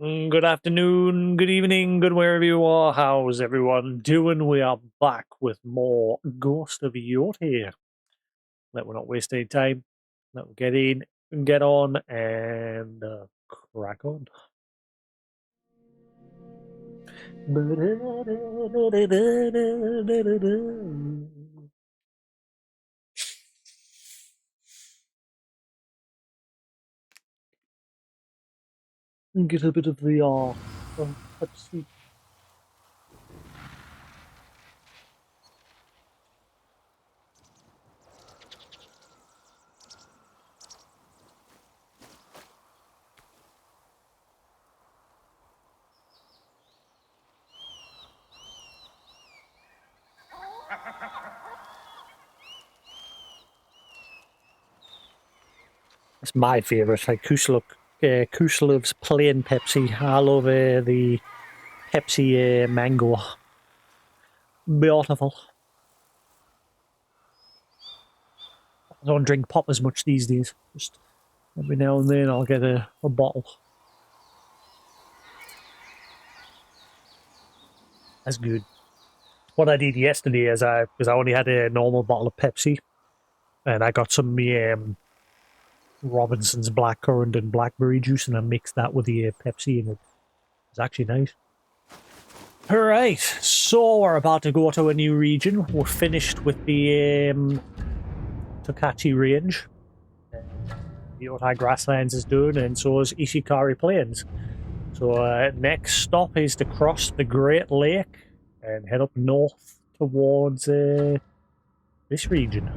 Good afternoon, good evening, good wherever you are. How's everyone doing? We are back with more Ghost of Yotei. Let we not waste any time. Let we get in and get on and crack on. Get a bit of the Pepsi. It's my favourite. Like Kuslov's plain Pepsi. I love the Pepsi mango. Beautiful. I don't drink pop as much these days. Just every now and then I'll get a bottle. That's good. What I did yesterday is because I only had a normal bottle of Pepsi, and I got some Robinson's blackcurrant and blackberry juice, and I mixed that with the Pepsi, and it was actually nice. Alright, so we're about to go to a new region. We're finished with the Tokachi Range. The Yotei Grasslands is done, and so is Ishikari Plains. So next stop is to cross the Great Lake and head up north towards this region.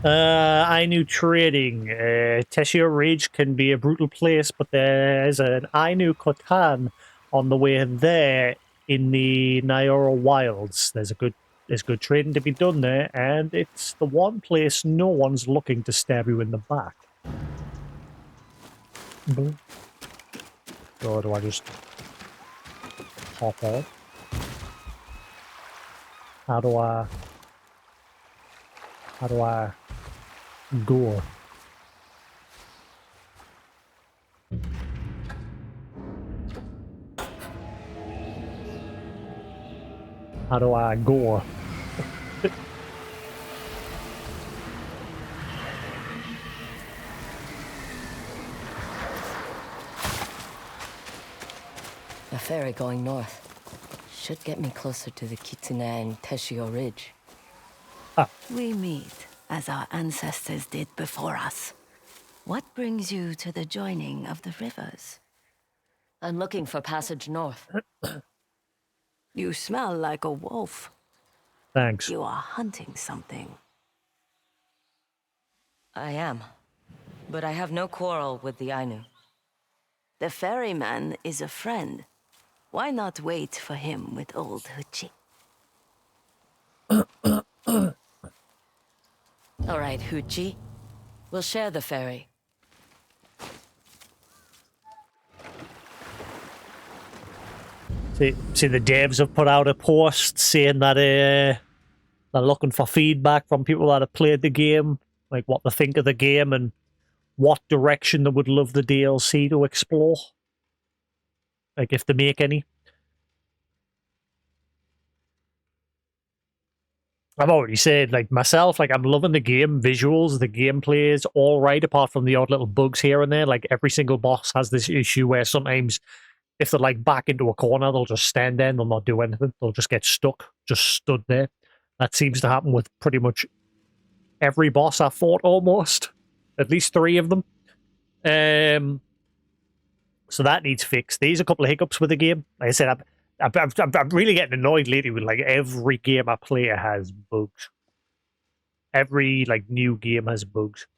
Ainu trading. Teshio Ridge can be a brutal place, but there's an Ainu Kotan on the way there in the Nyora Wilds. There's good trading to be done there, and it's the one place no one's looking to stab you in the back. Or do I just hop off? How do I go? How do I go? A ferry going north. Should get me closer to the Kitsune and Teshio Ridge. We meet, as our ancestors did before us. What brings you to the joining of the rivers? I'm looking for passage north. You smell like a wolf. Thanks. You are hunting something. I am. But I have no quarrel with the Ainu. The ferryman is a friend. Why not wait for him with old Huchi? All right, Huchi. We'll share the ferry. See, the devs have put out a post saying that they're looking for feedback from people that have played the game, like what they think of the game and what direction they would love the DLC to explore. Like if they make any. I've already said, like myself, like I'm loving the game visuals, the gameplay is all right, apart from the odd little bugs here and there. Like every single boss has this issue where sometimes if they're like back into a corner, they'll just stand there and they'll not do anything. They'll just get stuck, just stood there. That seems to happen with pretty much every boss I've fought almost. At least 3 of them. So that needs fixed. There's a couple of hiccups with the game. Like I said, I'm really getting annoyed lately with like every game I play has bugs. Every like new game has bugs.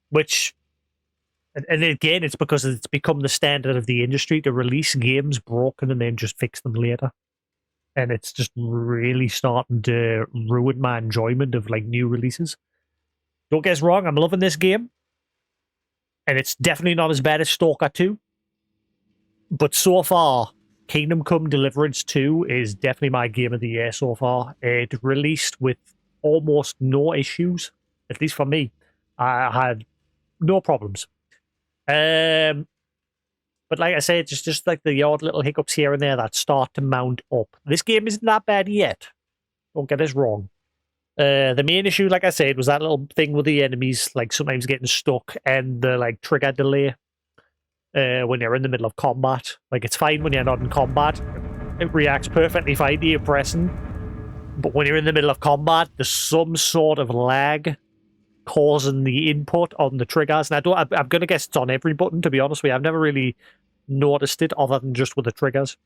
Which, and again, it's because it's become the standard of the industry to release games broken and then just fix them later. And it's just really starting to ruin my enjoyment of like new releases. Don't get us wrong, I'm loving this game. And it's definitely not as bad as Stalker 2. But so far, Kingdom Come Deliverance 2 is definitely my game of the year so far. It released with almost no issues, at least for me. I had no problems. But like I said, just like the odd little hiccups here and there that start to mount up. This game isn't that bad yet. Don't get us wrong. The main issue, like I said, was that little thing with the enemies, like sometimes getting stuck and the like trigger delay when you're in the middle of combat. Like it's fine when you're not in combat. It reacts perfectly fine to your pressing. But when you're in the middle of combat, there's some sort of lag causing the input on the triggers. And I'm going to guess it's on every button, to be honest with you. I've never really noticed it other than just with the triggers.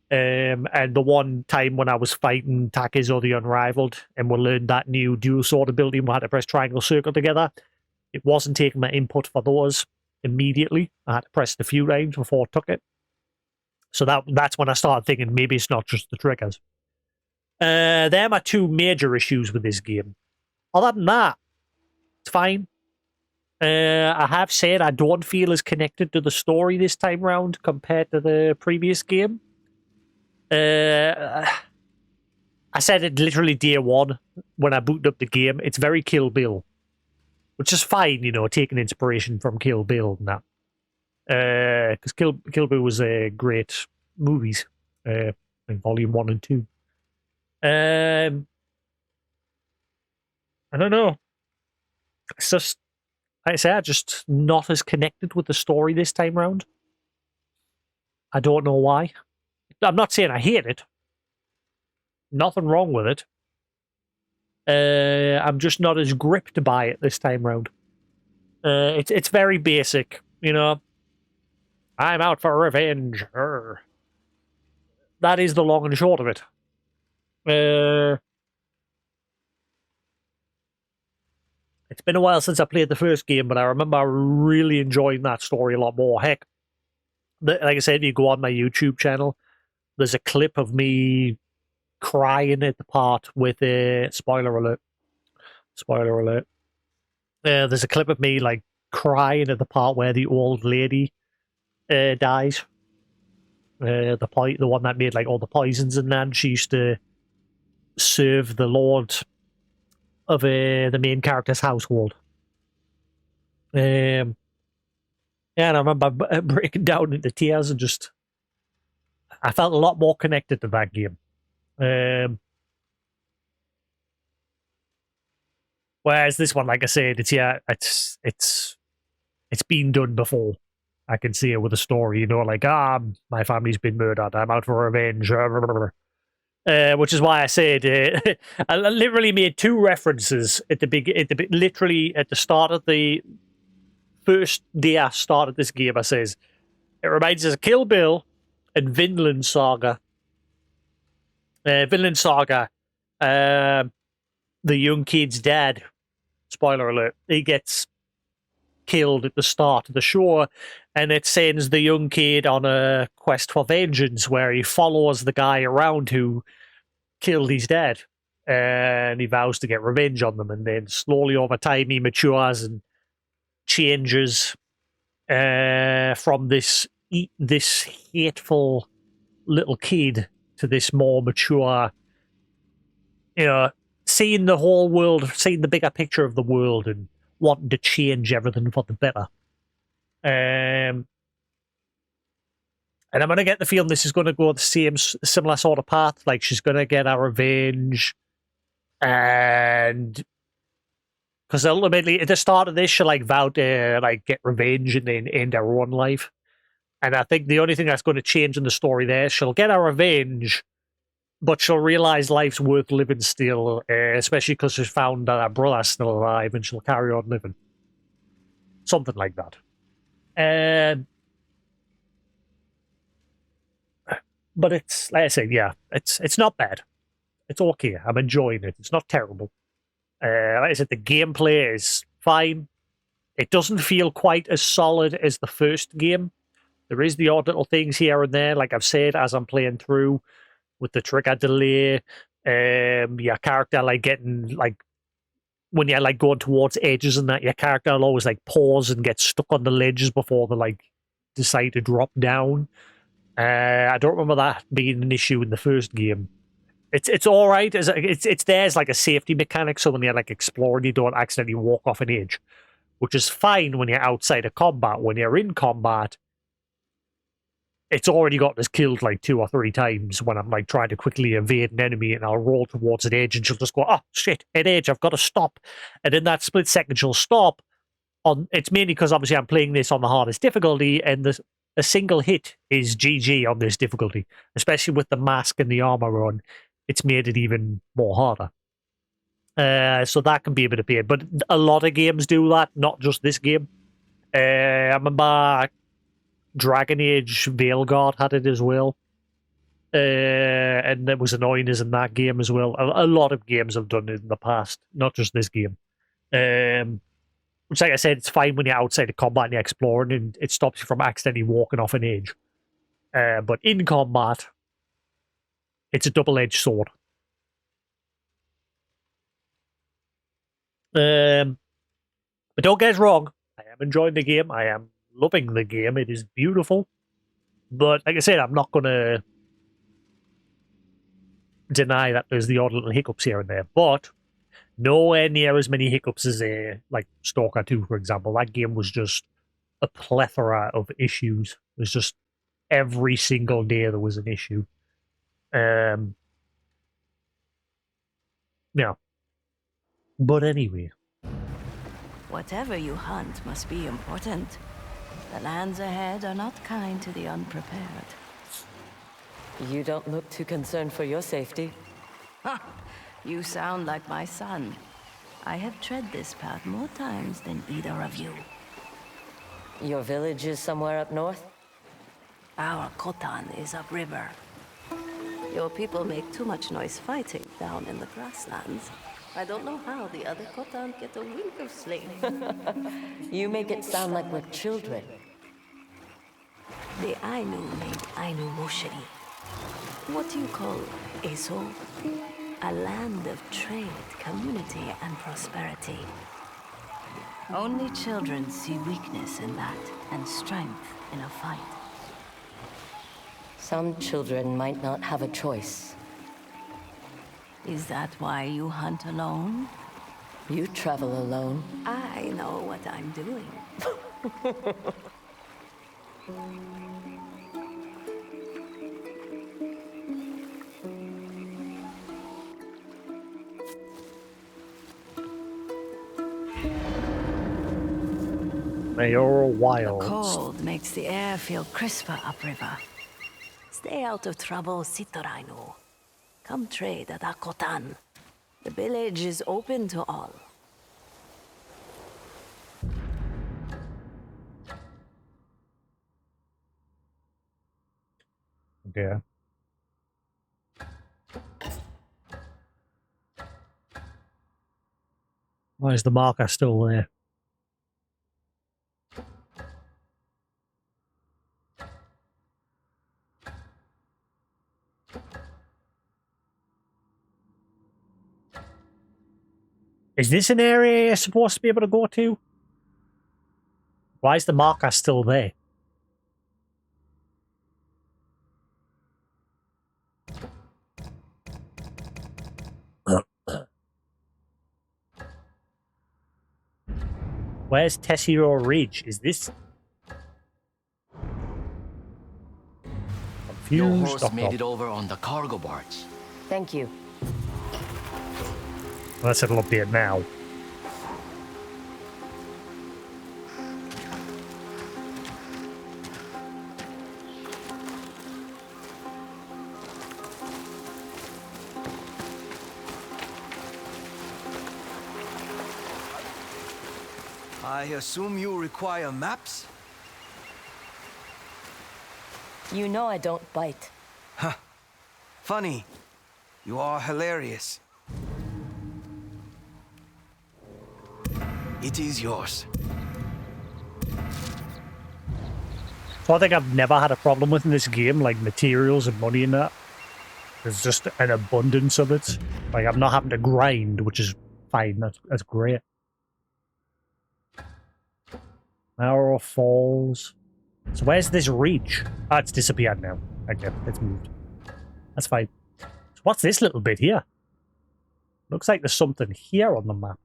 And the one time when I was fighting Takezo the Unrivaled and we learned that new dual sword ability and we had to press triangle circle together, it wasn't taking my input for those immediately. I had to press it a few times before I took it. So that's when I started thinking maybe it's not just the triggers. They're my two major issues with this game. Other than that, it's fine. I have said I don't feel as connected to the story this time round compared to the previous game. I said it literally day one when I booted up the game. It's very Kill Bill, which is fine, you know, taking inspiration from Kill Bill and that. Because Kill Bill was great movies, in Volume 1 and 2. I don't know. It's just, like I say, I'm just not as connected with the story this time round. I don't know why. I'm not saying I hate it. Nothing wrong with it. I'm just not as gripped by it this time round. It's very basic, you know. I'm out for revenge. That is the long and short of it. It's been a while since I played the first game, but I remember really enjoying that story a lot more. Heck, like I said, if you go on my YouTube channel, there's a clip of me crying at the part with a spoiler alert. Spoiler alert. There's a clip of me like crying at the part where the old lady dies. The one that made like all the poisons and that. She used to serve the lord of the main character's household. Yeah, and I remember breaking down into tears and just I felt a lot more connected to that game. Whereas this one, like I said, it's been done before. I can see it with a story, you know, like my family's been murdered. I'm out for revenge. Which is why I said I literally made two references at literally at the start of the first day I started this game. I says it reminds us of Kill Bill and Vinland Saga. Vinland Saga, the young kid's dad, spoiler alert, he gets killed at the start of the show, and it sends the young kid on a quest for vengeance where he follows the guy around who killed his dad, and he vows to get revenge on them, and then slowly over time he matures and changes from this hateful little kid to this more mature, you know, seeing the whole world, seeing the bigger picture of the world and wanting to change everything for the better. And I'm going to get the feeling this is going to go the similar sort of path. Like she's going to get her revenge, and because ultimately at the start of this, she like vowed to like get revenge and then end her own life. And I think the only thing that's going to change in the story there, she'll get her revenge, but she'll realize life's worth living still, especially because she's found that her brother's still alive, and she'll carry on living. Something like that. But it's, like I said, yeah, it's not bad. It's okay. I'm enjoying it. It's not terrible. Like I said, the gameplay is fine. It doesn't feel quite as solid as the first game. There is the odd little things here and there, like I've said, as I'm playing through, with the trigger delay, your character like getting like when you're like going towards edges and that, your character will always like pause and get stuck on the ledges before they like decide to drop down. I don't remember that being an issue in the first game. It's all right. It's there as like a safety mechanic, so when you're like exploring, you don't accidentally walk off an edge, which is fine when you're outside of combat. When you're in combat, it's already got us killed like 2 or 3 times when I'm like trying to quickly evade an enemy, and I'll roll towards an edge and she'll just go, oh shit, an edge, I've got to stop. And in that split second she'll stop. It's mainly because obviously I'm playing this on the hardest difficulty, and a single hit is GG on this difficulty, especially with the mask and the armor on. It's made it even more harder. So that can be a bit of pain. But a lot of games do that, not just this game. I remember Dragon Age Veilguard had it as well. And it was annoying as in that game as well. A lot of games have done it in the past, not just this game. Which, like I said, it's fine when you're outside of combat and you're exploring, and it stops you from accidentally walking off an edge. But in combat, it's a double-edged sword. But don't get us wrong, I am enjoying the game. I am loving the game. It is beautiful. But like I said, I'm not going to deny that there's the odd little hiccups here and there. But nowhere near as many hiccups as like Stalker 2, for example. That game was just a plethora of issues. It was just every single day there was an issue. Yeah. But anyway. Whatever you hunt must be important. The lands ahead are not kind to the unprepared. You don't look too concerned for your safety. Ha! You sound like my son. I have tread this path more times than either of you. Your village is somewhere up north? Our Khotan is upriver. Your people make too much noise fighting down in the grasslands. I don't know how the other Khotan get a wink of sleep. You make it sound like we're children. The Ainu made Ainu Moshiri. What do you call Eso? A land of trade, community, and prosperity. Only children see weakness in that, and strength in a fight. Some children might not have a choice. Is that why you hunt alone? You travel alone. I know what I'm doing. Mayoral Wilds. The cold makes the air feel crisper upriver. Stay out of trouble, Sitorainu. Come trade at Khotan. The village is open to all. Yeah. Why is the marker still there? Is this an area you're supposed to be able to go to? Why is the marker still there? Where's Tessiro Ridge? Is this... Your confused? horse made it over on the cargo barge. Thank you. Unless it'll update now. I assume you require maps? You know I don't bite. Huh. Funny. You are hilarious. It is yours. So I think I've never had a problem with in this game, like materials and money and that. There's just an abundance of it. Like, I'm not having to grind, which is fine. That's great. Arrow Falls. So where's this reach? Ah, it's disappeared now. Okay, it's moved. That's fine. So what's this little bit here? Looks like there's something here on the map.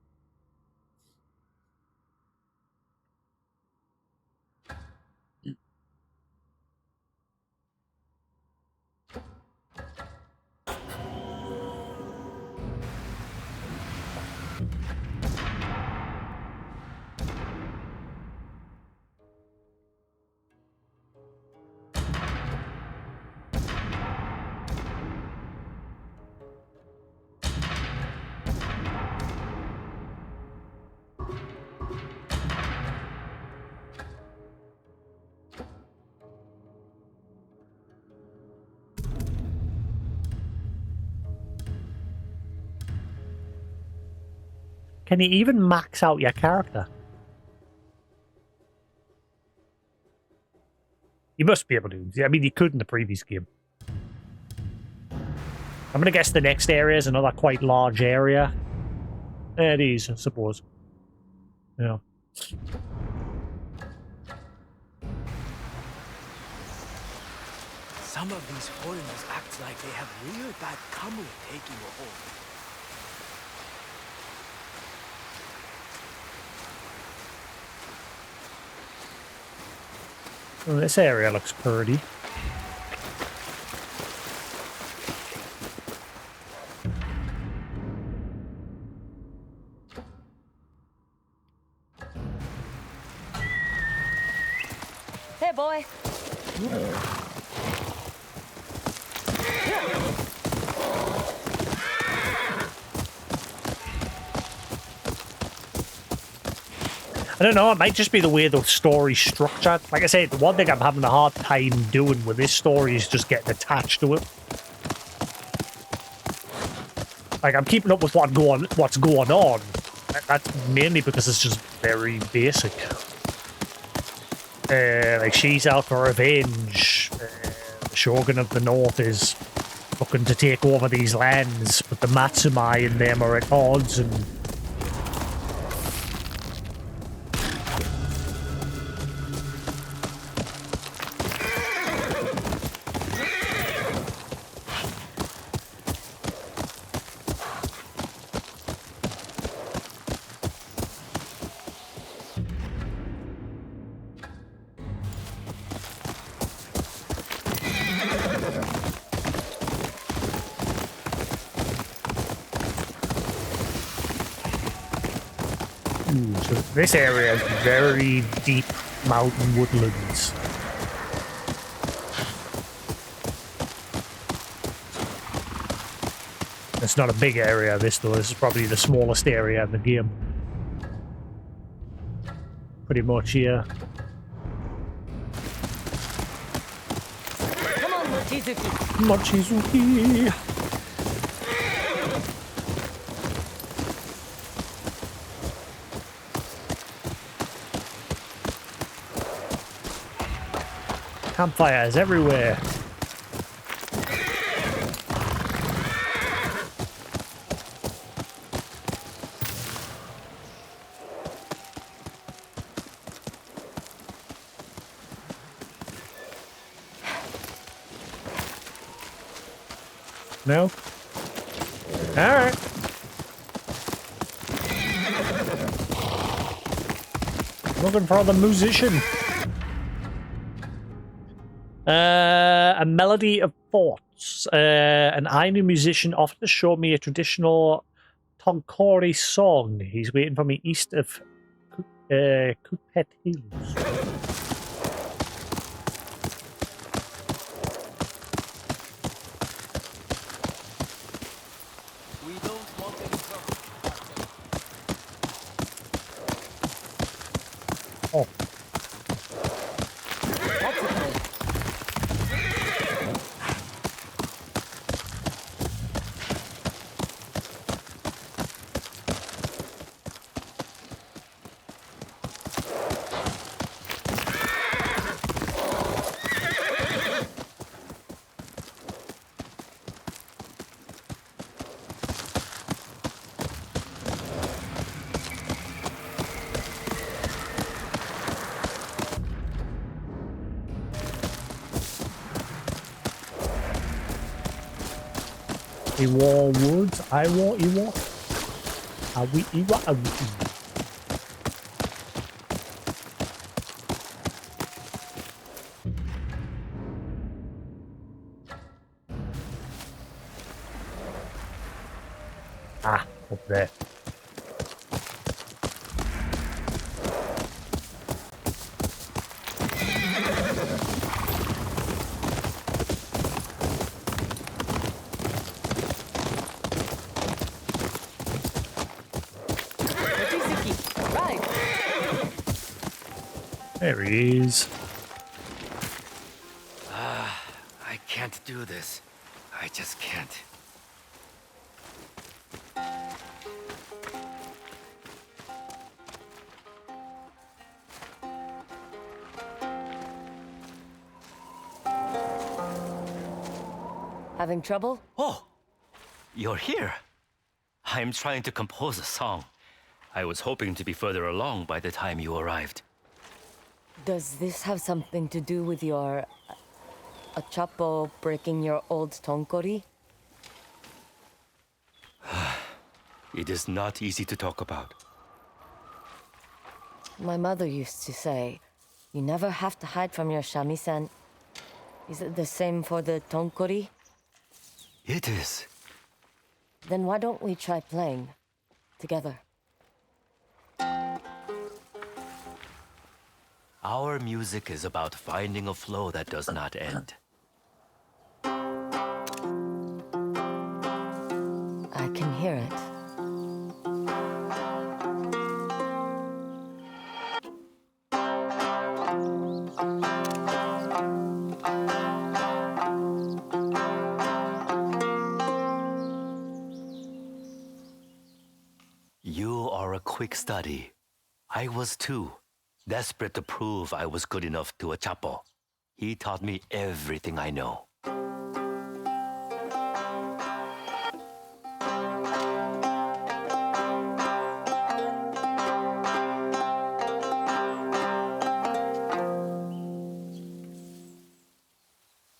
Can you even max out your character? You must be able to. I mean, you could in the previous game. I'm going to guess the next area is another quite large area. It is, I suppose. Yeah. Some of these foreigners act like they have real bad kamui taking a hold. Well, this area looks pretty. Hey, boy. I don't know, it might just be the way the story's structured. Like I said, the one thing I'm having a hard time doing with this story is just getting attached to it. Like, I'm keeping up with what's going on. That's mainly because it's just very basic. Like, she's out for revenge. The Shogun of the North is looking to take over these lands, but the Matsumai and them are at odds, and so this area is very deep mountain woodlands. It's not a big area, this though. This is probably the smallest area in the game. Pretty much, yeah. Come on, Mochizuki. Mochizuki! Campfires everywhere. No? Alright. Looking for the musician. A melody of thoughts. An Ainu musician offered to show me a traditional Tonkori song. He's waiting for me east of Kupet Hills. We don't want any trouble. Oh. That's okay. He wore woods. I wore he wore. A wee he wa a wee. Ah, up there. Right. There he is. I can't do this. I just can't. Having trouble? Oh, you're here. I'm trying to compose a song. I was hoping to be further along by the time you arrived. Does this have something to do with your Achapo breaking your old tonkori? It is not easy to talk about. My mother used to say, you never have to hide from your shamisen. Is it the same for the tonkori? It is. Then why don't we try playing together? Our music is about finding a flow that does not end. I can hear it. You are a quick study. I was too, desperate to prove I was good enough to Achapo. He taught me everything I know.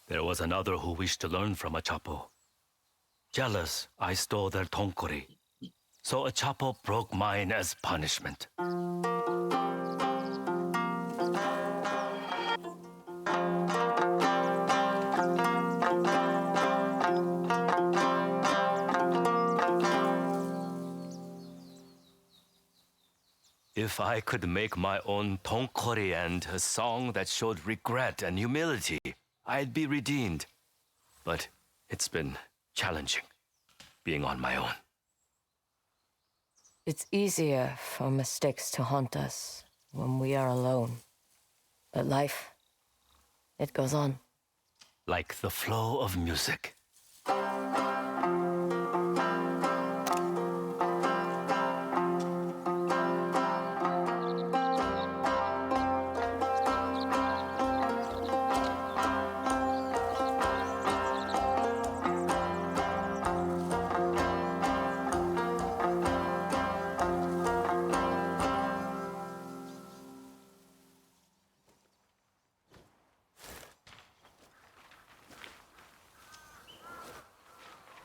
There was another who wished to learn from Achapo. Jealous, I stole their tonkori. So Achapo broke mine as punishment. If I could make my own tonkori and a song that showed regret and humility, I'd be redeemed. But it's been challenging, being on my own. It's easier for mistakes to haunt us when we are alone. But life, it goes on. Like the flow of music.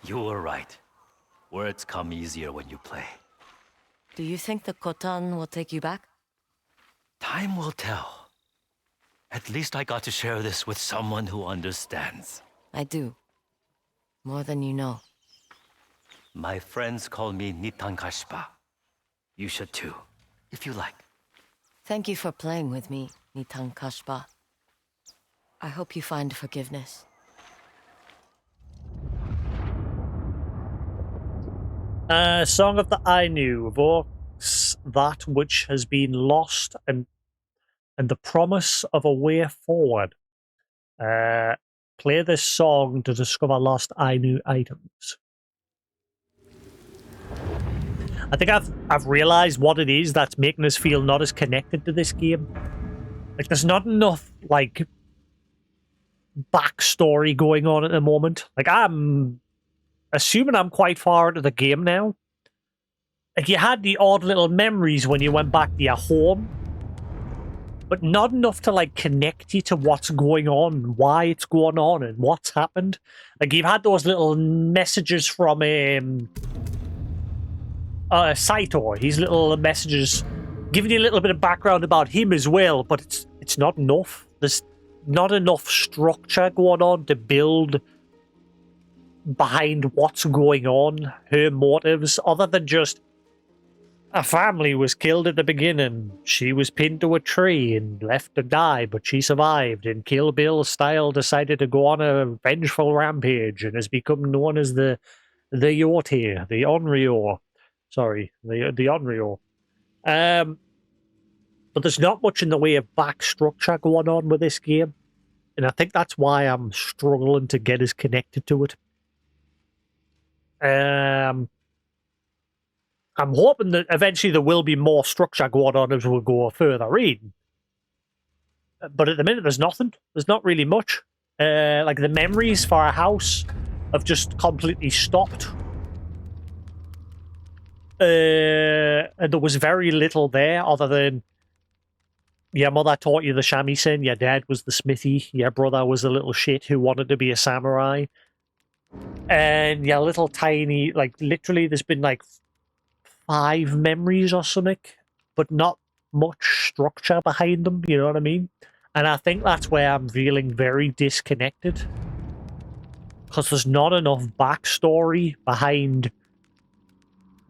You were right. Words come easier when you play. Do you think the kotan will take you back? Time will tell. At least I got to share this with someone who understands. I do. More than you know. My friends call me Nitankashpa. You should too, if you like. Thank you for playing with me, Nitang Kashpa. I hope you find forgiveness. Song of the Ainu evokes that which has been lost and the promise of a way forward. Play this song to discover lost Ainu items. I think I've realized what it is that's making us feel not as connected to this game. Like, there's not enough, like, backstory going on at the moment. Like, I'm assuming I'm quite far into the game now. Like, you had the odd little memories when you went back to your home. but not enough to like connect you to what's going on, why it's going on, and what's happened. Like you've had those little messages from Saito, his little messages giving you a little bit of background about him as well, but it's not enough. There's not enough structure going on to build behind what's going on, her motives, other than just a family was killed at the beginning. She was pinned to a tree and left to die, but she survived. And Kill Bill style decided to go on a vengeful rampage and has become known as the Yotei, the Onryo. Sorry, the Onryo. But there's not much in the way of back structure going on with this game, and I think that's why I'm struggling to get as connected to it. I'm hoping that eventually there will be more structure going on as we go further reading. But at the minute, there's nothing. There's not really much. Like the memories for our house have just completely stopped. And there was very little there other than your mother taught you the shamisen, your dad was the smithy, your brother was the little shit who wanted to be a samurai. And your little tiny, like literally there's been like 5 memories or something, but not much structure behind them, you know what I mean? And I think that's where I'm feeling very disconnected. Because there's not enough backstory behind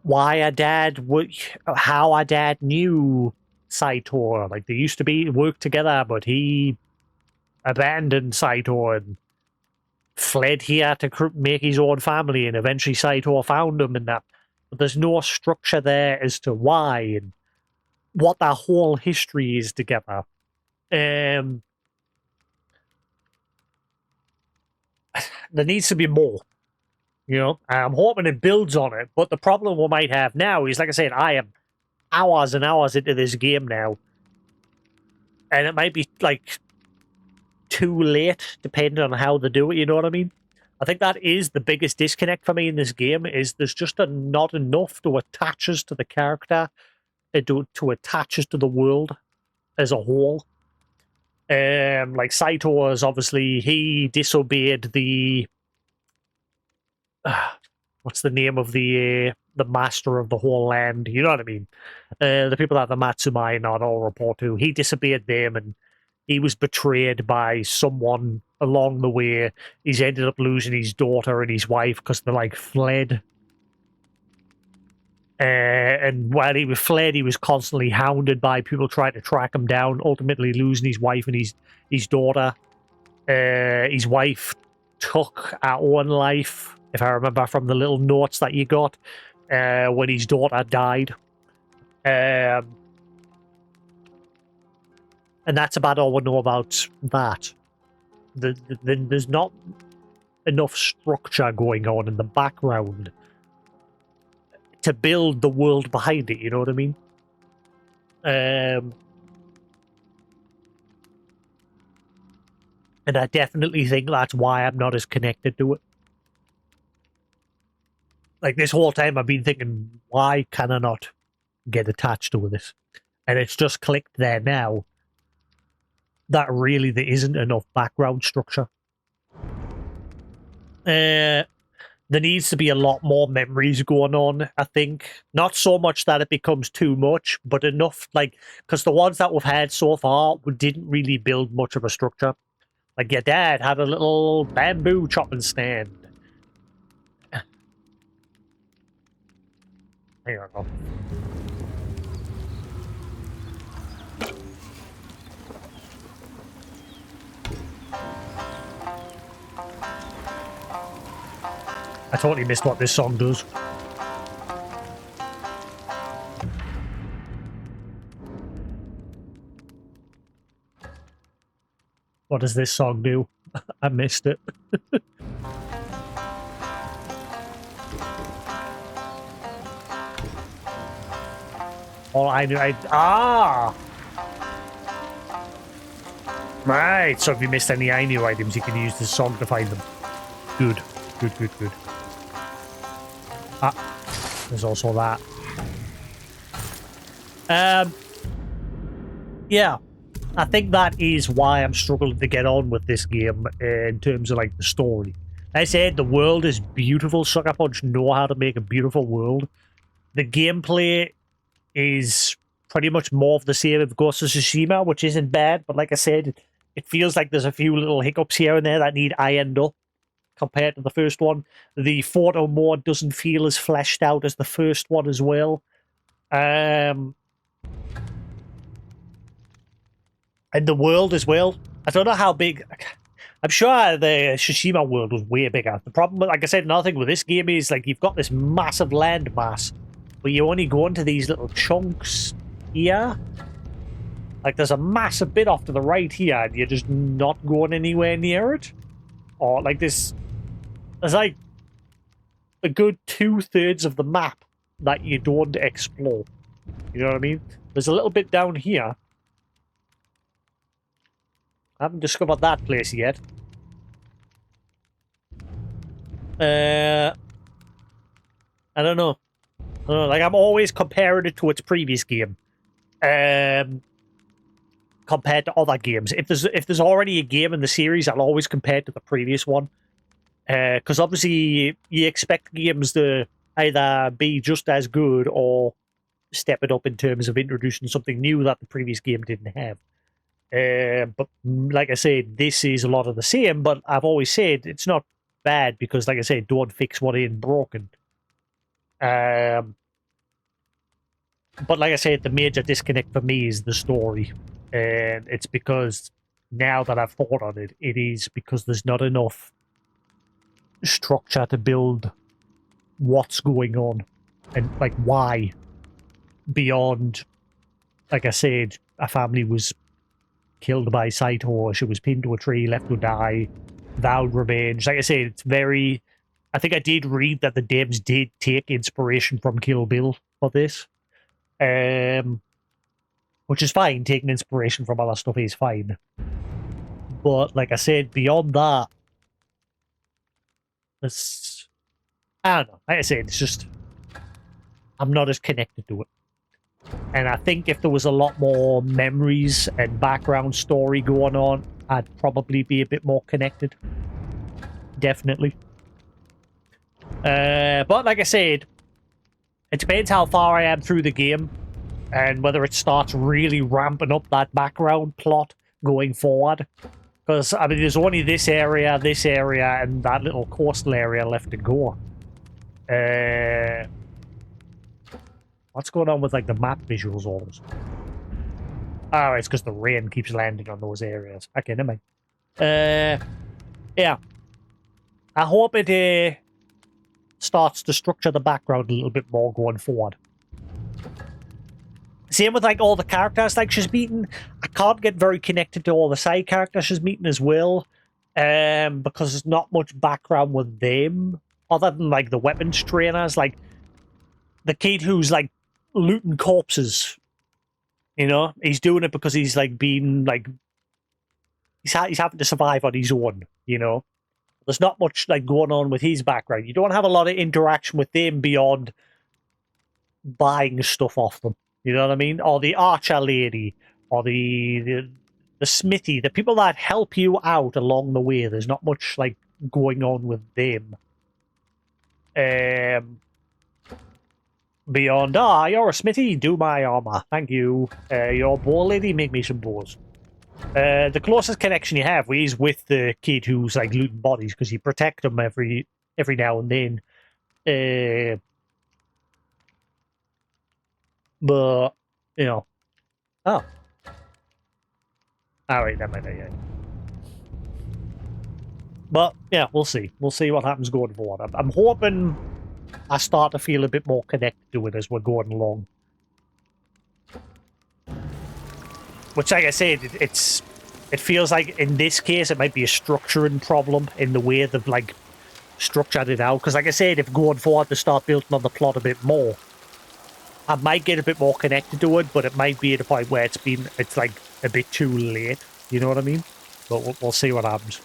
why our dad, how our dad knew Saito. Like, they used to work together, but he abandoned Saito and fled here to make his own family, and eventually Saito found him and that. But there's no structure there as to why and what their whole history is together. There needs to be more, you know. I'm hoping it builds on it, but the problem we might have now is, like I said, I am hours and hours into this game now, and it might be like too late depending on how they do it, you know what I mean? I think that is the biggest disconnect for me in this game, is there's just not enough to attach us to the character and to attach us to the world as a whole. Like Saito is obviously, he disobeyed the what's the name of the master of the whole land, you know what I mean? The people that the Matsumai and all report to, he disobeyed them and he was betrayed by someone along the way. He's ended up losing his daughter and his wife because they like fled. And while he was fled, he was constantly hounded by people trying to track him down, ultimately losing his wife and his daughter. His wife took her own life, if I remember from the little notes that you got, when his daughter died. And that's about all we know about that. There's not enough structure going on in the background to build the world behind it, you know what I mean? And I definitely think that's why I'm not as connected to it. Like, this whole time I've been thinking, why can I not get attached to this? And it's just clicked there now that really there isn't enough background structure. There needs to be a lot more memories going on, I think. Not so much that it becomes too much, but enough, like, because the ones that we've had so far didn't really build much of a structure. Like, your dad had a little bamboo chopping stand. Hang on. I totally missed what this song does. What does this song do? I missed it. All I knew, Right, so if you missed any I knew items, you can use this song to find them. Good. Good. There's also that. Yeah. I think that is why I'm struggling to get on with this game in terms of like the story. Like I said, the world is beautiful. Sucker Punch know how to make a beautiful world. The gameplay is pretty much more of the same of Ghost of Tsushima, which isn't bad. But like I said, it feels like there's a few little hiccups here and there that need ironed up compared to the first one. The photo mode doesn't feel as fleshed out as the first one as well. And the world as well. I don't know how big. I'm sure the Tsushima world was way bigger. The problem, like I said, another thing with this game is like you've got this massive land mass, but you only go into these little chunks here. Like there's a massive bit off to the right here, and you're just not going anywhere near it. Or like this, there's like a good 2/3 of the map that you don't explore. You know what I mean? There's a little bit down here. I haven't discovered that place yet. I don't know. Like I'm always comparing it to its previous game, compared to other games. If there's already a game in the series, I'll always compare it to the previous one, because obviously you expect games to either be just as good or step it up in terms of introducing something new that the previous game didn't have. But like I said, this is a lot of the same, but I've always said it's not bad because, like I said, don't fix what ain't broken. But like I said, the major disconnect for me is the story. And it's because now that I've thought on it, it is because there's not enough structure to build what's going on and like why beyond, like I said, a family was killed by Saito, she was pinned to a tree, left to die, vowed revenge. Like I said, it's very... I think I did read that the devs did take inspiration from Kill Bill for this. Which is fine, taking inspiration from other stuff is fine. But like I said, beyond that, it's... I don't know. Like I said, it's just... I'm not as connected to it. And I think if there was a lot more memories and background story going on, I'd probably be a bit more connected. Definitely. But like I said, it depends how far I am through the game and whether it starts really ramping up that background plot going forward. Because, I mean, there's only this area, and that little coastal area left to go. What's going on with, like, the map visuals always? Oh, it's because the rain keeps landing on those areas. Okay, never mind. Yeah. I hope it starts to structure the background a little bit more going forward. Same with, like, all the characters, like, she's meeting. I can't get very connected to all the side characters she's meeting as well, because there's not much background with them, other than, like, the weapons trainers, like, the kid who's, like, looting corpses, you know? He's doing it because he's, like, being, like... He's having to survive on his own, you know? There's not much, like, going on with his background. You don't have a lot of interaction with them beyond buying stuff off them. You know what I mean? Or the archer lady, or the smithy, the people that help you out along the way. There's not much, like, going on with them. Beyond, you're a smithy, do my armor. Thank you. You're a bow lady, make me some bows. The closest connection you have is with the kid who's, like, looting bodies, because you protect them every now and then. But, you know. Oh. Alright, never mind. Yeah. But, yeah, we'll see. We'll see what happens going forward. I'm hoping I start to feel a bit more connected to it as we're going along. Which, like I said, it feels like in this case it might be a structuring problem in the way they've, like, structured it out. Because, like I said, if going forward to start building on the plot a bit more, I might get a bit more connected to it, but it might be at a point where it's like a bit too late. You know what I mean? But we'll see what happens.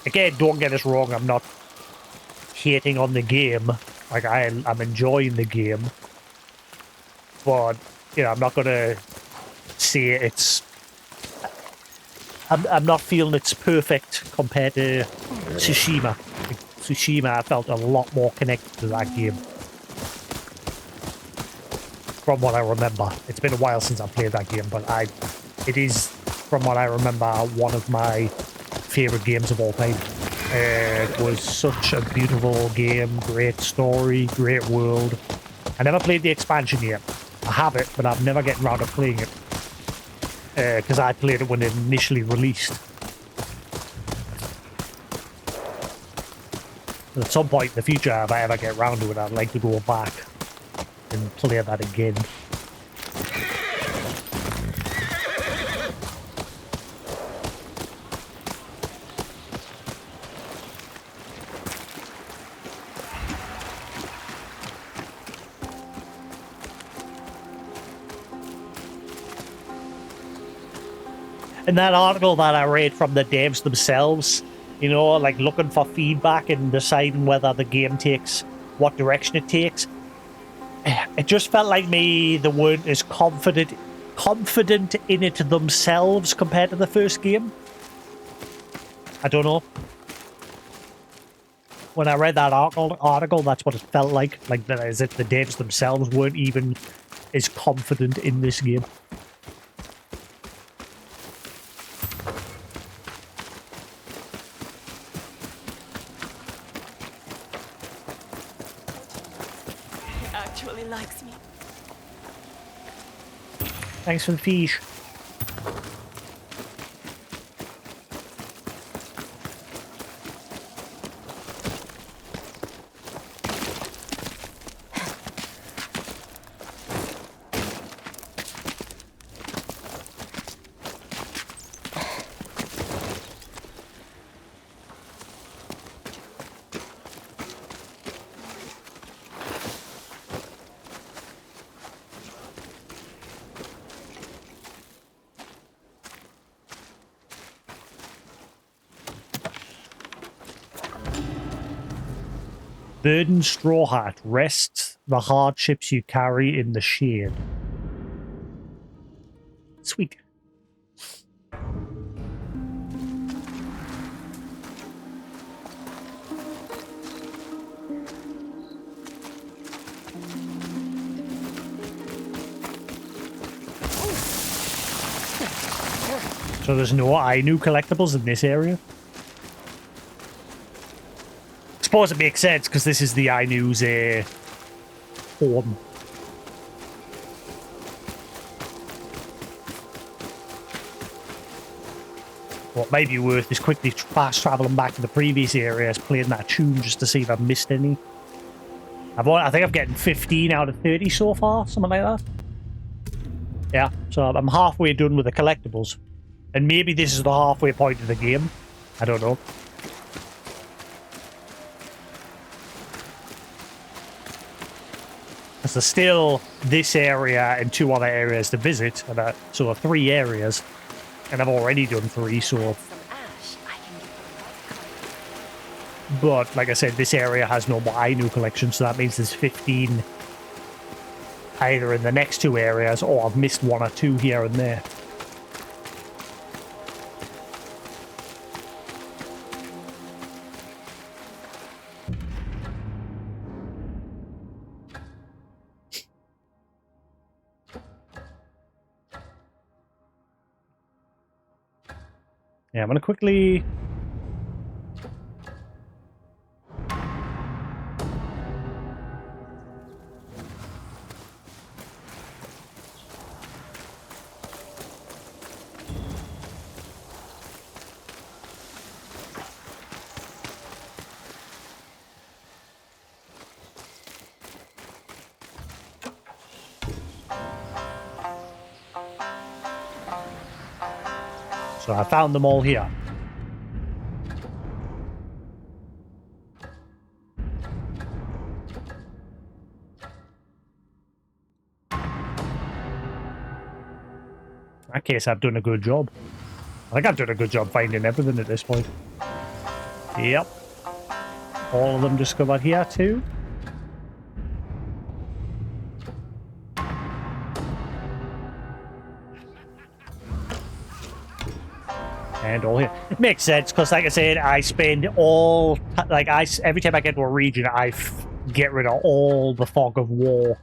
Again, don't get us wrong, I'm not hating on the game. Like, I'm enjoying the game. But, you know, I'm not going to say it's... I'm not feeling it's perfect compared to Tsushima. Like, Tsushima, I felt a lot more connected to that game. From what I remember. It's been a while since I played that game, but it is, from what I remember, one of my favorite games of all time. It was such a beautiful game, great story, great world. I never played the expansion yet. I have it, but I've never gotten around to playing it. Because I played it when it initially released. At some point in the future, if I ever get around to it, I'd like to go back and play that again. In that article that I read from the devs themselves, you know, like looking for feedback and deciding whether the game takes what direction it takes, it just felt like maybe they weren't as confident in it themselves compared to the first game. I don't know. When I read that article, that's what it felt like as if the devs themselves weren't even as confident in this game. Likes me. Thanks for the fish. Burden Straw Hat. Rest the hardships you carry in the shade. Sweet. So there's no Ainu collectibles in this area? I suppose it makes sense because this is the Ainu's home. What may be worth is quickly fast traveling back to the previous areas, playing that tune just to see if I've missed any. I think I'm getting 15 out of 30 so far, something like that. Yeah, so I'm halfway done with the collectibles. And maybe this is the halfway point of the game. I don't know. Because there's still this area and 2 other areas to visit. And, so 3 areas. And I've already done 3, so... But, like I said, this area has no more Ainu collection, so that means there's 15 either in the next 2 areas, or I've missed 1 or 2 here and there. Yeah, I'm going to quickly... So I found them all here. In that case, I've done a good job. I think I've done a good job finding everything at this point. Yep. All of them discovered here too. and all here. It makes sense because, like I said, I spend all every time I get to a region, get rid of all the fog of war,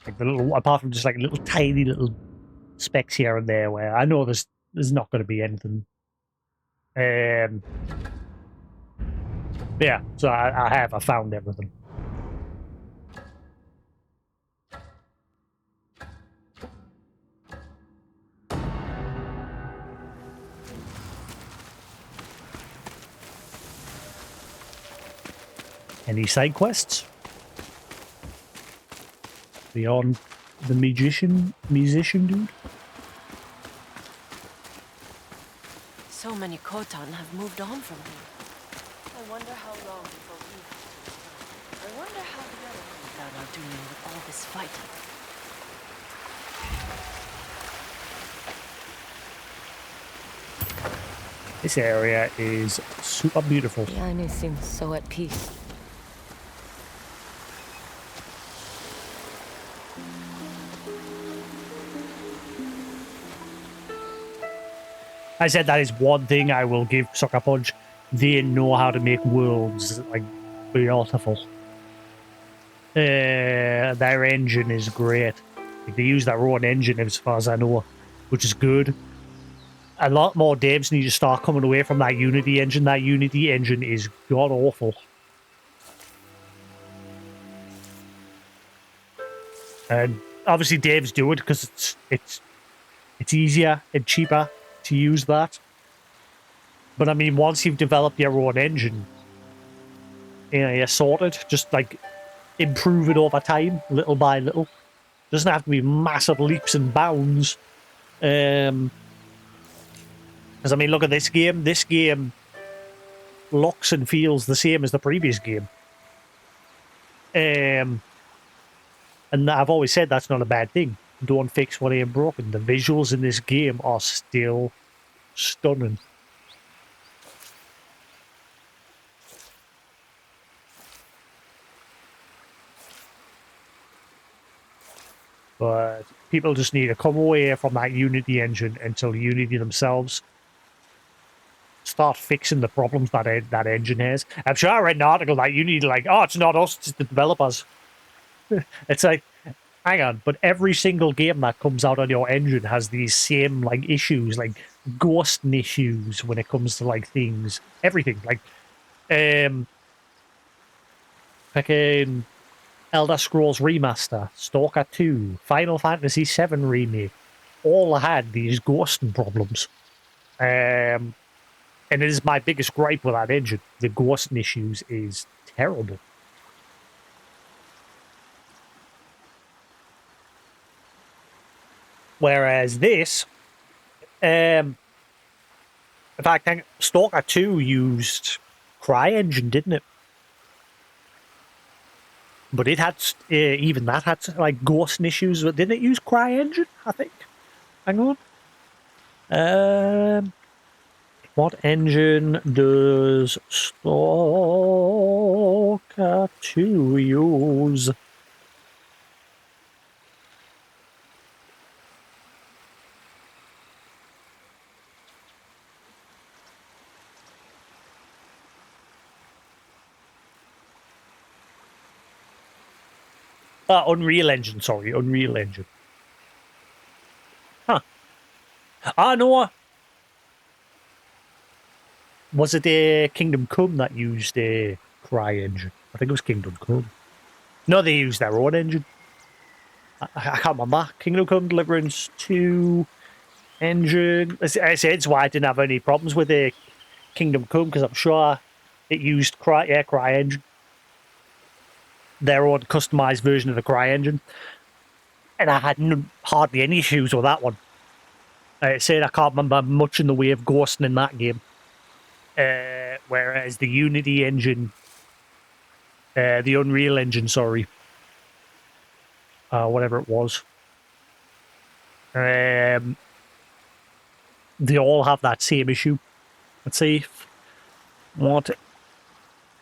like the little, apart from just like little tiny little specks here and there where I know there's not going to be anything. Yeah, so I found everything. Any side quests? Beyond the musician dude? So many Khotan have moved on from here. I wonder how long before we... I wonder how the other Khotan are doing with all this fighting. This area is super beautiful. The Ainu seems so at peace. I said that is one thing I will give Sucker Punch. They know how to make worlds like beautiful. Their engine is great. Like, they use their own engine as far as I know, which is good. A lot more devs need to start coming away from that Unity engine. That Unity engine is god awful. And obviously devs do it because it's easier and cheaper to use that. But I mean, once you've developed your own engine, you're sorted. Just like improve it over time, little by little. Doesn't have to be massive leaps and bounds. Because I mean, look at this game. This game looks and feels the same as the previous game. And I've always said that's not a bad thing. Don't fix what ain't broken. The visuals in this game are still stunning. But people just need to come away from that Unity engine until Unity themselves start fixing the problems that engine has. I'm sure I read an article that Unity like, oh, it's not us, it's the developers. It's like, hang on, but every single game that comes out on your engine has these same like issues, like ghosting issues when it comes to like things, everything. Like, fucking Elder Scrolls Remaster, Stalker 2, Final Fantasy 7 Remake, all had these ghosting problems. And it is my biggest gripe with that engine. The ghosting issues is terrible. Whereas this, in fact, I think Stalker 2 used CryEngine, didn't it? But it had, even that had like ghosting issues. But didn't it use CryEngine, I think? Hang on. What engine does Stalker 2 use? Unreal Engine, sorry, Unreal Engine. Huh. No. Was it Kingdom Come that used a CryEngine? I think it was Kingdom Come. No, they used their own engine. I can't remember. Kingdom Come Deliverance 2 engine. I said it's why I didn't have any problems with the Kingdom Come, because I'm sure it used CryEngine. Their own customized version of the CryEngine. And I had hardly any issues with that one. I said I can't remember much in the way of ghosting in that game. Whereas the Unity engine, the Unreal Engine, sorry, whatever it was, they all have that same issue. Let's see. What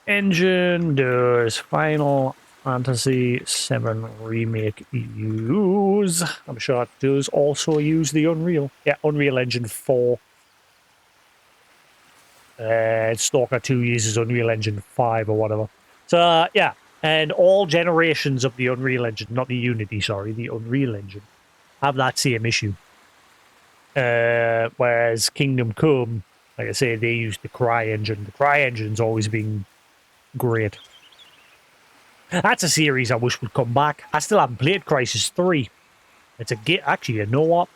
engine does Final Fantasy VII Remake use? I'm sure it does also use the Unreal. Yeah, Unreal Engine 4. Stalker 2 uses Unreal Engine 5 or whatever. So, yeah. And all generations of the Unreal Engine, not the Unity, sorry, the Unreal Engine, have that same issue. Whereas Kingdom Come, like I say, they use the Cry engine. The Cry engine's always been great. That's a series I wish would come back. I still haven't played Crisis 3. It's a game. Actually, you know what?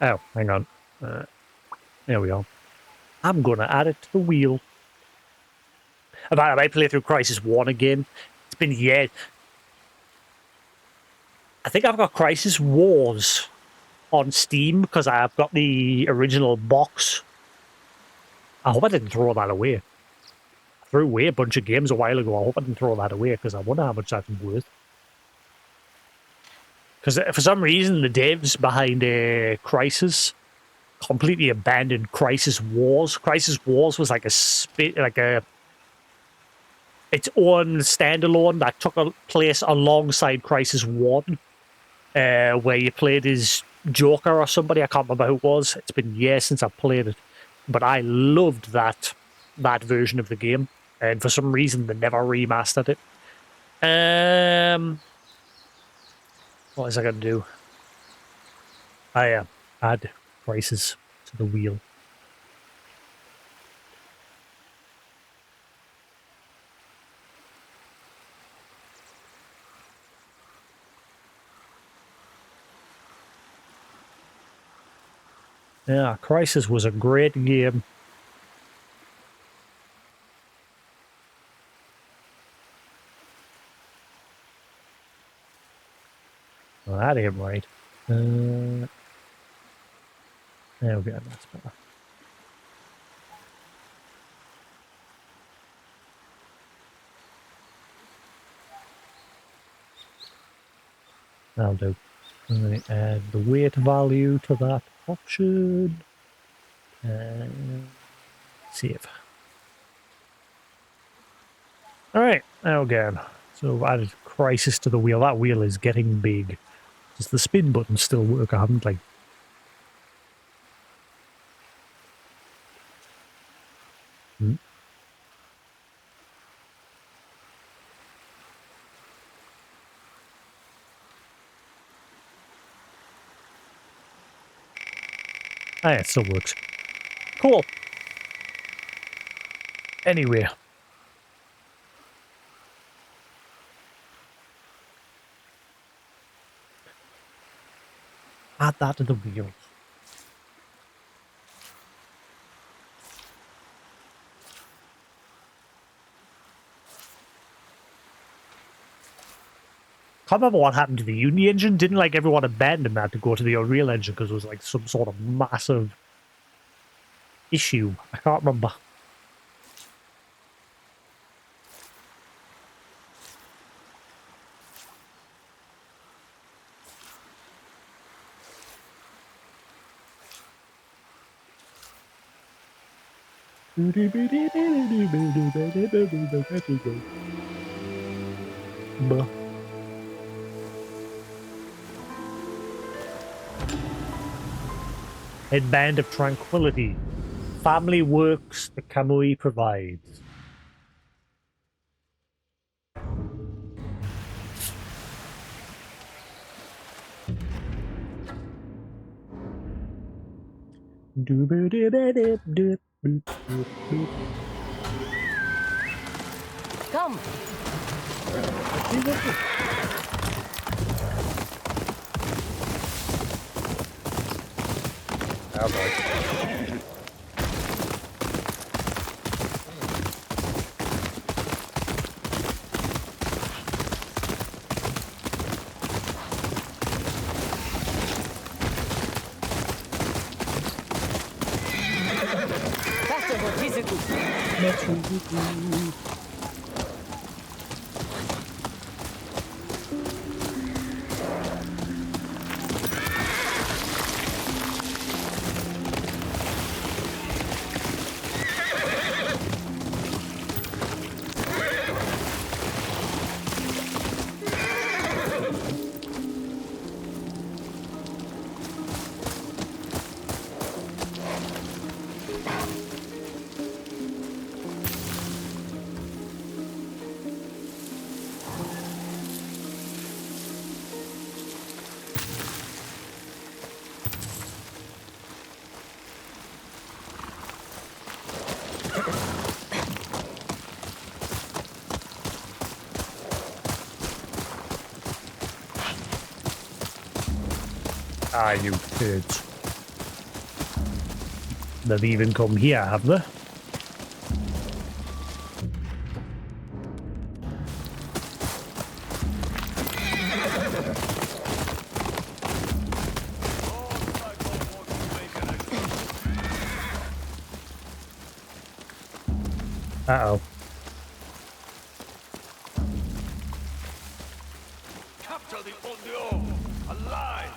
Oh, hang on. There we are. I'm going to add it to the wheel. I might play through Crisis 1 again. It's been years. I think I've got Crisis Wars on Steam because I've got the original box. I hope I didn't throw that away. I threw away a bunch of games a while ago. I hope I didn't throw that away because I wonder how much that's worth. Because for some reason, the devs behind Crisis completely abandoned Crisis Wars. Crisis Wars was like its own standalone that took place alongside Crisis 1, where you played as Joker or somebody. I can't remember who it was. It's been years since I've played it. But I loved that version of the game. And for some reason, they never remastered it. What is I going to do? Add Crisis to the wheel. Yeah, Crisis was a great game. Well, that ain't right. There we go, that's better. That'll do. I'm going to add the weight value to that option. And save. Alright, now again. So I've added Crisis to the wheel. That wheel is getting big. Does the spin button still work? I haven't like... Ah, yeah, it still works. Cool. Anyway. Add that to the wheel. Can't remember what happened to the Unity engine. Didn't like everyone abandon that to go to the Unreal engine because it was like some sort of massive issue. I can't remember. Headband of Tranquility. Family works the Kamui provides. Come. Oh boy. Faster, Mochizuku. Ah, you turds. They've even come here, have they? Uh-oh. Capture the Ondio! Alive!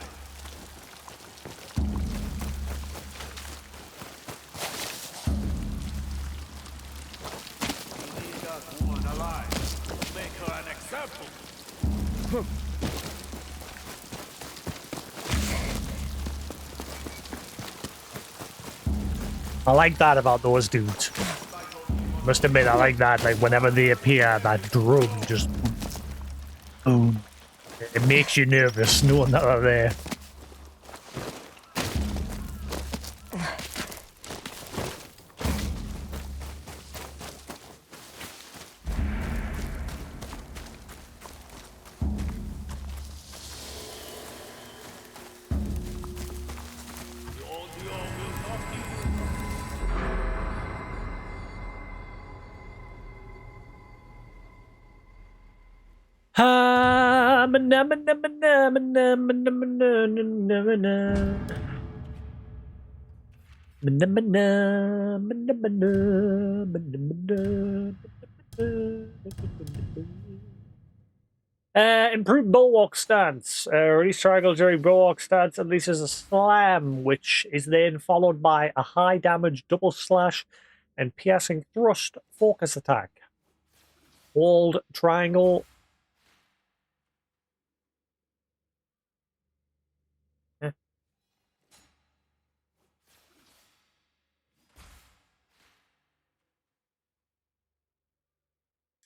We need that woman alive. Make her an example. I like that about those dudes. Must admit, I like that. Like, whenever they appear, that drum just... boom. It makes you nervous knowing that they're there. Improved bulwark stance. Release triangle during bulwark stance unleashes a slam, which is then followed by a high damage double slash and piercing thrust focus attack. Hold triangle.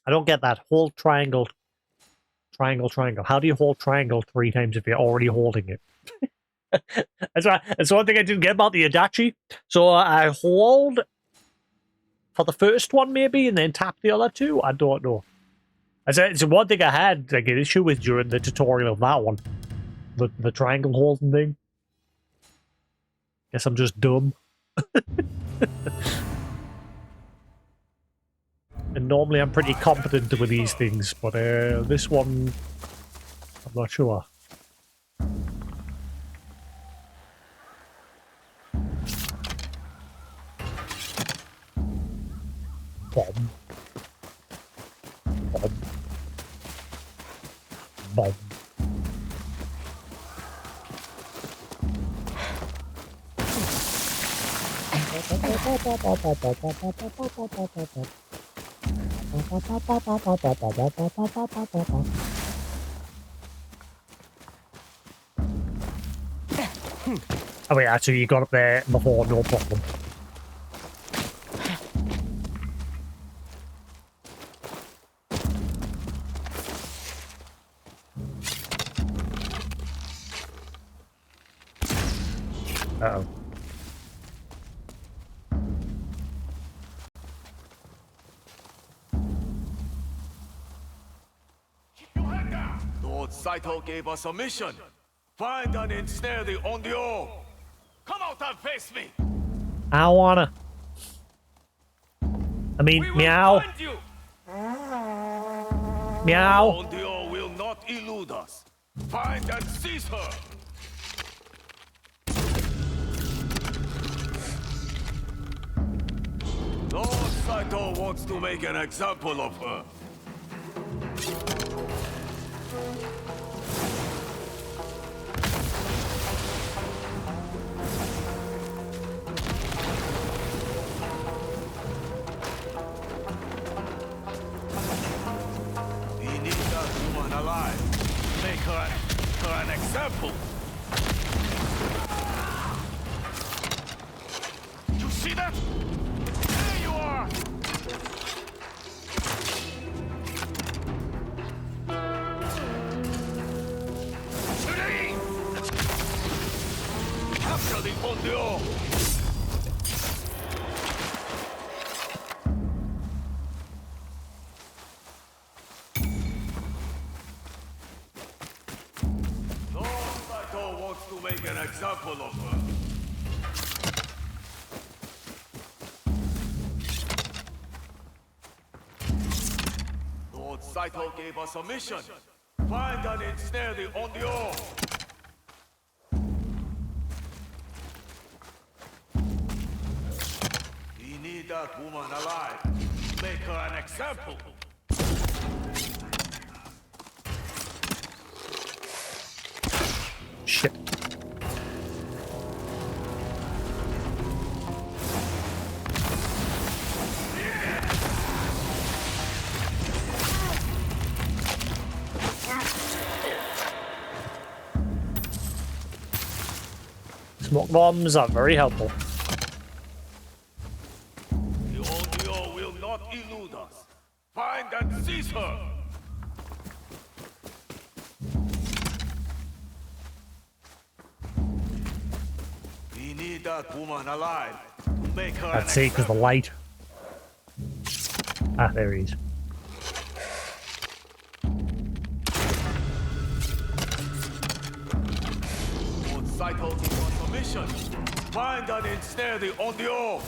I don't get that. Hold triangle. Triangle. How do you hold triangle 3 times if you're already holding it? That's one thing I didn't get about the Adachi. So I hold for the first one maybe, and then tap the other 2. I don't know. It's one thing I had like an issue with during the tutorial of that one. The triangle holding thing. Guess I'm just dumb. And normally I'm pretty competent with these things, but this one, I'm not sure. Bomb. Oh wait, actually you got up there before, no problem. Uh-oh. Lord Saito gave us a mission. Find and ensnare the Ondio. Come out and face me. I wanna. I mean, We will meow. find you. Meow. Ondio will not elude us. Find and seize her. Lord Saito wants to make an example of her. We need that woman alive. Make her an example. You see that? There you are! Shuri! Capture the Ondio! Lord Saito wants to make an example of her. Lord Saito gave us a mission. Find and ensnare the Onryo. We need that woman alive. Make her an example. Shit. Smoke bombs are very helpful. The Onryo will not elude us. Find and seize her. We need that woman alive. Make her That's safe as the light. Ah, there he is. Lord Saito gave us a mission. Find and ensnare the Onryo.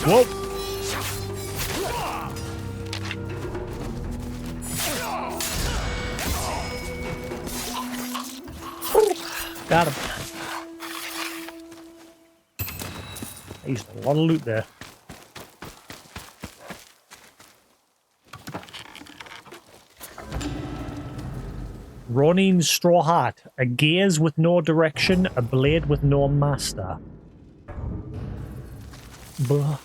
Whoa! Got him. I used a lot of loot there. Ronin Straw Hat. A gaze with no direction, a blade with no master. Blah.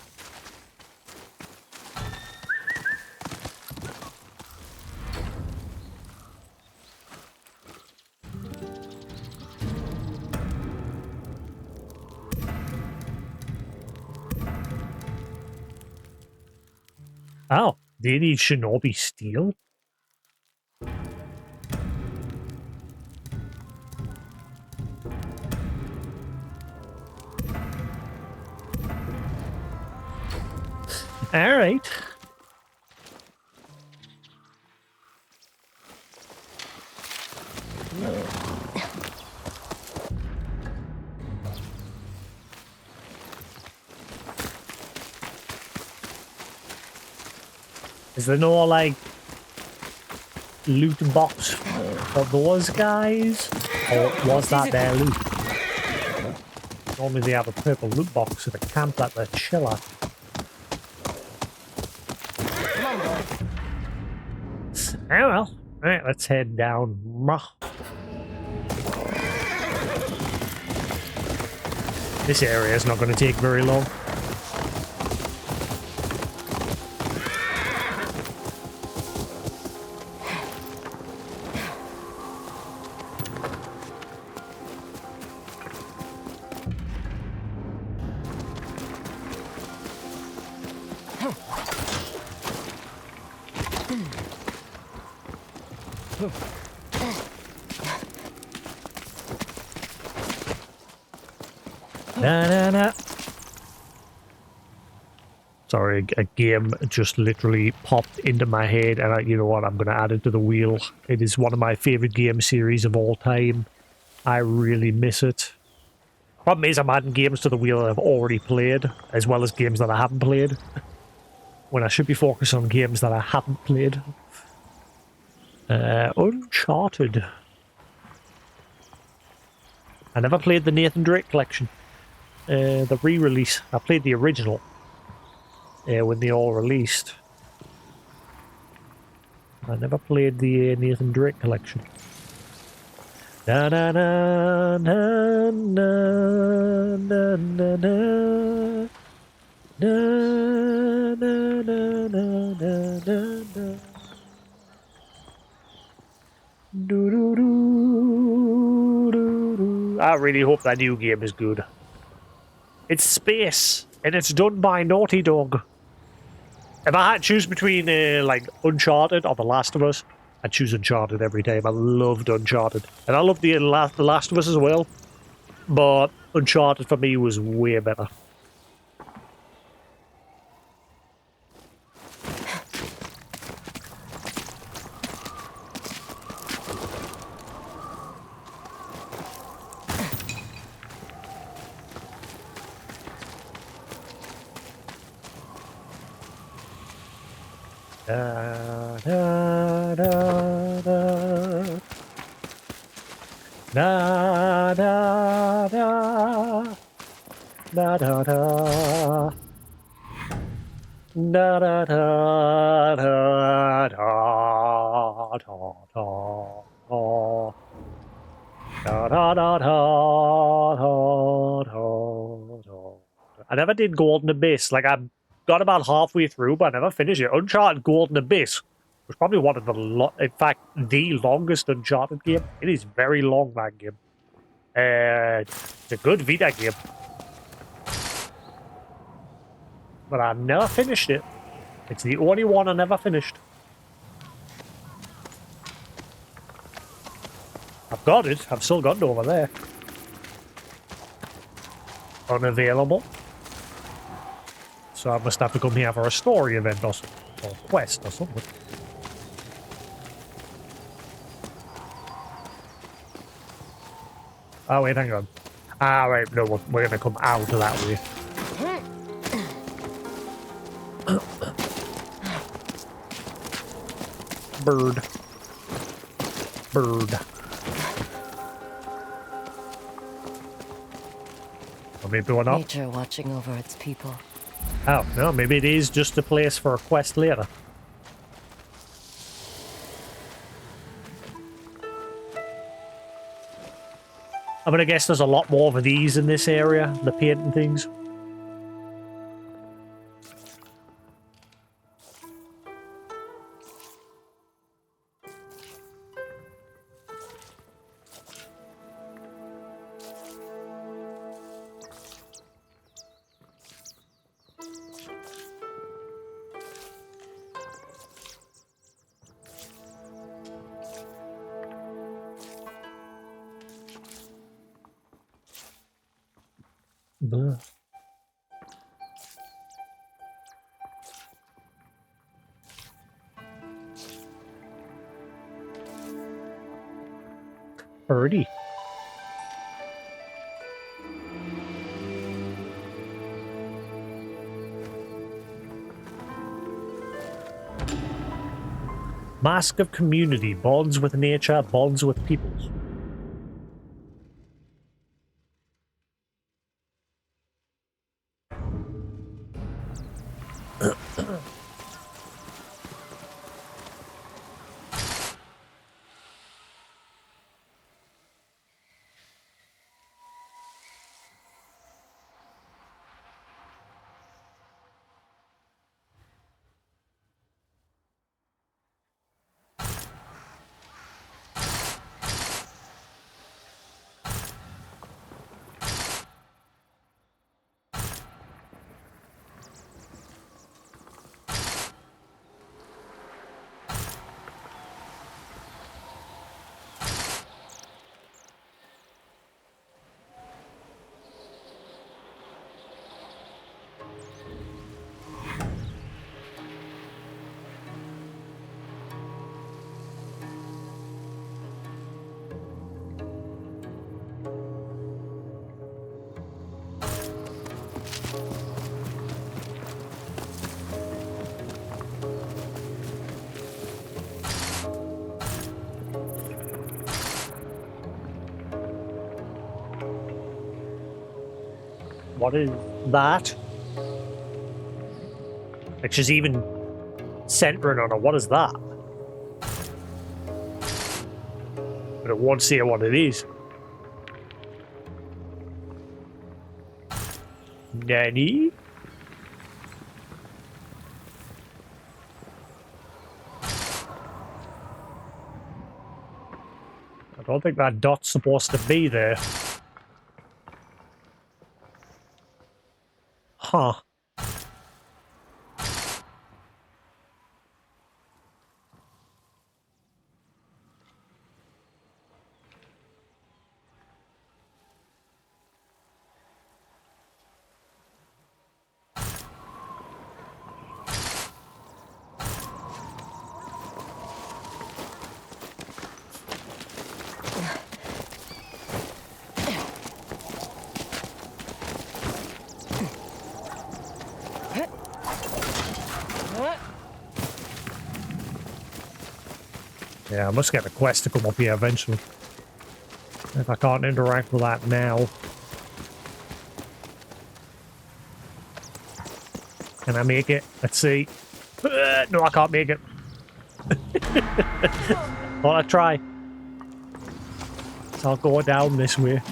Oh, they need Shinobi Steel? Alright. Is there no, like, loot box for those guys? Or was that their loot? Normally they have a purple loot box at the camp that they're chill at. Oh well. Alright, let's head down. This area is not going to take very long. Na-na-na. Sorry, a game just literally popped into my head, and you know what? I'm going to add it to the wheel. It is one of my favorite game series of all time. I really miss it. Problem is, I'm adding games to the wheel that I've already played, as well as games that I haven't played. When I should be focused on games that I haven't played. Uncharted. I never played the Nathan Drake collection. The re-release. I played the original when they all released. I never played the Nathan Drake collection. Na na na na na na na na na na na na na. Do do do do do. I really hope that new game is good. It's space, and it's done by Naughty Dog. If I had to choose between, like, Uncharted or The Last of Us, I'd choose Uncharted every time. I loved Uncharted. And I loved the Last of Us as well. But Uncharted for me was way better. Da, da, da, da. Da, da, da. Da, da, da. Da, da, da, da, da, da, da. Da, da, da, da, da, da, da. I never did Golden Abyss. Like, I got about halfway through, but I never finished it. Uncharted Golden Abyss was probably one of the, in fact, the longest Uncharted game. It is very long, that game. It's a good Vita game. But I never finished it. It's the only one I never finished. I've got it. I've still got it over there. Unavailable. So I must have to come here for a story event or something. Or quest or something. Oh, wait, hang on. Ah, right. No, we're going to come out that way. Bird. Bird. Or maybe we're not. Nature watching over its people. Oh, no, maybe it is just a place for a quest later. I mean, I guess there's a lot more of these in this area, the painting things. Blah. Birdie. Mask of community, bonds with nature, bonds with peoples. What is that? Like she's even centering on her. What is that? But it won't say what it is. Nanny? I don't think that dot's supposed to be there. Huh. Yeah, I must get a quest to come up here eventually. If I can't interact with that now. Can I make it? Let's see. No, I can't make it. Thought I'd try. So I'll go down this way.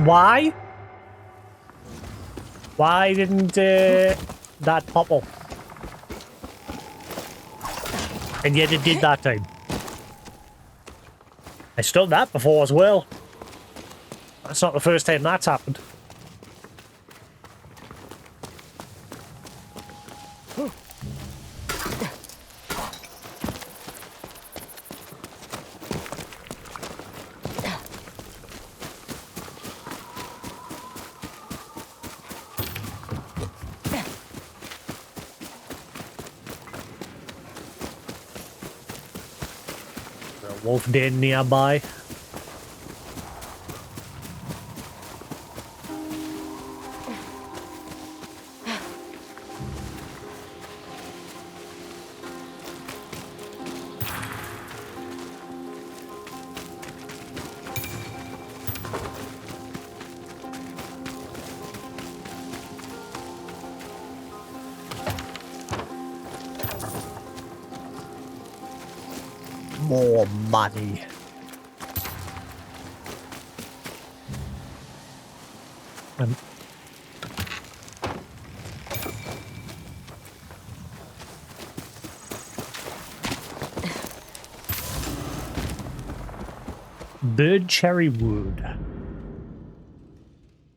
Why? Why didn't that pop up? And yet it did that time. It's done that before as well. That's not the first time that's happened. Wolf den nearby. More money. Bird cherry wood.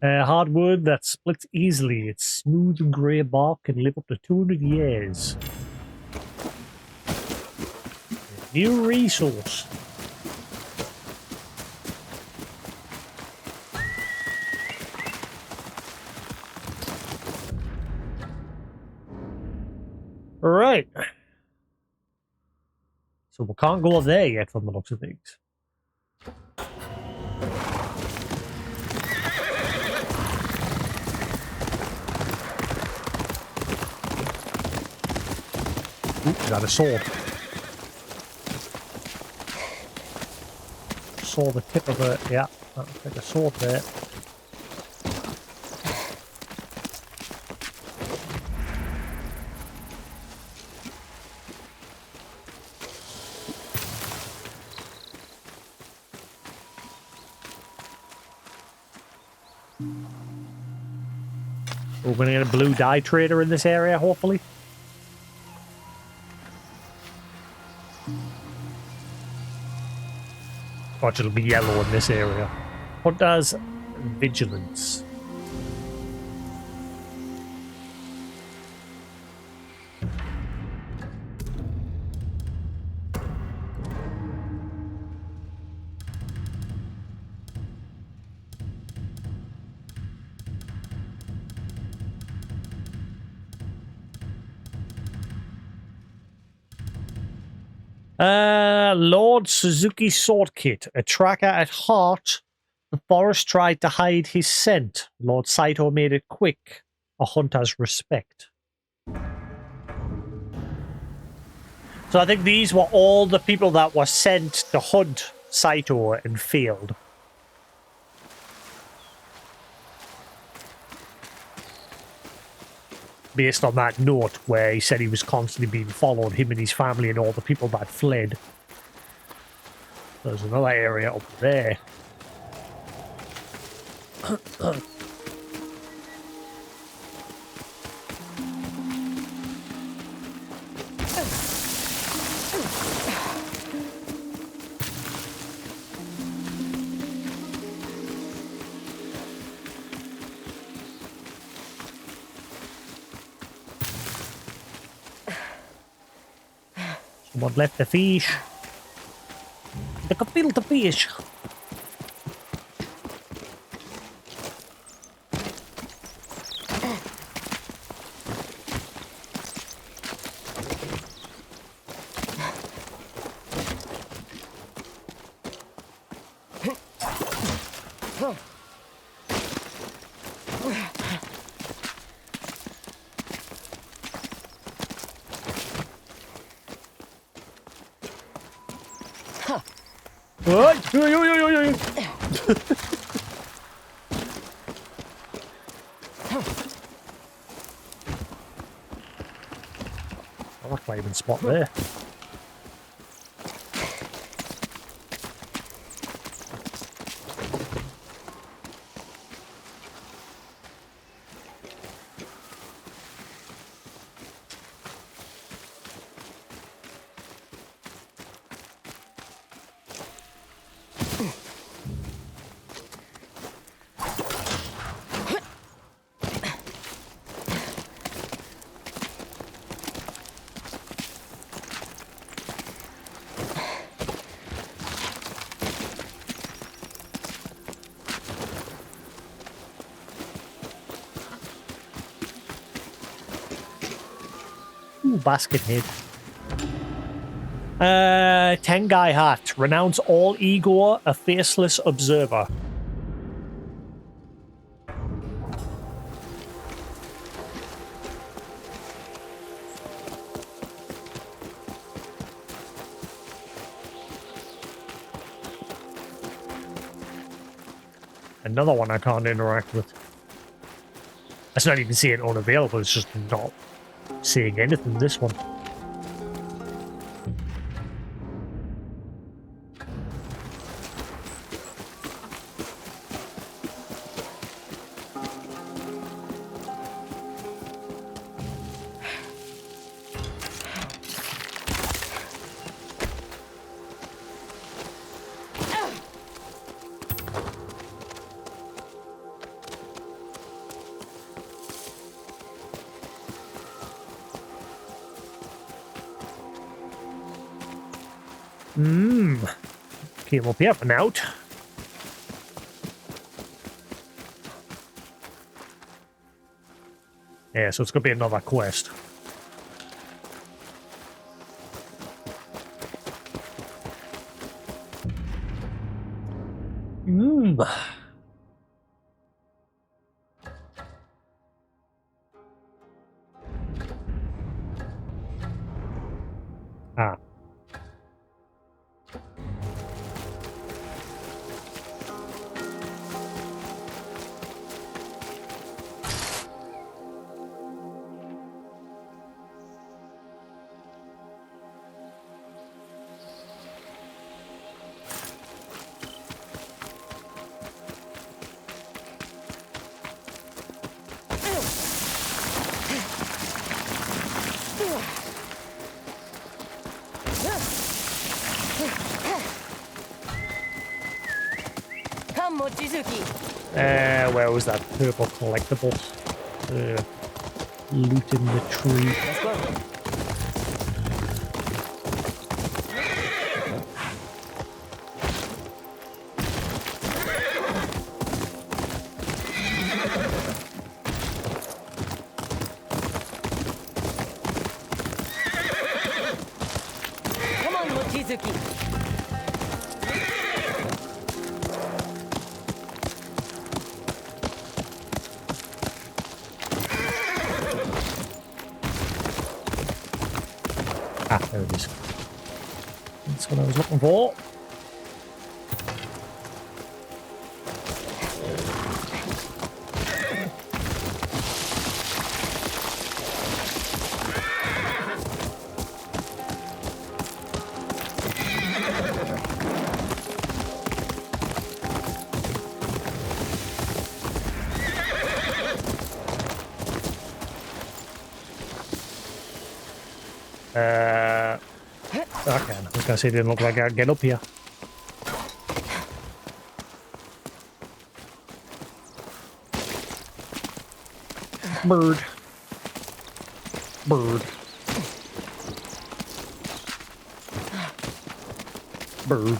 Hardwood that splits easily. Its smooth grey bark can live up to 200 years. New resource. Right. So we can't go there yet from the looks of things. Ooh, got a sword. Saw the tip of it. Yeah, that'll take a sword there. We're going to get a blue dye trader in this area, hopefully. Watch, it'll be yellow in this area. What does vigilance? Lord Suzuki Sword Kit. A tracker at heart. The forest tried to hide his scent. Lord Saito made it quick. A hunter's respect. So I think these were all the people that were sent to hunt Saito and failed. Based on that note where he said he was constantly being followed, him and his family and all the people that fled. There's another area up there. Someone left the fish. They could build the fish. Oi, oi, oi, oi, oi. I like my even spot there. Ooh, basket head. Tengai hat. Renounce all ego, a faceless observer. Another one I can't interact with. That's not even seeing unavailable, it's just not seeing anything, this one. Came up here and out. Yeah, so it's gonna be another quest. Ah. Where was that purple collectible? Loot in the tree. Come on, Mochizuki. Ah, there it is. That's what I was looking for. Okay, I was gonna say it didn't look like I'd get up here. Bird. Bird. Bird.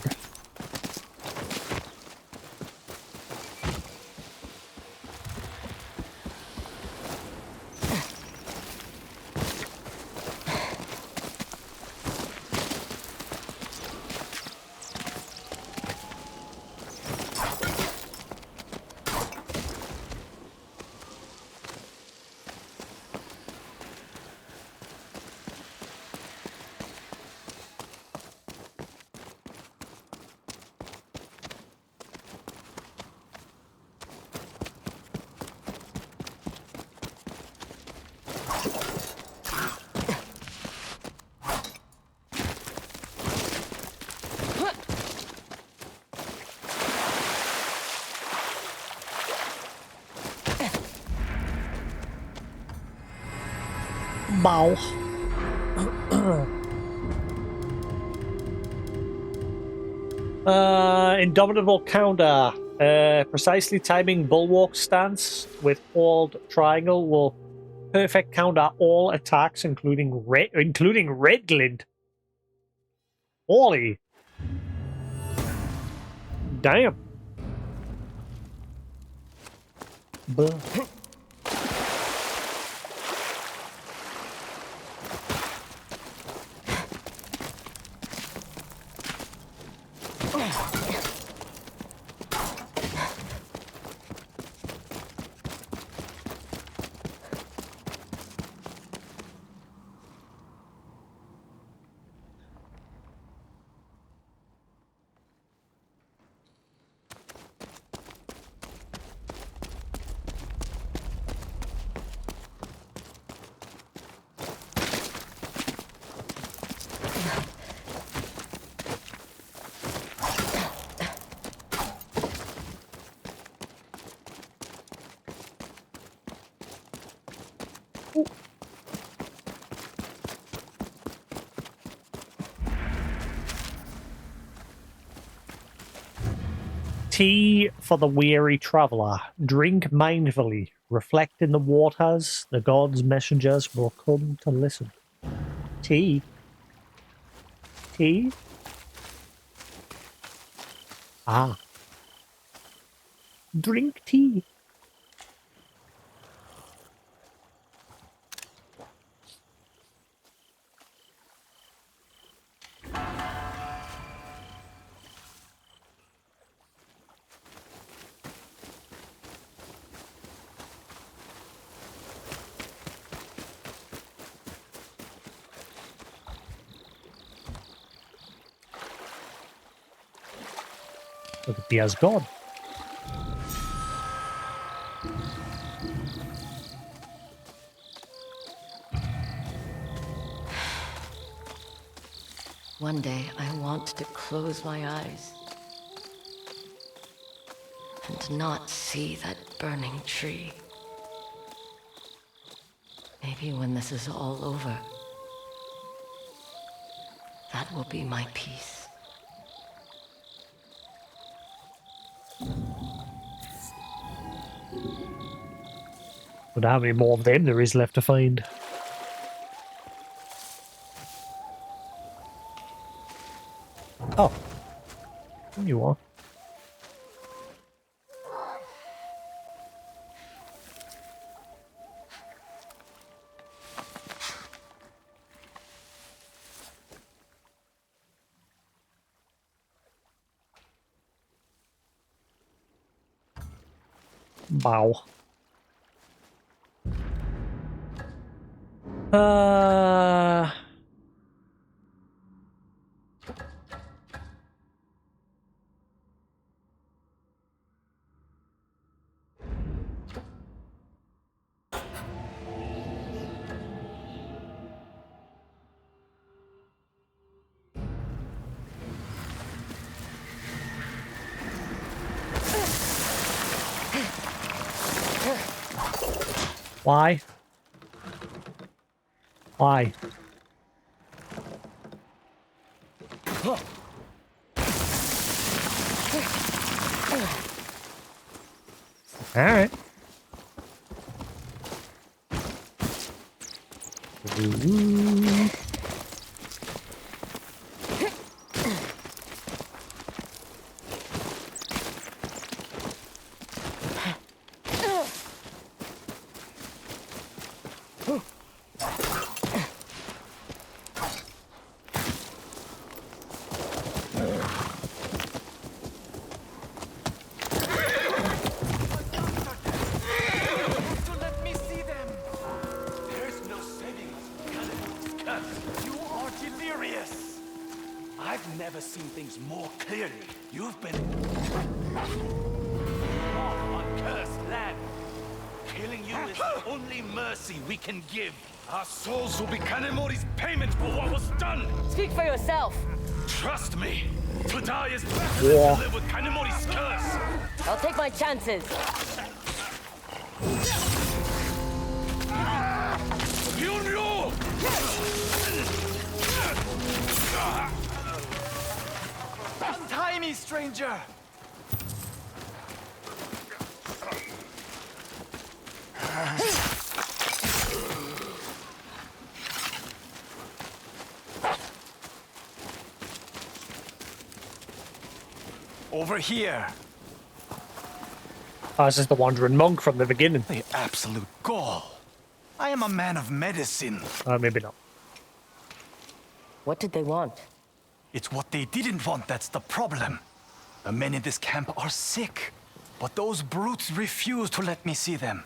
Bow. Indomitable counter. Precisely timing bulwark stance with hold triangle will perfect counter all attacks, including red glint. Holy. Damn. Buh. Tea for the weary traveller. Drink mindfully. Reflect in the waters. The gods' messengers will come to listen. Tea. Tea? Ah. Drink tea. Look at the as god. One day, I want to close my eyes and not see that burning tree. Maybe when this is all over, that will be my peace. Wonder how many more of them there is left to find. Oh. There you are. Wow. Why? Why? Alright. I've never seen things more clearly. You've been off on cursed land. Killing you is the only mercy we can give. Our souls will be Kanemori's payment for what was done. Speak for yourself. Trust me. To die is better than to live with Kanemori's curse. I'll take my chances. You know! me, stranger! Over here. Oh, this is the Wandering Monk from the beginning. The absolute gall. I am a man of medicine. Maybe not. What did they want? It's what they didn't want that's the problem. The men in this camp are sick, but those brutes refuse to let me see them.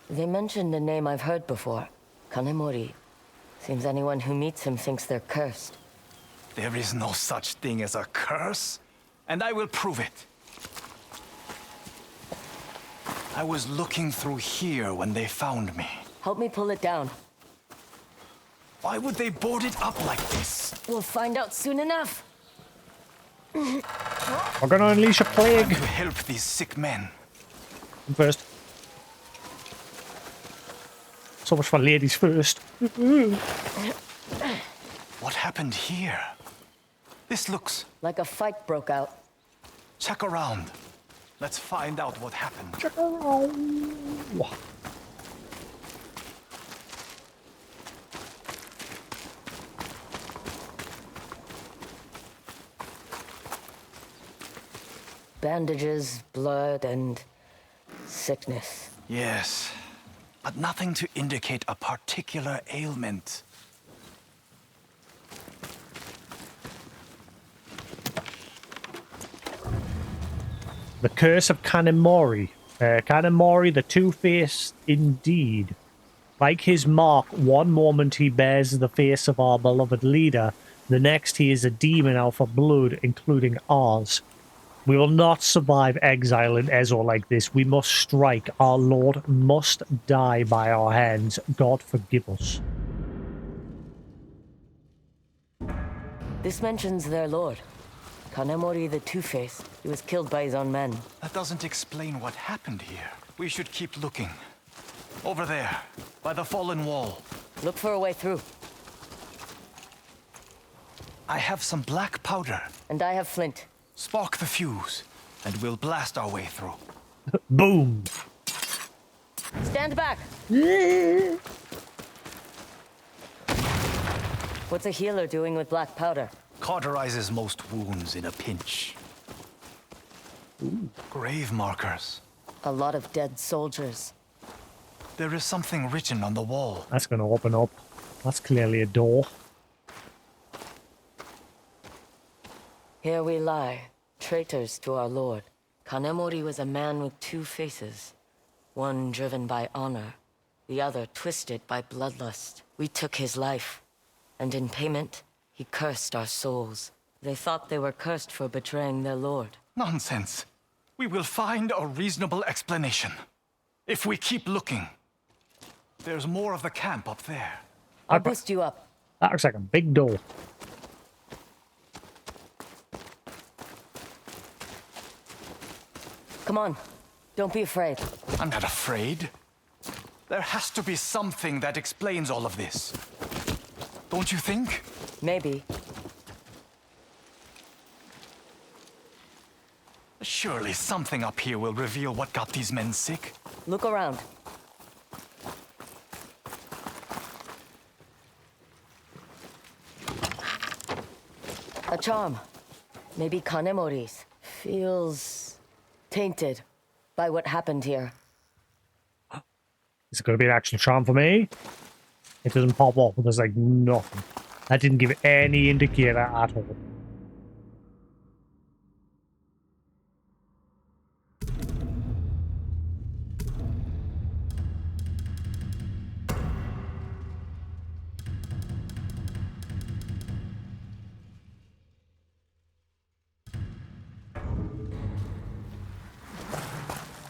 They mentioned a name I've heard before. Kanemori. Seems anyone who meets him thinks they're cursed. There is no such thing as a curse, and I will prove it. I was looking through here when they found me. Help me pull it down. Why would they board it up like this? We'll find out soon enough. We're gonna unleash a plague. To help these sick men. First. So much for ladies first. What happened here? This looks... Like a fight broke out. Check around. Let's find out what happened. Bandages, blood, and sickness. Yes, but nothing to indicate a particular ailment. The Curse of Kanemori. Kanemori, the Two-Faced indeed. Like his mark, one moment he bears the face of our beloved leader, the next he is a demon out for blood, including ours. We will not survive exile in Ezo like this. We must strike. Our Lord must die by our hands. God forgive us. This mentions their lord. Kanemori the Two-Faced. He was killed by his own men. That doesn't explain what happened here. We should keep looking. Over there, by the fallen wall. Look for a way through. I have some black powder. And I have flint. Spark the fuse, and we'll blast our way through. Boom! Stand back! What's a healer doing with black powder? Cauterizes most wounds in a pinch. Grave markers. A lot of dead soldiers. There is something written on the wall. That's going to open up. That's clearly a door. Here we lie, traitors to our lord. Kanemori was a man with two faces. One driven by honor, the other twisted by bloodlust. We took his life, and in payment, he cursed our souls. They thought they were cursed for betraying their lord. Nonsense. We will find a reasonable explanation. If we keep looking. There's more of the camp up there. I'll boost you up. That looks like a big door. Come on, don't be afraid. I'm not afraid. There has to be something that explains all of this. Don't you think? Maybe. Surely something up here will reveal what got these men sick. Look around. A charm. Maybe Kanemori's. Feels tainted by what happened here. Is it going to be an actual charm for me? It doesn't pop up. There's like nothing. That didn't give any indicator at all.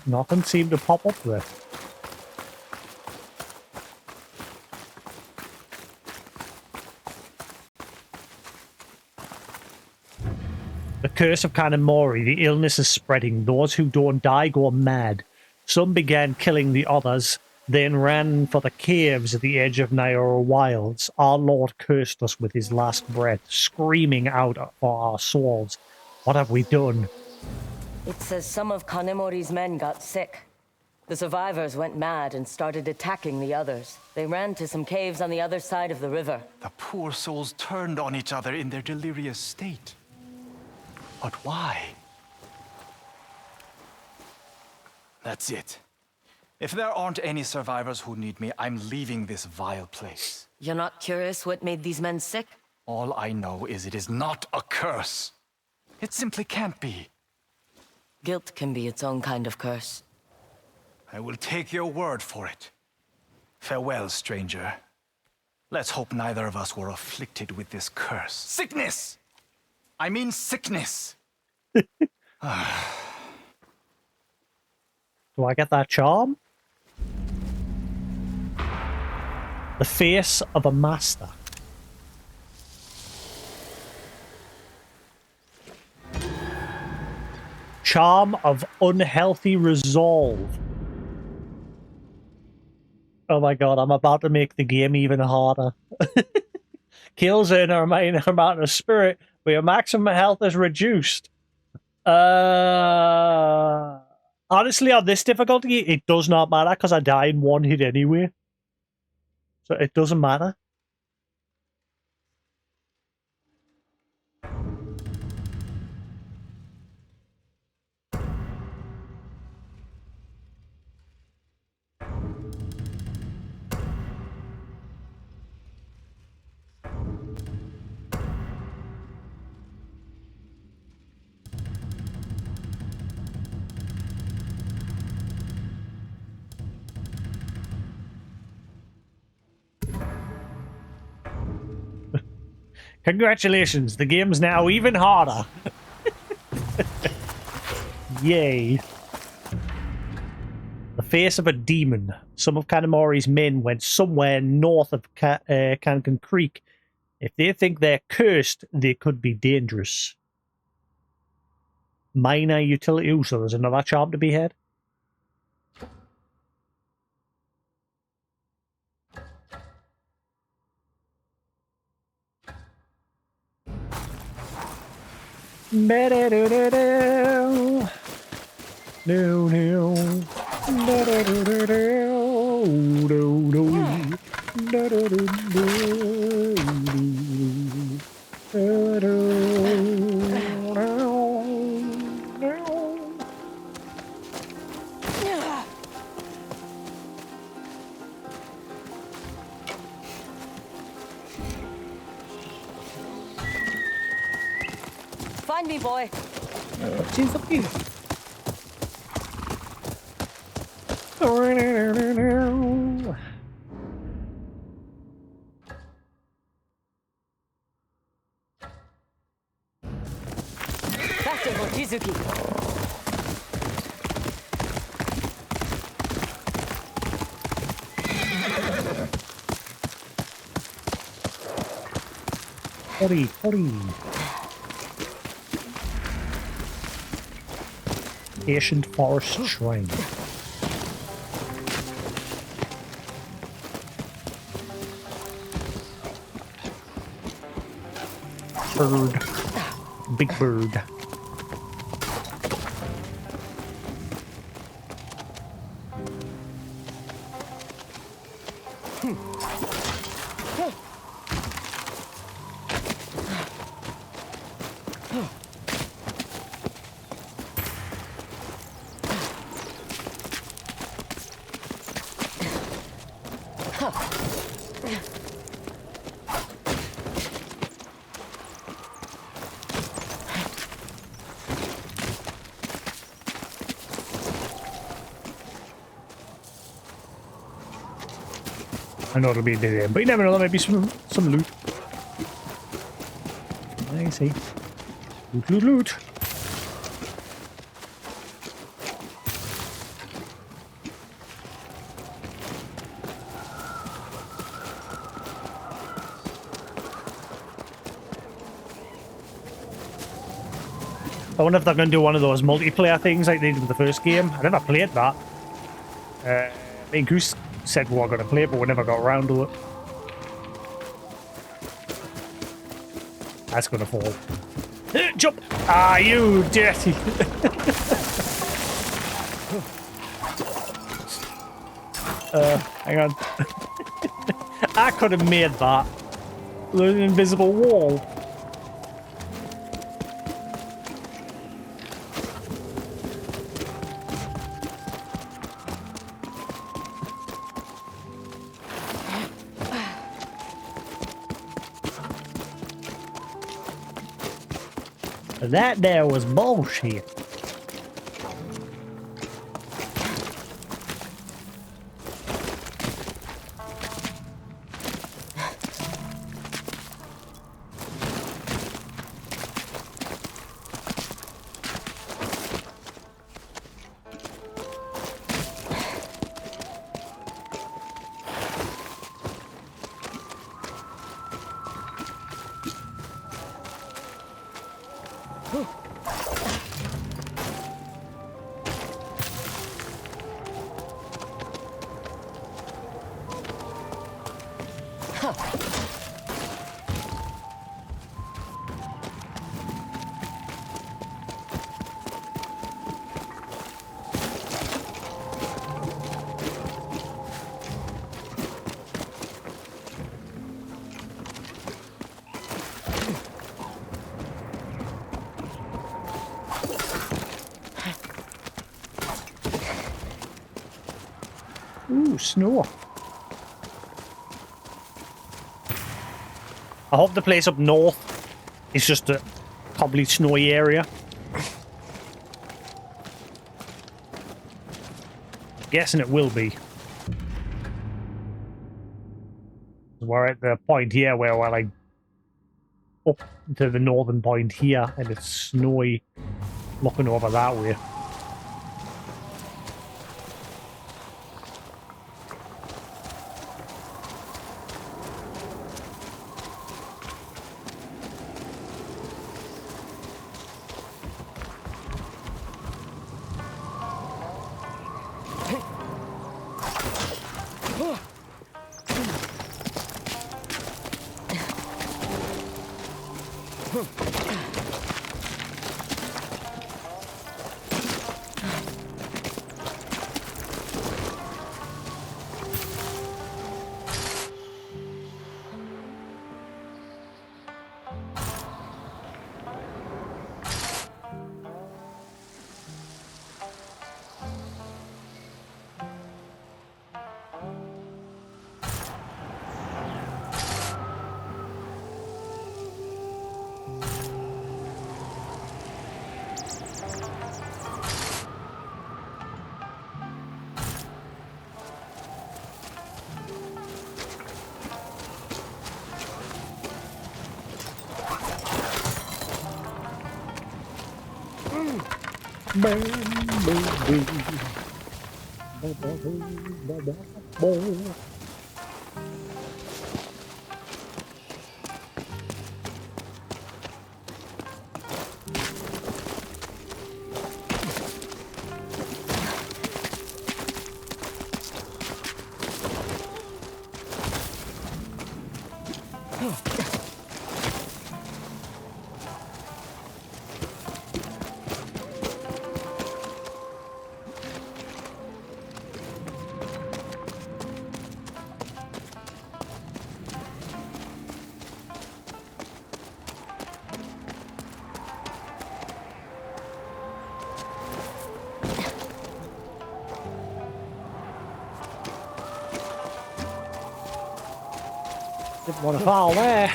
Nothing seemed to pop up there. The curse of Kanemori, the illness is spreading. Those who don't die go mad. Some began killing the others, then ran for the caves at the edge of Nyora Wilds. Our Lord cursed us with his last breath, screaming out for our souls. What have we done? It says some of Kanemori's men got sick. The survivors went mad and started attacking the others. They ran to some caves on the other side of the river. The poor souls turned on each other in their delirious state. But why? That's it. If there aren't any survivors who need me, I'm leaving this vile place. You're not curious what made these men sick? All I know is it is not a curse. It simply can't be. Guilt can be its own kind of curse. I will take your word for it. Farewell, stranger. Let's hope neither of us were afflicted with this curse. Sickness! I mean sickness! Do I get that charm? The face of a master. Charm of unhealthy resolve. Oh my god, I'm about to make the game even harder. Kills in a minor amount of spirit, but your maximum health is reduced. Honestly, on this difficulty, it does not matter because I die in one hit anyway. So it doesn't matter. Congratulations, the game's now even harder. Yay. The face of a demon. Some of Kanemori's men went somewhere north of Kankan Creek. If they think they're cursed, they could be dangerous. Minor utility. Ooh, so there's another charm to be had. Find me, boy. She's up here. Faster, Mochizuki. Hurry, hurry. Ancient Forest Shrine. Bird. Big bird. I know it'll be dead end, but you never know, there might be some loot. I see. Loot, loot, loot. I wonder if they're going to do one of those multiplayer things like they did with the first game. I never played that. Me and Goose said we were going to play it, but we never got around to it. That's going to fall. Jump! Ah, you dirty! Hang on. I could have made that. There's an invisible wall. That there was bullshit. Ooh, snow. I hope the place up north is just a probably snowy area. Guessing it will be. We're at the point here where we're like up to the northern point here and it's snowy looking over that way. Didn't want to fall there.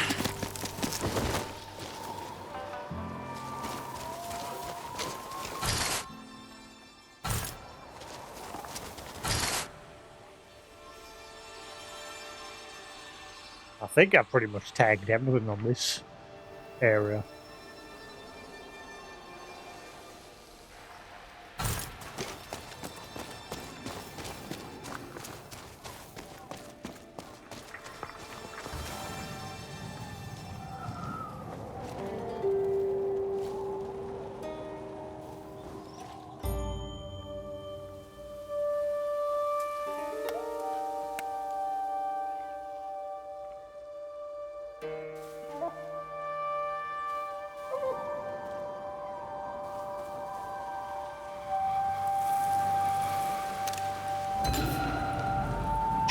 I think I pretty much tagged everything on this area.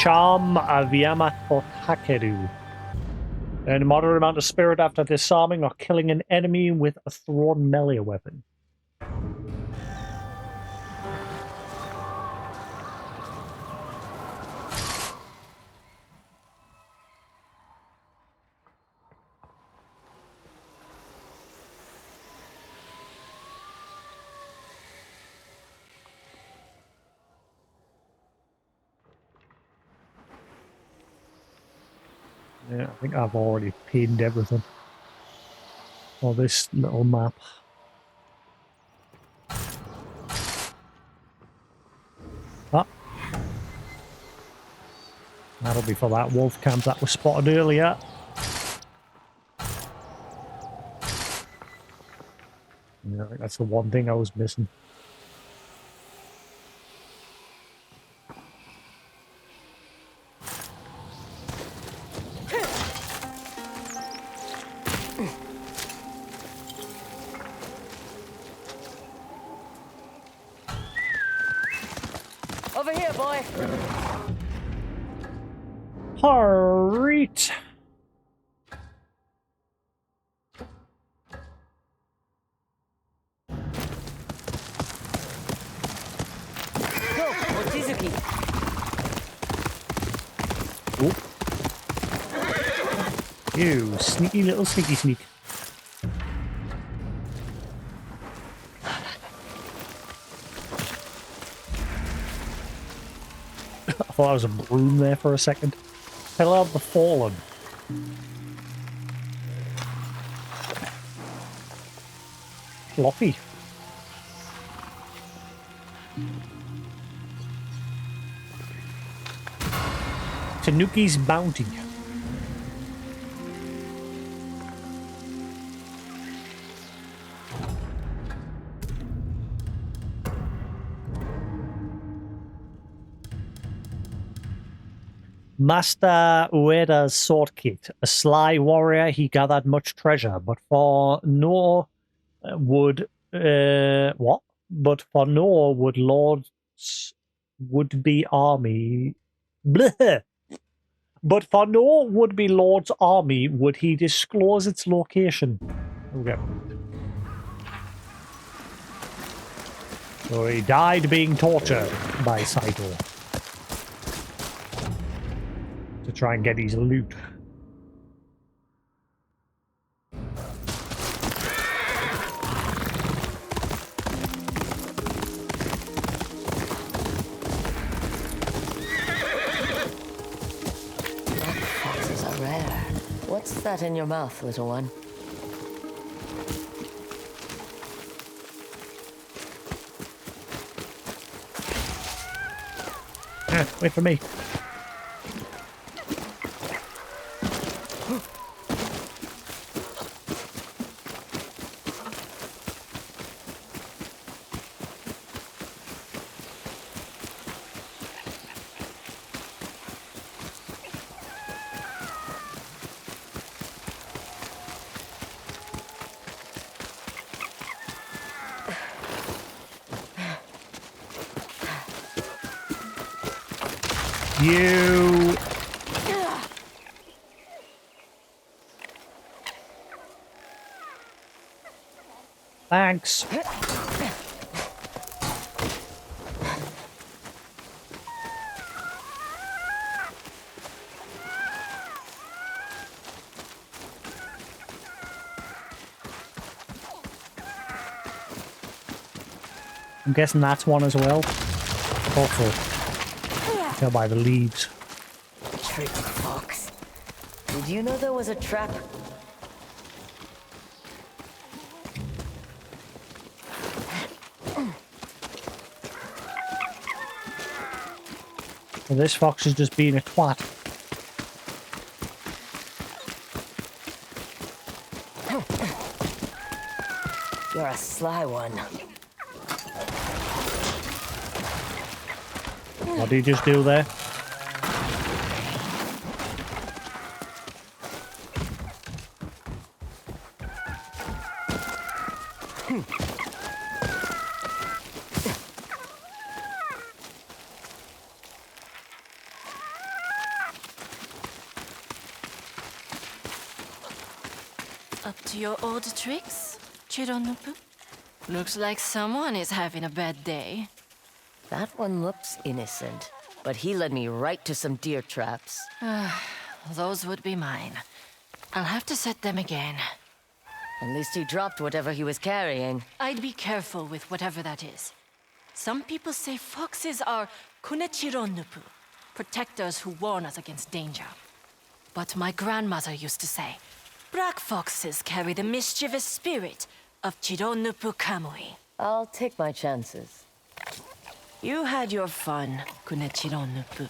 Charm Aviamato Takeru. Earn a moderate amount of spirit after disarming or killing an enemy with a thrown melee weapon. Yeah, I think I've already pinned everything for this little map. Ah. That'll be for that wolf camp that was spotted earlier. Yeah, I think that's the one thing I was missing. Over here, boy. Alright. Go, Mochizuki. Oh. You sneaky little sneaky sneak. I thought I was a broom there for a second. Hello, the fallen. Floppy. Tanuki's bounty. Master Ueda's sword kit. A sly warrior, he gathered much treasure, but for no would what? But for no would lords would-be army. Bleh. But for no would-be lord's army would he disclose its location. Okay. So he died being tortured by Saito to try and get his loot. Foxes are rare. What's that in your mouth, little one? Wait for me. You. Thanks. I'm guessing that's one as well. Hopefully. Tell by the leaves. Tricky fox. Did you know there was a trap? Well, this fox is just being a twat. You're a sly one. What did you just do there? Up to your old tricks, Chironupu? Looks like someone is having a bad day. That one looks innocent, but he led me right to some deer traps. Those would be mine. I'll have to set them again. At least he dropped whatever he was carrying. I'd be careful with whatever that is. Some people say foxes are kunechironupu, protectors who warn us against danger. But my grandmother used to say, black foxes carry the mischievous spirit of Chironupu Kamui. I'll take my chances. You had your fun, Kunechironupu.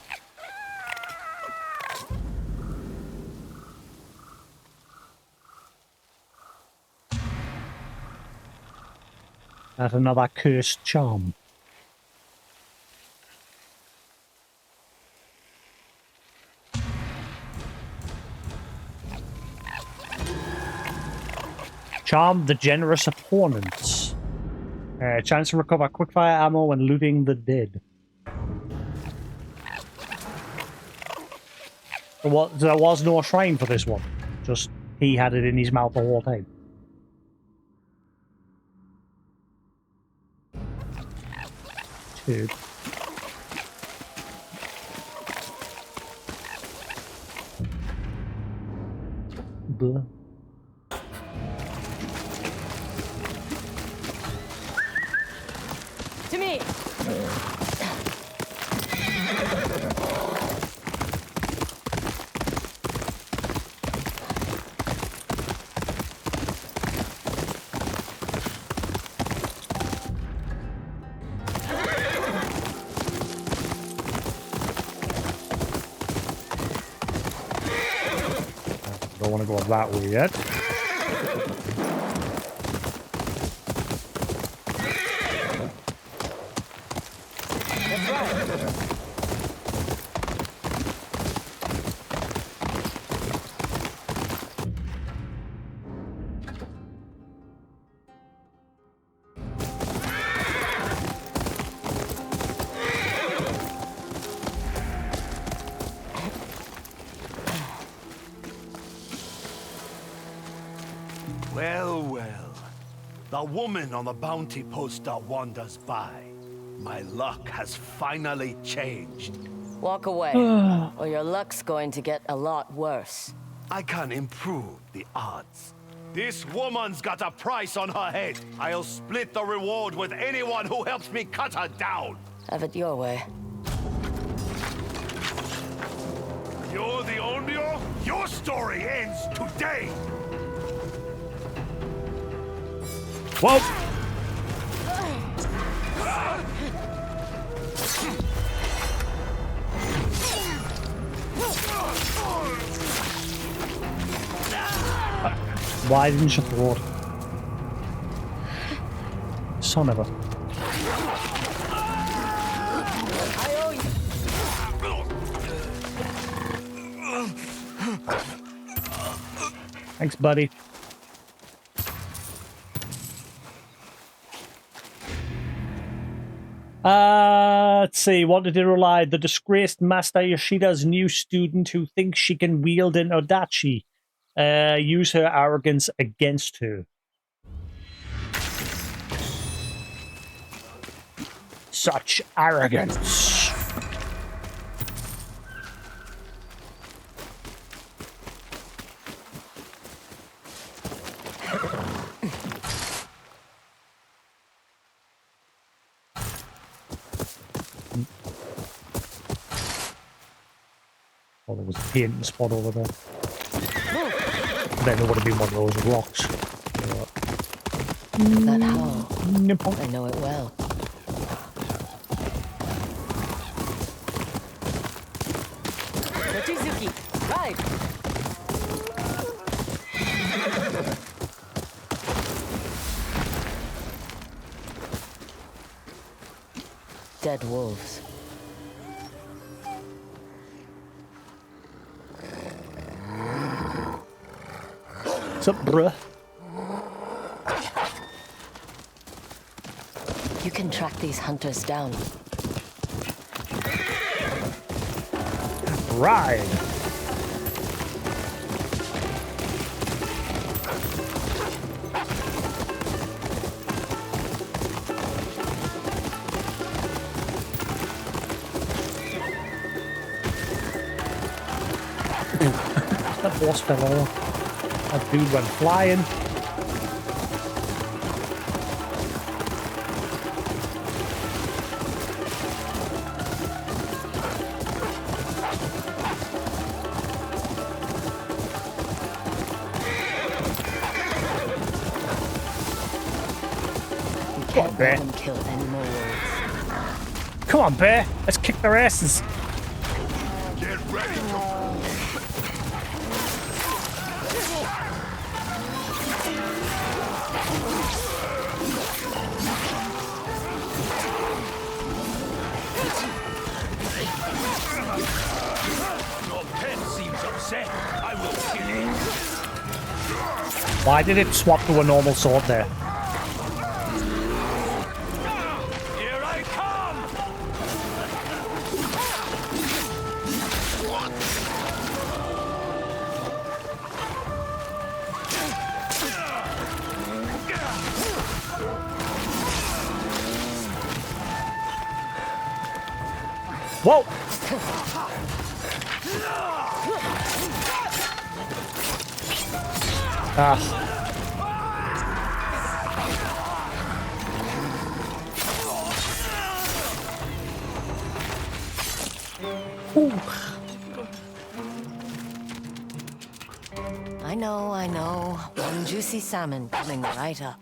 That's another cursed charm. Charm the generous opponents. Chance to recover quickfire ammo when looting the dead. There was no shrine for this one. Just he had it in his mouth the whole time. Dude. Blah. To me! Don't want to go that way yet. Well, well. The woman on the bounty poster wanders by. My luck has finally changed. Walk away, or your luck's going to get a lot worse. I can improve the odds. This woman's got a price on her head. I'll split the reward with anyone who helps me cut her down. Have it your way. You're the Onryo? Your story ends today! Whoa! Why didn't you throw it? Son of a... Thanks, buddy. Let's see. What did it rely? The disgraced Master Yoshida's new student who thinks she can wield an Odachi. Use her arrogance against her. Such arrogance. Oh, there was a painting spot over there. Then there would have been one of those rocks. That howl. I know it well. Mochizuki, ride! Dead wolves. What's up, bruh? You can track these hunters down. Ride! horse fell over. That dude went flying. Can't Bear. let him kill any more wolves. Come on, Bear. Let's kick their asses. Get ready to... Your pen seems upset. I will kill it. Why did it swap to a normal sword there? Here I come! Whoa! Ah. Ooh. I know. One juicy salmon coming right up.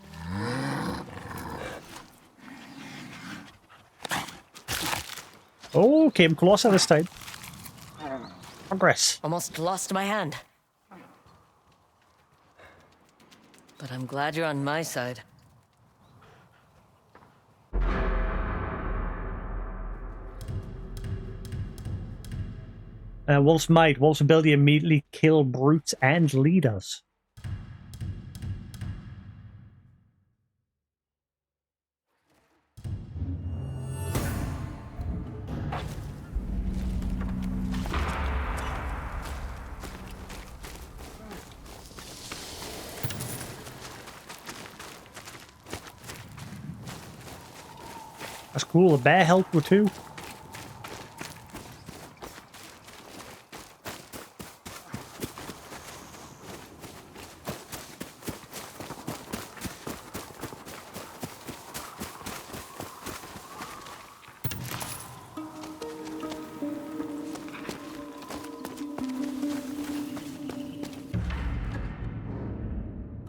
Oh, came closer this time. Progress. Almost lost my hand. But I'm glad you're on my side. Wolf's might. Wolf's ability immediately kill brutes and leaders. That's cool. The bear helped with too.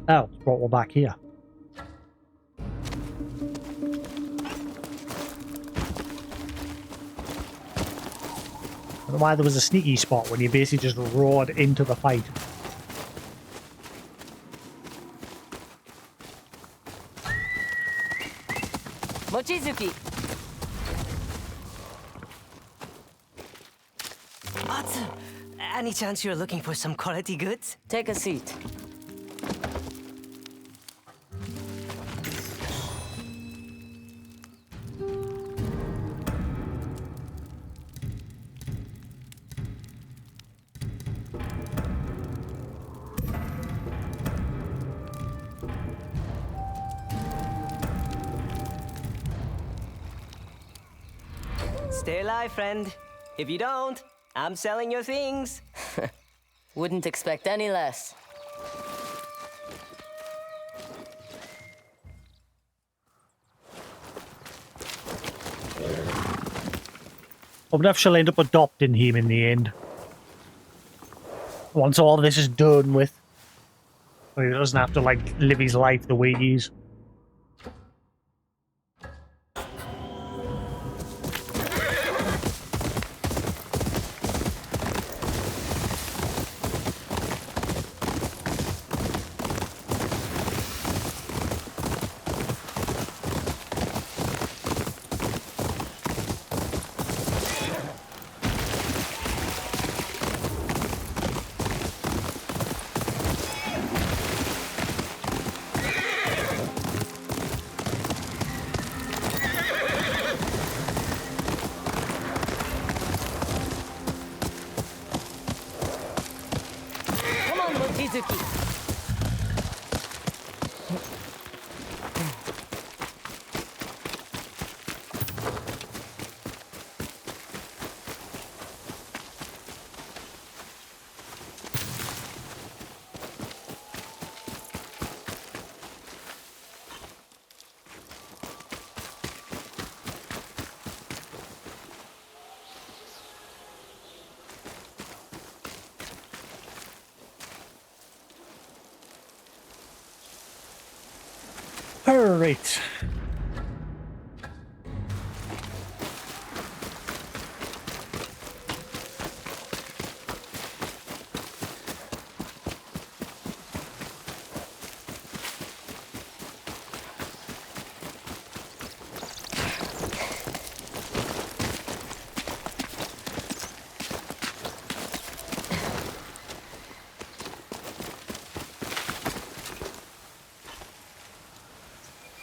Oh, it's brought one back here. I don't know why there was a sneaky spot when you basically just roared into the fight. Mochizuki! Atsu, any chance you're looking for some quality goods? Take a seat. Stay alive, friend. If you don't, I'm selling your things. Wouldn't expect any less. I wonder if she'll end up adopting him in the end. Once all this is done with. So he doesn't have to, like, live his life the way he is. Come on, Mochizuki! Alright.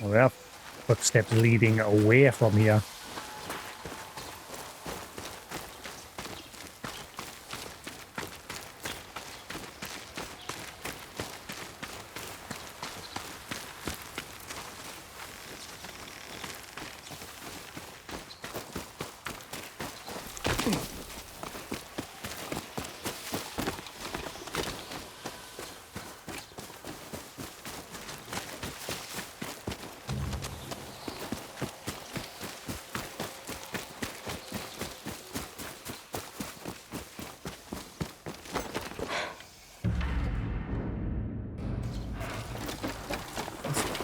We have footsteps leading away from here.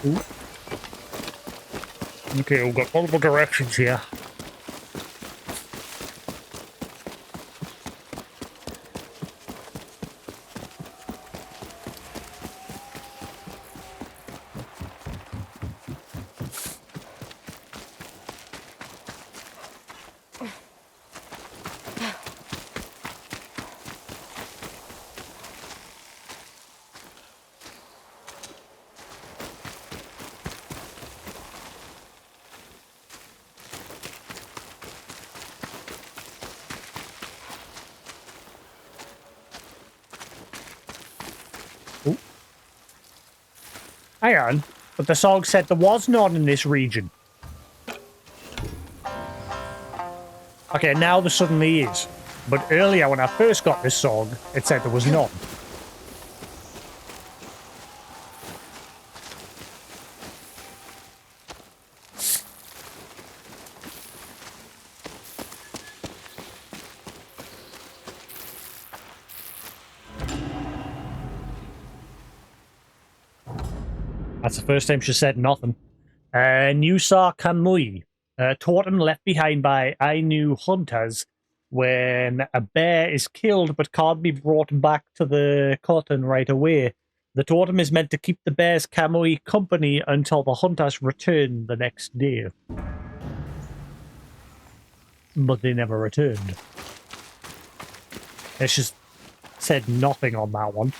Ooh. Okay, we've got multiple directions here. Ooh. Hang on, but the song said there was none in this region. Okay, now there suddenly is. But earlier, when I first got this song, it said there was none. That's the first time she said nothing. Nusa Kamui. Totem left behind by Ainu hunters when a bear is killed but can't be brought back to the cotton right away. The totem is meant to keep the bear's Kamui company until the hunters return the next day. But they never returned. It's just said nothing on that one.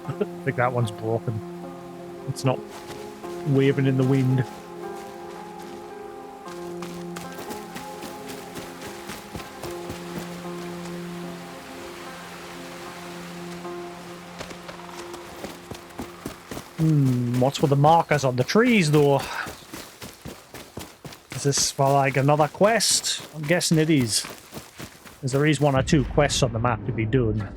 I think that one's broken. It's not waving in the wind. What's with the markers on the trees, though? Is this for, like, another quest? I'm guessing it is. Because there is one or two quests on the map to be done.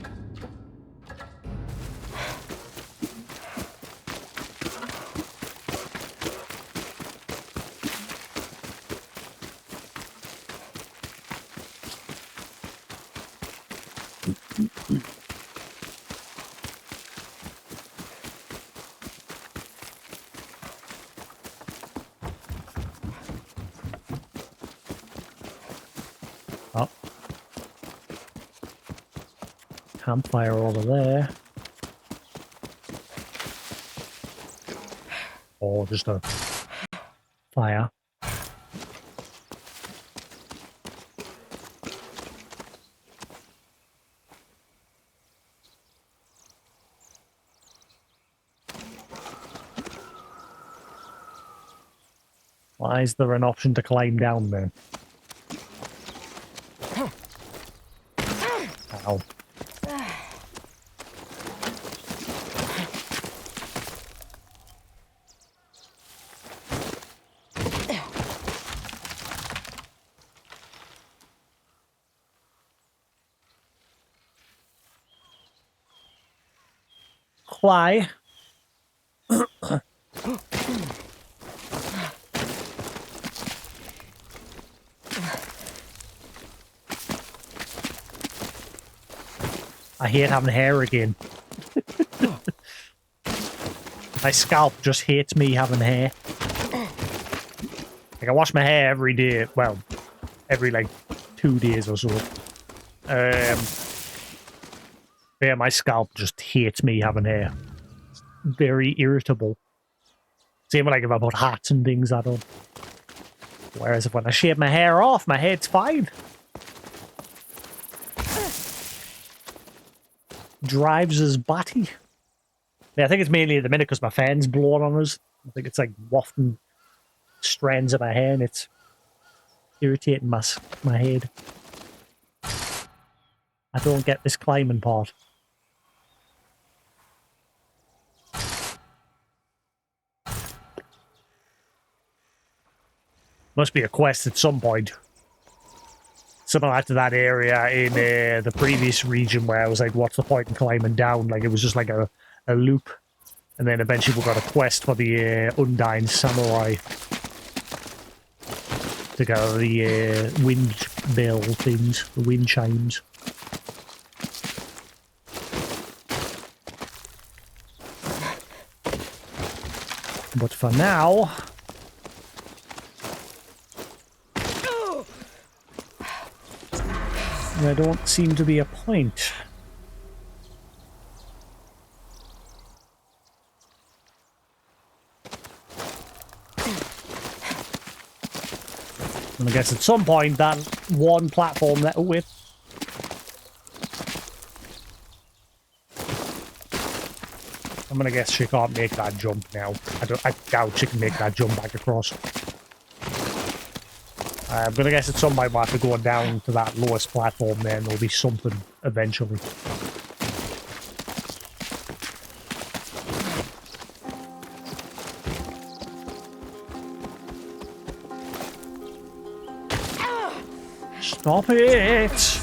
Oh. Campfire over there. Or just a fire. Why is there an option to climb down there? Ow. Why? I hate having hair again. My scalp just hates me having hair. Like, I wash my hair every day. Well, every, like, 2 days or so. Yeah, my scalp just hates me having hair. Very irritable. Same with, like, if I put hats and things on. Whereas if when I shave my hair off, my head's fine. Drives us batty. Yeah, I think it's mainly at the minute because my fan's blowing on us. I think it's like wafting strands of my hair and it's irritating my head. I don't get this climbing part. Must be a quest at some point. Similar to that area in the previous region where I was like, what's the point in climbing down? Like, it was just like a loop. And then eventually we got a quest for the Undying Samurai. To get the wind bell things, the wind chimes. But for now... there don't seem to be a point. And I guess at some point that one platform that with I'm gonna guess she can't make that jump now. I doubt she can make that jump back across. I'm gonna guess at some point we'll have to go down to that lowest platform there and there'll be something eventually. Stop it!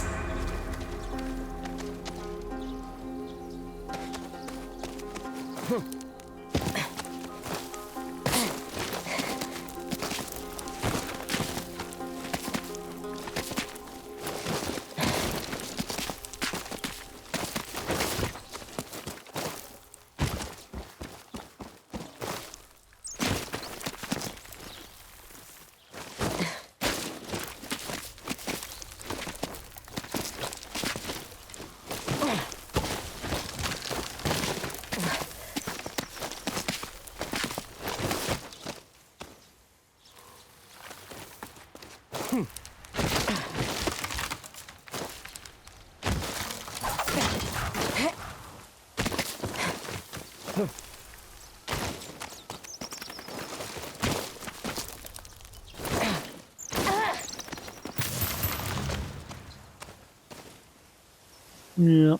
Yeah.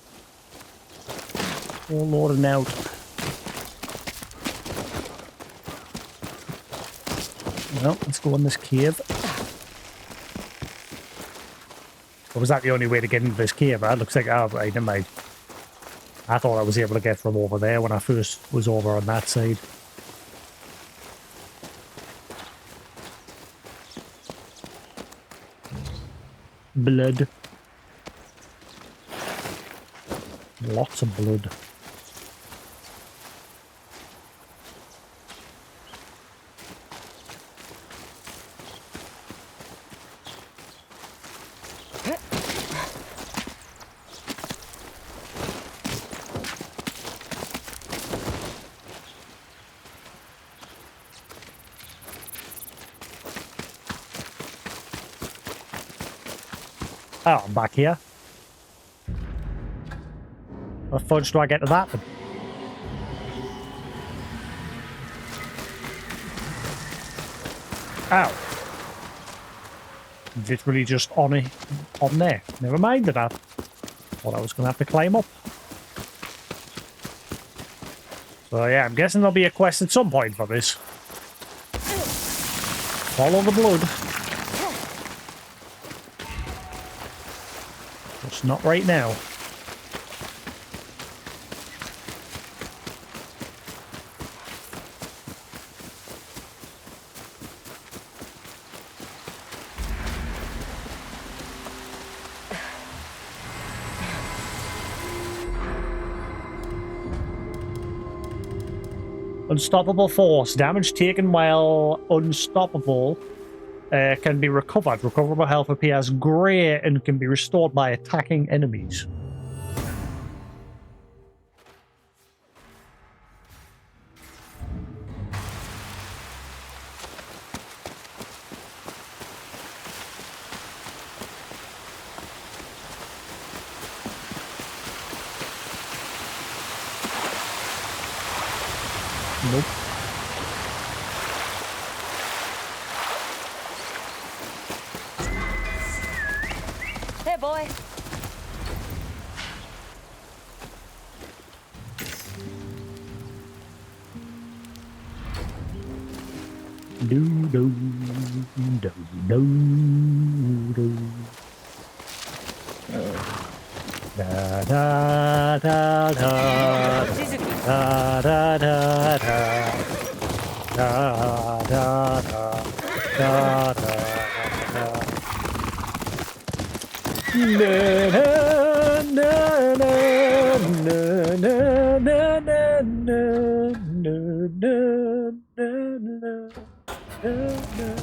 All loading out. Well, let's go in this cave. Or was that the only way to get into this cave? That looks like, oh, right, never mind. I thought I was able to get from over there when I first was over on that side. Blood. Lots of blood. Oh, I'm back here. How the fudge do I get to that then? Ow. Literally just on there. Never mind that. I thought I was going to have to climb up. So yeah, I'm guessing there'll be a quest at some point for this. Follow the blood. Just not right now. Unstoppable force. Damage taken while unstoppable can be recovered. Recoverable health appears grey and can be restored by attacking enemies. Nope. Hey, boy. Do do do do do. Da da da da da da da da da da da da. Na na na na na na na na na na na.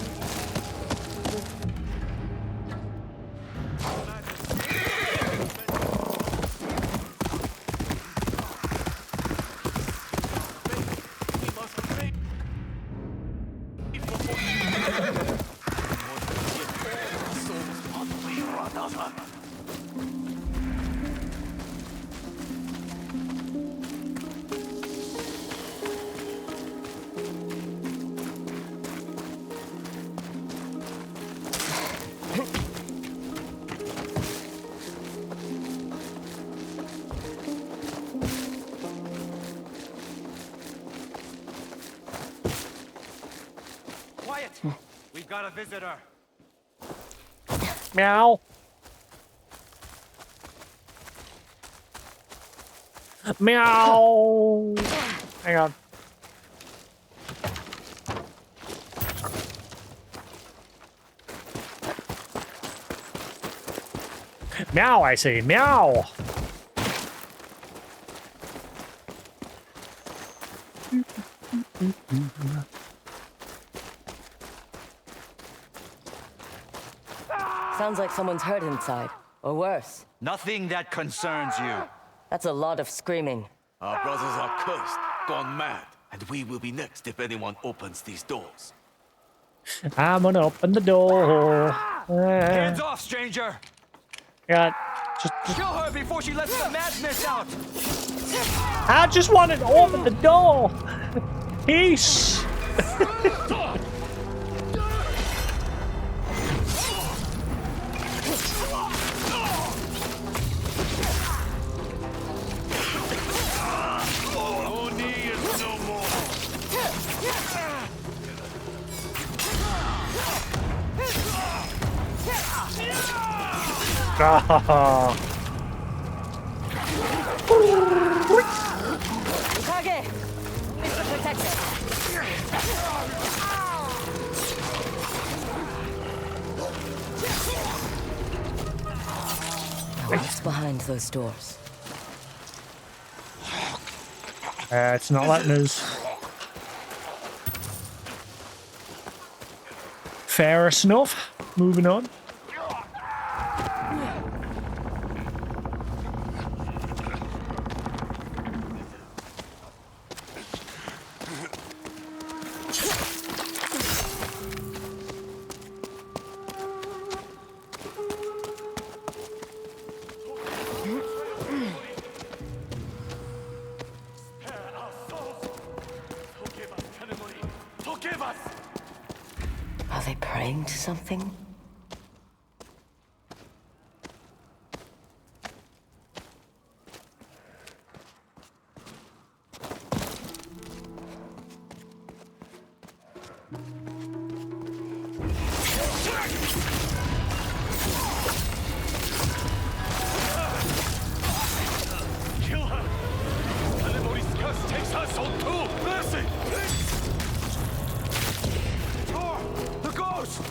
Quiet! We've got a visitor. Meow. Meow. Hang on. Meow, I say. Meow. Sounds like someone's hurt inside. Or worse. Nothing that concerns you. That's a lot of screaming. Our brothers are cursed, gone mad, and we will be next if anyone opens these doors. I'm gonna open the door. Hands off, stranger! God, just Kill her before she lets the madness out! I just wanted to open the door. Peace. Kage! Mr. Protector! What's behind those doors? It's not letting us. Fair enough. Moving on. Are they praying to something? Kill her! Kanemori's curse takes her soul too! Mercy! Thor! The ghost!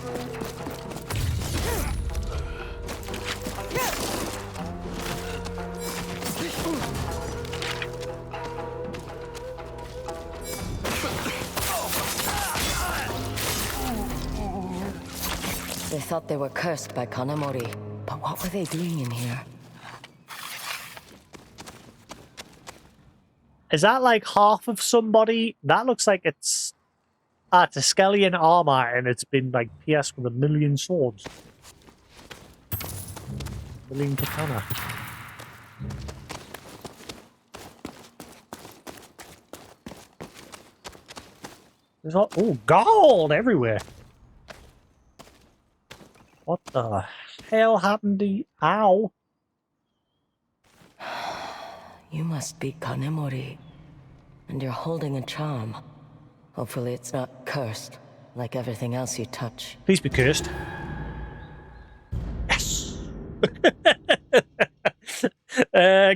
They thought they were cursed by Kanemori, but what were they doing in here? Is that like half of somebody? That looks like it's a Skeleton armor and it's been like pierced with a million swords. A million katana. There's all, oh, gold everywhere. What the hell happened to you? Ow. You must be Kanemori. And you're holding a charm. Hopefully it's not cursed, like everything else you touch. Please be cursed. Yes!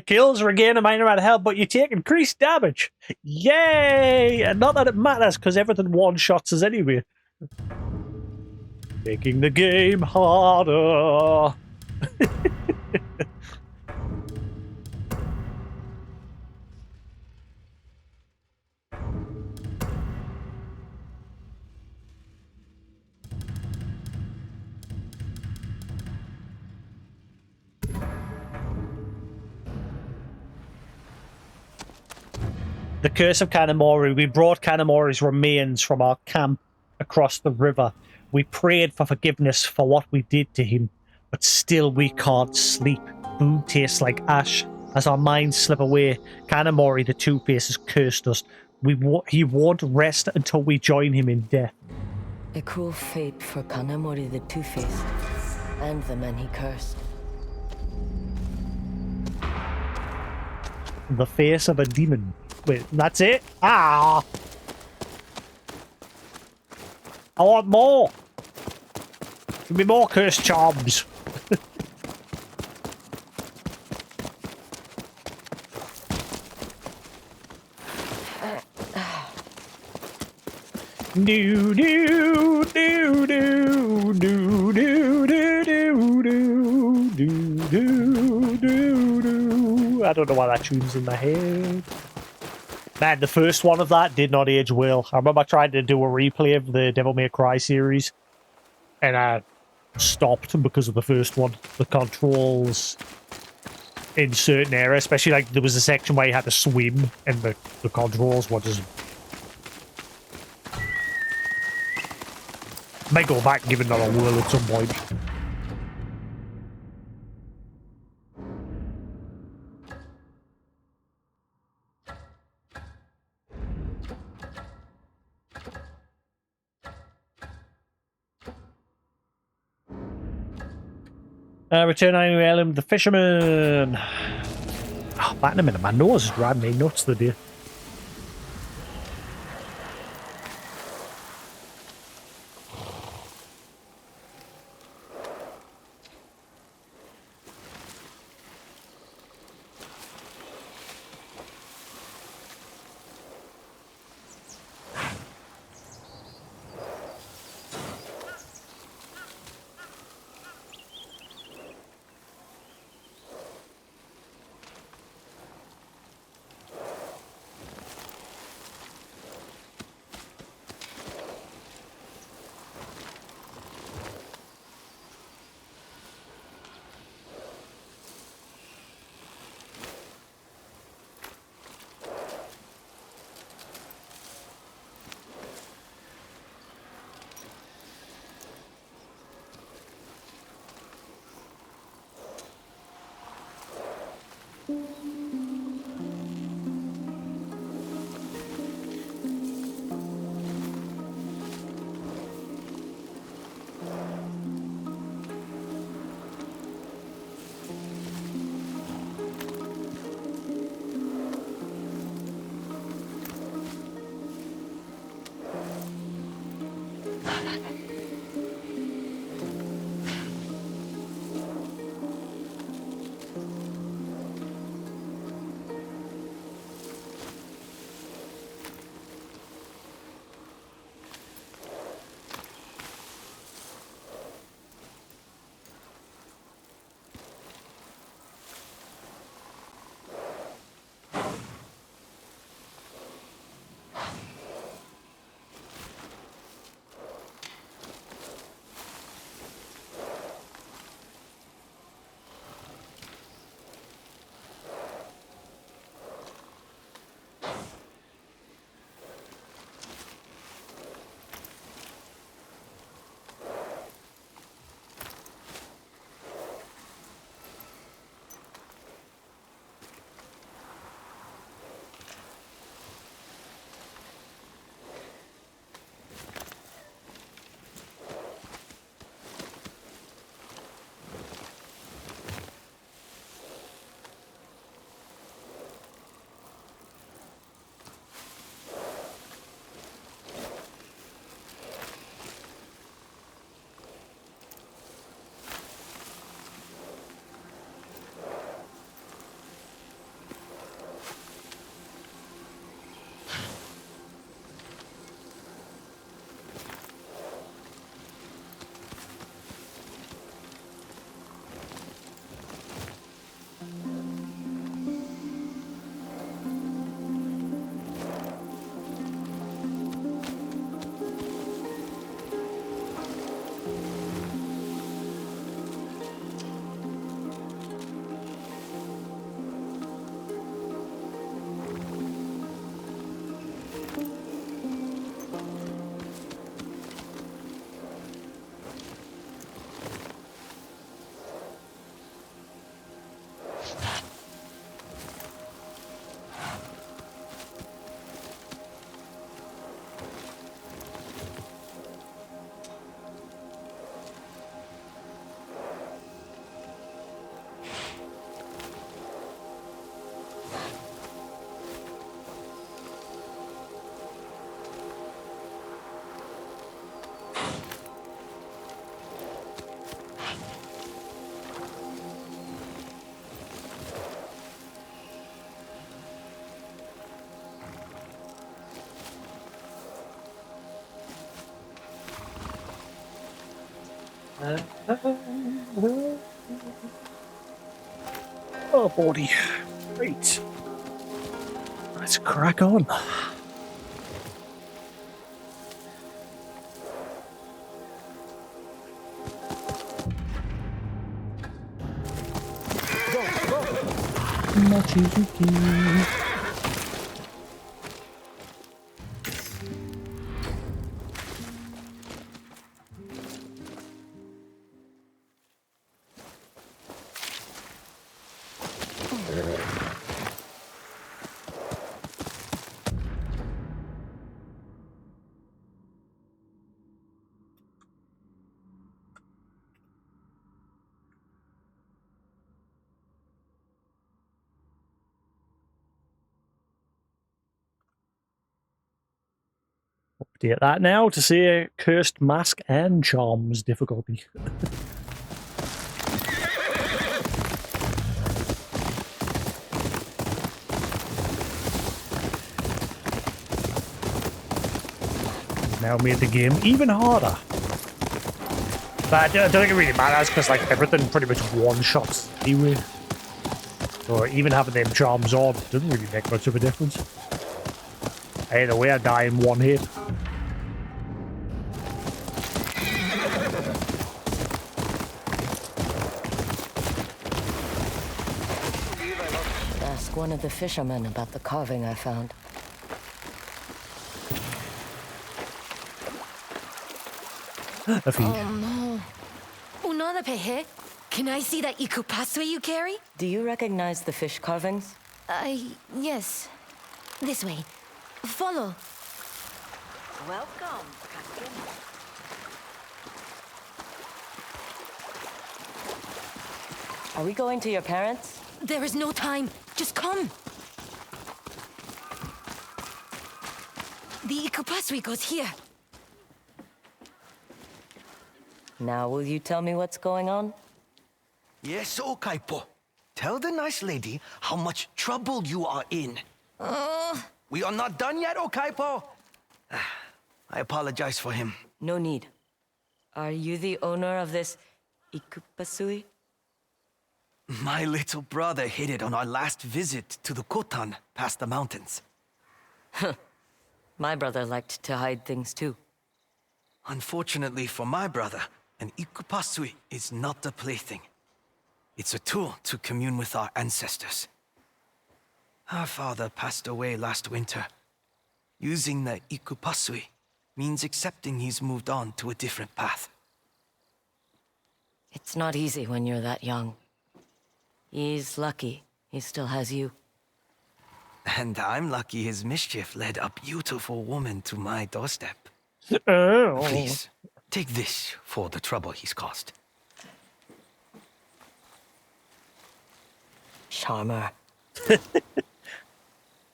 Kills regain a minor amount of health, but you take increased damage. Yay! And not that it matters, because everything one-shots us anyway. Making the game harder. The Curse of Kanemori. We brought Kanemori's remains from our camp across the river. We prayed for forgiveness for what we did to him, but still we can't sleep. Food tastes like ash. As our minds slip away, Kanemori, the Two-Faces, cursed us. He won't rest until we join him in death. A cruel fate for Kanemori the Two-Faced, and the men he cursed. The face of a demon. Wait, that's it? Ah! I want more! Give me more cursed charms. Do do do do do do do do do do do do. I don't know why that tune's in my head. Man, the first one of that did not age well. I remember trying to do a replay of the Devil May Cry series, and I stopped because of the first one. The controls in certain areas, especially like there was a section where you had to swim, and the controls were just... Might go back and give it another whirl at some point. Return annual heirloom, the fisherman. Oh, back in a minute, my nose is driving me nuts today. Oh, body. Right. Let's crack on. Mochizuki. Update that now to say cursed mask and charms difficulty. Now made the game even harder. But I don't think it really matters because like everything pretty much one-shots anyway. So even having them charms on doesn't really make much of a difference. Either way I die in one hit. Ask one of the fishermen about the carving I found. Oh no. Unana pehe. Can I see that ikupasui you carry? Do you recognize the fish carvings? Yes. This way. Follow. Welcome. Are we going to your parents? There is no time. Just come. The ikupasui goes here. Now will you tell me what's going on? Yes, Okaipo. Tell the nice lady how much trouble you are in. We are not done yet, Okaipo. I apologize for him. No need. Are you the owner of this ikupasui? My little brother hid it on our last visit to the Kotan past the mountains. My brother liked to hide things too. Unfortunately for my brother, an ikupasui is not a plaything. It's a tool to commune with our ancestors. Our father passed away last winter. Using the ikupasui means accepting he's moved on to a different path. It's not easy when you're that young. He's lucky he still has you. And I'm lucky his mischief led a beautiful woman to my doorstep. Oh. Please, take this for the trouble he's caused. Charmer.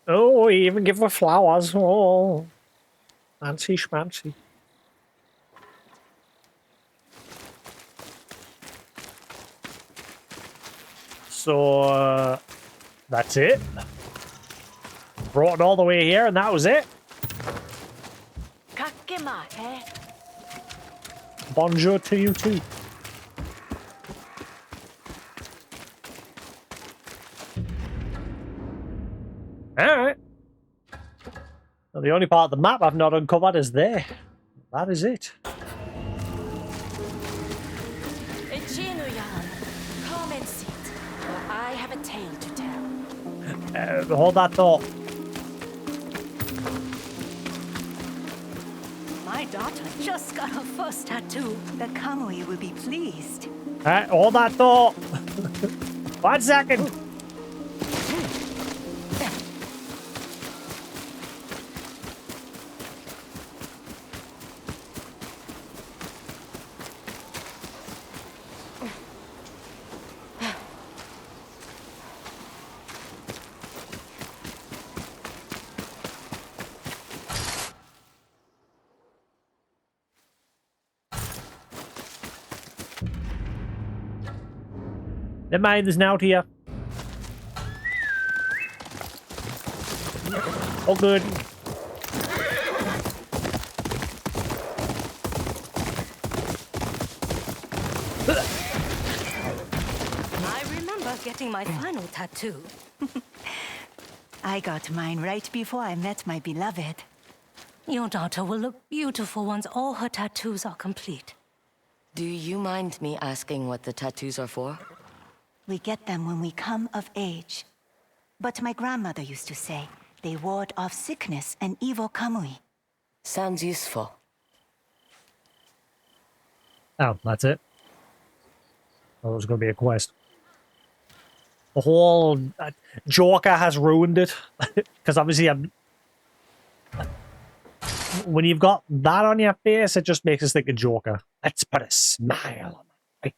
Oh, he even give her flowers. Oh, fancy schmancy. So, that's it. Brought it all the way here, and that was it. Bonjour to you too. Alright. Well, the only part of the map I've not uncovered is there. That is it. Echinuyan, come and sit, for I have a tale to tell. Hold that thought. My daughter just got her first tattoo. The Kamui will be pleased. Hold that thought. 1 second. Never mind, there's an out here. All good. getting my final tattoo. I got mine right before I met my beloved. Your daughter will look beautiful once all her tattoos are complete. Do you mind me asking what the tattoos are for? We get them when we come of age. But my grandmother used to say they ward off sickness and evil kamui. Sounds useful. Oh, that's it. Oh, there's going to be a quest. The whole Joker has ruined it. Because obviously when you've got that on your face, it just makes us think of Joker. Let's put a smile on my face.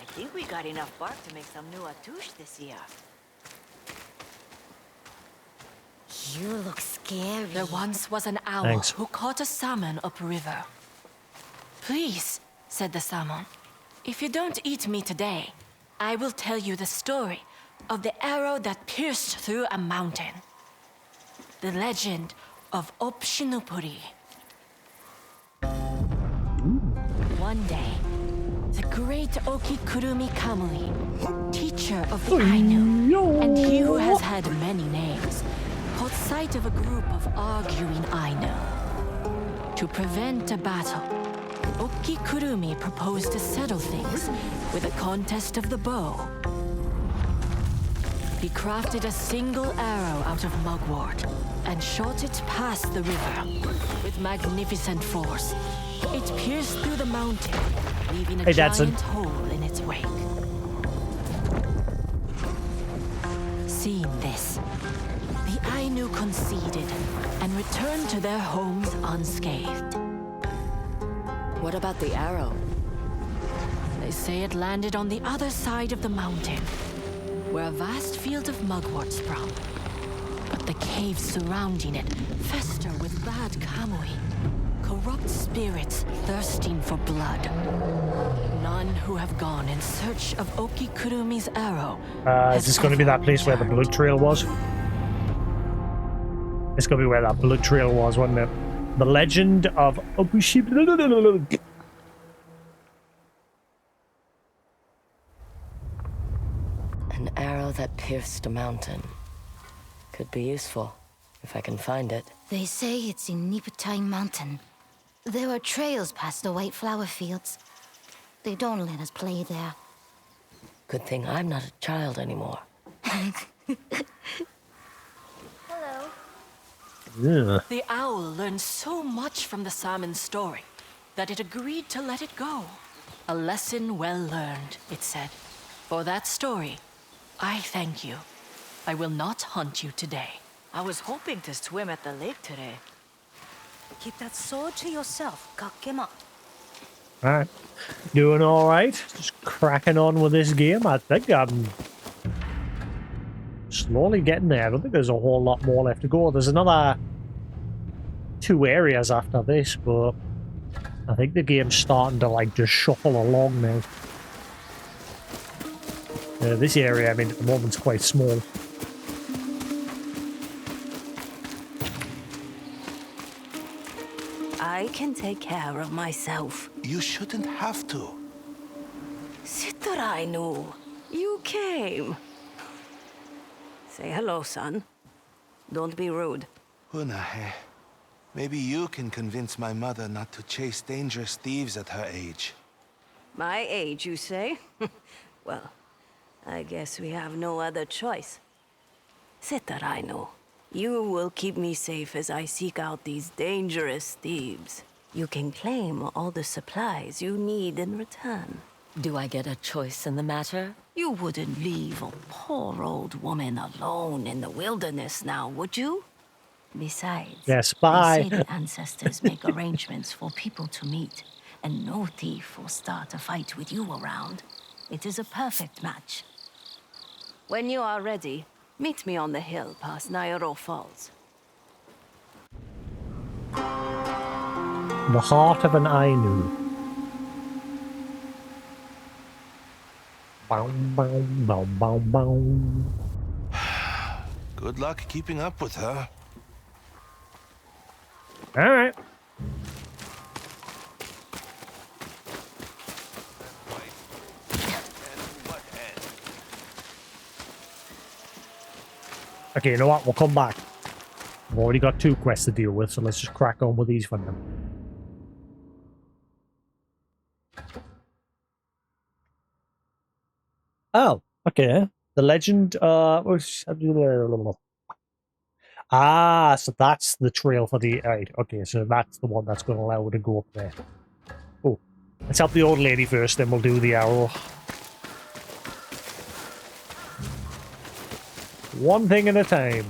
I think we got enough bark to make some new atouche this year. You look scary. There once was an owl Thanks. who caught a salmon upriver. Please, said the salmon, if you don't eat me today, I will tell you the story of the arrow that pierced through a mountain. The legend of Opshinupuri. One day, the great Okikurumi Kamui, teacher of the Ainu, and he who has had many names, caught sight of a group of arguing Ainu. To prevent a battle, Okikurumi proposed to settle things with a contest of the bow. He crafted a single arrow out of mugwort and shot it past the river with magnificent force. It pierced through the mountain, leaving a giant hole in its wake. Seeing this, the Ainu conceded and returned to their homes unscathed. What about the arrow? They say it landed on the other side of the mountain, where a vast field of mugwort sprung. But the caves surrounding it fester with bad kamui, corrupt spirits thirsting for blood. None who have gone in search of Okikurumi's arrow. Is this going to be that place where the blood trail was? It's going to be where that blood trail was, wasn't it? The legend of Okushi. An arrow that pierced a mountain. Could be useful, if I can find it. They say it's in Nipatine Mountain. There are trails past the white flower fields. They don't let us play there. Good thing I'm not a child anymore. Hello. Yeah. The owl learned so much from the salmon's story that it agreed to let it go. A lesson well learned, it said. For that story, I thank you. I will not hunt you today. I was hoping to swim at the lake today. Keep that sword to yourself, Kakema. Alright. Doing alright. Just cracking on with this game. I think I'm slowly getting there. I don't think there's a whole lot more left to go. There's another 2 areas after this, but I think the game's starting to like just shuffle along now. This area, I mean, at the moment's quite small. I can take care of myself. You shouldn't have to. Sitarainu, you came. Say hello, son. Don't be rude. Unahe, maybe you can convince my mother not to chase dangerous thieves at her age. My age, you say? Well, I guess we have no other choice. Sitarainu, you will keep me safe as I seek out these dangerous thieves. You can claim all the supplies you need in return. Do I get a choice in the matter? You wouldn't leave a poor old woman alone in the wilderness now, would you? Besides, Yes, bye. they say the ancestors make arrangements for people to meet, and no thief will start a fight with you around. It is a perfect match. When you are ready, meet me on the hill past Nairo Falls. The heart of an Ainu. Bow, bow, bow, bow, bow. Good luck keeping up with her. Alright. Okay, you know what? We'll come back. We've already got 2 quests to deal with, so let's just crack on with these for now. Oh, okay. The legend, ah, so that's the trail for the, right, okay, so that's the one that's going to allow her to go up there. Oh, let's help the old lady first, then we'll do the arrow. One thing at a time.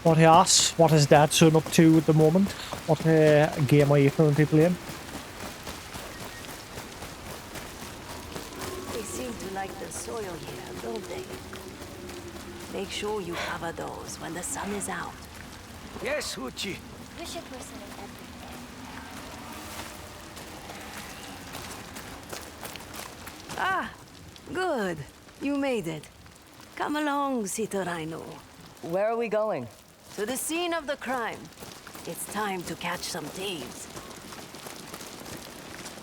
What he asks, what is Dad son up to at the moment? What game are you currently playing? They seem to like the soil here, don't they? Make sure you cover those when the sun is out. Yes, Uchi. Ah, good. You made it. Come along, Sitoraino. Where are we going? To the scene of the crime. It's time to catch some thieves.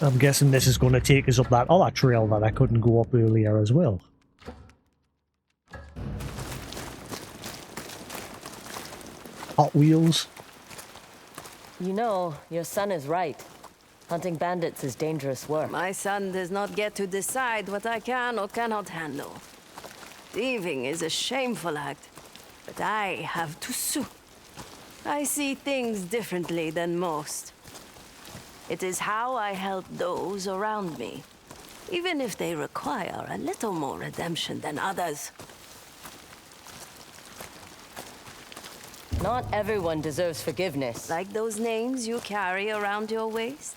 I'm guessing this is going to take us up that other trail that I couldn't go up earlier as well. Hot Wheels. You know, your son is right. Hunting bandits is dangerous work. My son does not get to decide what I can or cannot handle. Thieving is a shameful act, but I have to sue. I see things differently than most. It is how I help those around me, even if they require a little more redemption than others. Not everyone deserves forgiveness. Like those names you carry around your waist?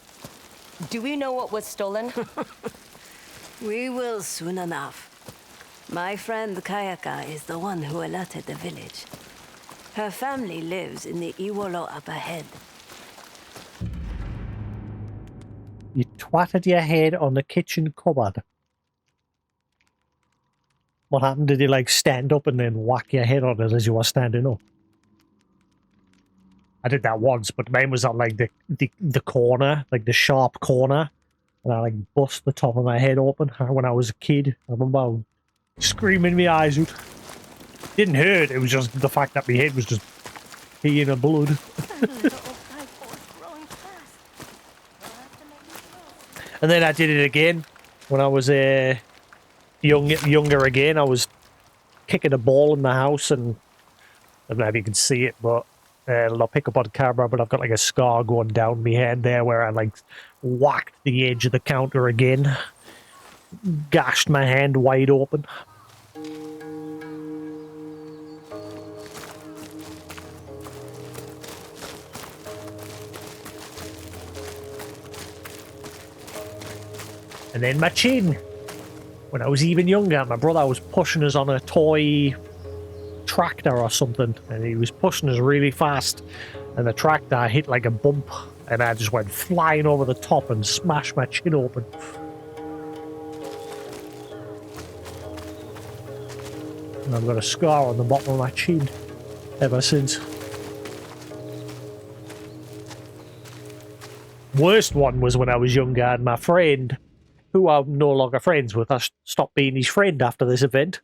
Do we know what was stolen? We will soon enough. My friend Kayaka is the one who alerted the village. Her family lives in the Iwolo up ahead. You twatted your head on the kitchen cupboard. What happened? Did you like stand up and then whack your head on it as you were standing up? I did that once, but mine was on like the corner, like the sharp corner, and I like bust the top of my head open when I was a kid. I remember screaming my eyes out. Didn't hurt, it was just the fact that my head was just peeing of blood. And then I did it again when I was younger again. I was kicking a ball in the house, and I don't know if you can see it, but I'll pick up on camera, but I've got like a scar going down my head there where I like whacked the edge of the counter again. Gashed my hand wide open. And then my chin. When I was even younger, my brother was pushing us on a toy tractor or something, and he was pushing us really fast, and the tractor hit like a bump, and I just went flying over the top and smashed my chin open. And I've got a scar on the bottom of my chin ever since. Worst one was when I was younger, and my friend, who I'm no longer friends with, I stopped being his friend after this event.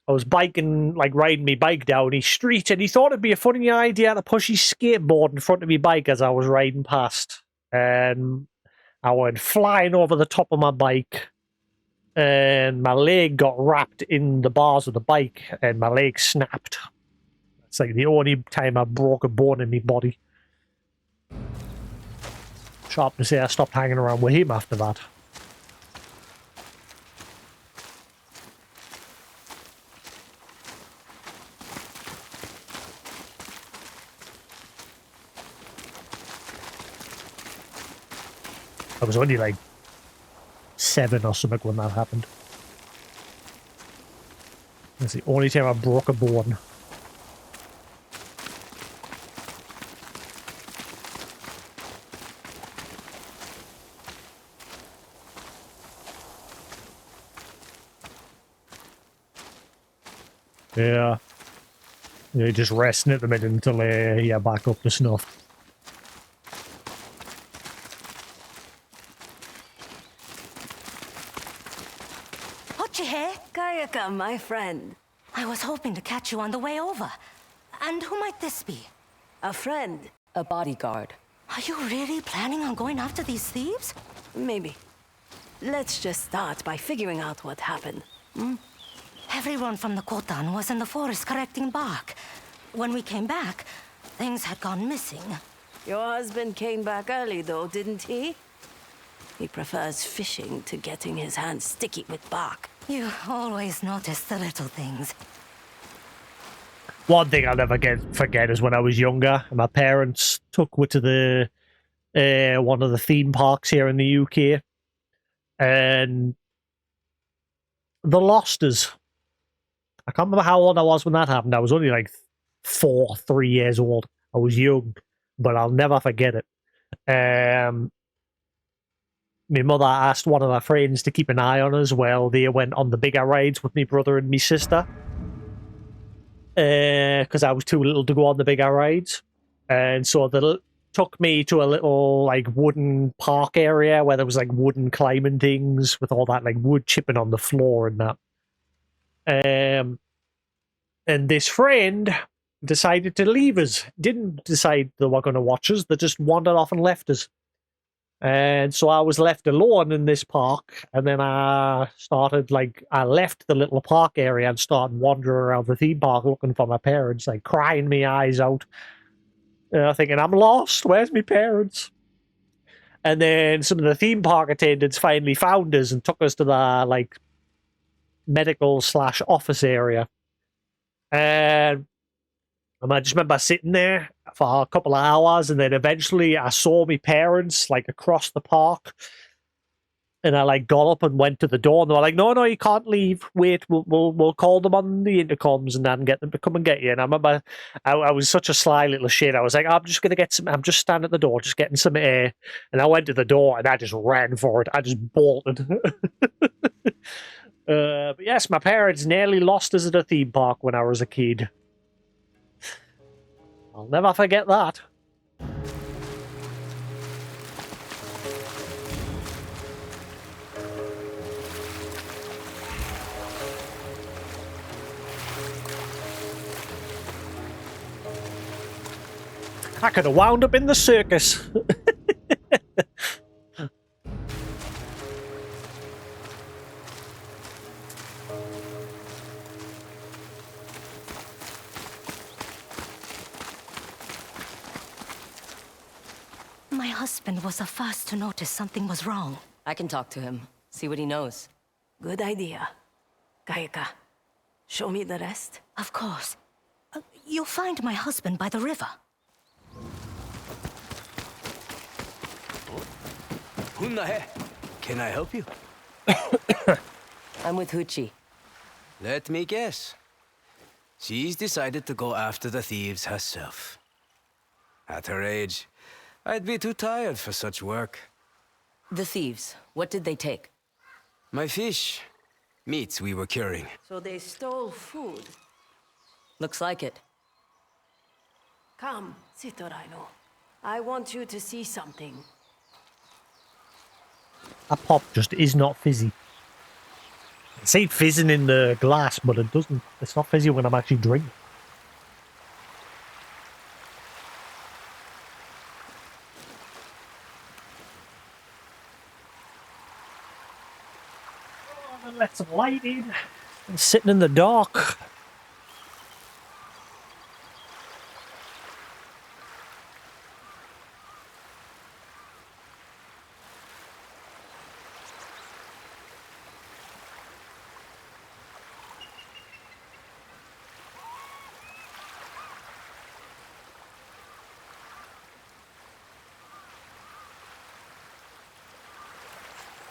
I was biking, like riding my bike down his street, and he thought it'd be a funny idea to push his skateboard in front of my bike as I was riding past. And I went flying over the top of my bike, and my leg got wrapped in the bars of the bike, and my leg snapped. It's like the only time I broke a bone in my body. Sharp to say I stopped hanging around with him after that. I was only like 7 or something when that happened. That's the only time I broke a bone. Yeah. You're just resting at the minute until you're back up to snuff. Kayaka, my friend. I was hoping to catch you on the way over. And who might this be? A friend. A bodyguard. Are you really planning on going after these thieves? Maybe. Let's just start by figuring out what happened. Everyone from the Kotan was in the forest collecting bark. When we came back, things had gone missing. Your husband came back early, though, didn't he? He prefers fishing to getting his hands sticky with bark. You always notice the little things. One thing I'll never forget is when I was younger, my parents took me to the one of the theme parks here in the UK, and they lost us. I can't remember how old I was when that happened. I was only like 3 years old. I was young, but I'll never forget it. My mother asked one of my friends to keep an eye on us while they went on the bigger rides with my brother and my sister. Because I was too little to go on the bigger rides. And so they took me to a little like wooden park area where there was like wooden climbing things with all that like wood chipping on the floor and that. And this friend decided to leave us. Didn't decide they were going to watch us. They just wandered off and left us. And so I was left alone in this park, and then I left the little park area and started wandering around the theme park looking for my parents, like crying my eyes out. Thinking, I'm lost, where's my parents? And then some of the theme park attendants finally found us and took us to the like medical/office area. And I just remember sitting there for a couple of hours, and then eventually I saw my parents like across the park, and I like got up and went to the door, and they were like, "No, you can't leave. Wait, we'll call them on the intercoms and then get them to come and get you." And I remember I was such a sly little shit. I was like, "I'm just gonna get some. I'm just standing at the door, just getting some air." And I went to the door and I just ran for it. I just bolted. But yes, my parents nearly lost us at a theme park when I was a kid. I'll never forget that. I could have wound up in the circus. My husband was the first to notice something was wrong. I can talk to him, see what he knows. Good idea. Kayaka, show me the rest. Of course. You'll find my husband by the river. Can I help you? I'm with Huchi. Let me guess. She's decided to go after the thieves herself. At her age, I'd be too tired for such work. The thieves, what did they take? My fish. Meats we were curing. So they stole food. Looks like it. Come, Sitorino. I want you to see something. A pop just is not fizzy. I see it fizzing in the glass, but it doesn't. It's not fizzy when I'm actually drinking. Let some light in. I'm sitting in the dark.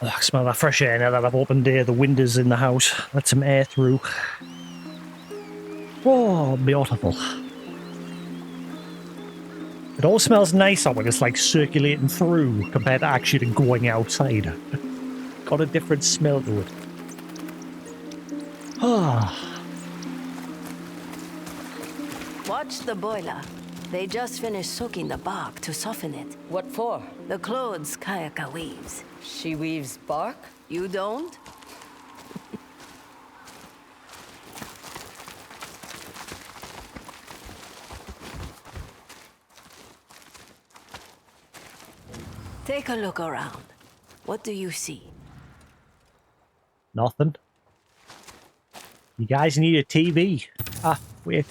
Oh, I smell that fresh air now that I've opened the windows in the house. Let some air through. Oh, beautiful. It all smells nicer when it's like circulating through compared to actually going outside. Got a different smell to it. Ah. Watch the boiler. They just finished soaking the bark to soften it. What for? The clothes Kayaka weaves. She weaves bark? You don't? Take a look around. What do you see? Nothing. You guys need a TV. Ah, wait.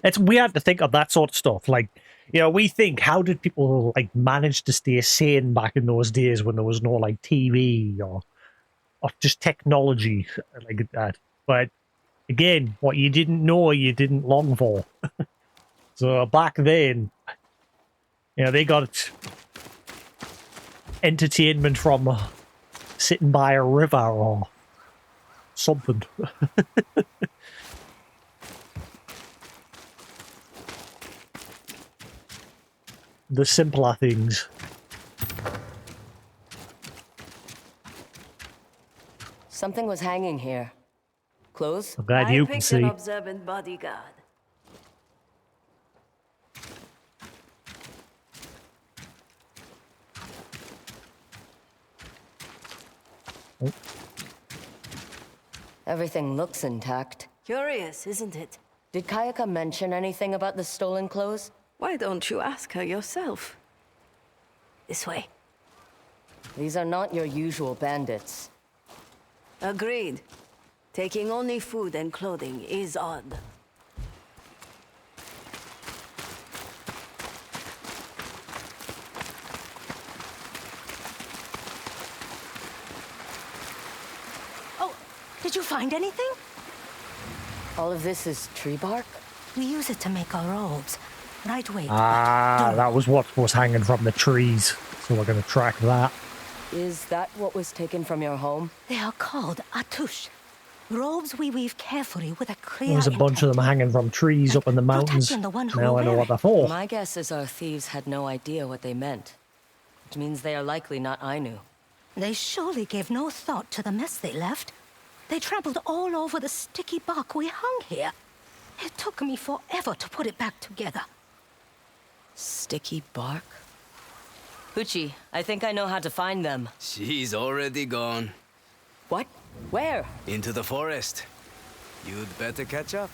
It's weird to think of that sort of stuff. Like, you know, we think, how did people, like, manage to stay sane back in those days when there was no, like, TV or just technology like that? But, again, what you didn't know, you didn't long for. So, back then, you know, they got entertainment from sitting by a river or something. The simpler things. Something was hanging here. Clothes? I'm glad you can picked see. an observant bodyguard. Oh. Everything looks intact. Curious, isn't it? Did Kayaka mention anything about the stolen clothes? Why don't you ask her yourself? This way. These are not your usual bandits. Agreed. Taking only food and clothing is odd. Oh, did you find anything? All of this is tree bark? We use it to make our robes. Right way. Ah, that was what was hanging from the trees. So we're going to track that. Is that what was taken from your home? They are called atush. Robes we weave carefully with a clear There was a bunch of them hanging from trees up in the mountains. protecting the one who Now will I know wear what they're for. My guess is our thieves had no idea what they meant. Which means they are likely not Ainu. They surely gave no thought to the mess they left. They trampled all over the sticky bark we hung here. It took me forever to put it back together. Sticky bark? Huchi, I think I know how to find them. She's already gone. What? Where? Into the forest. You'd better catch up.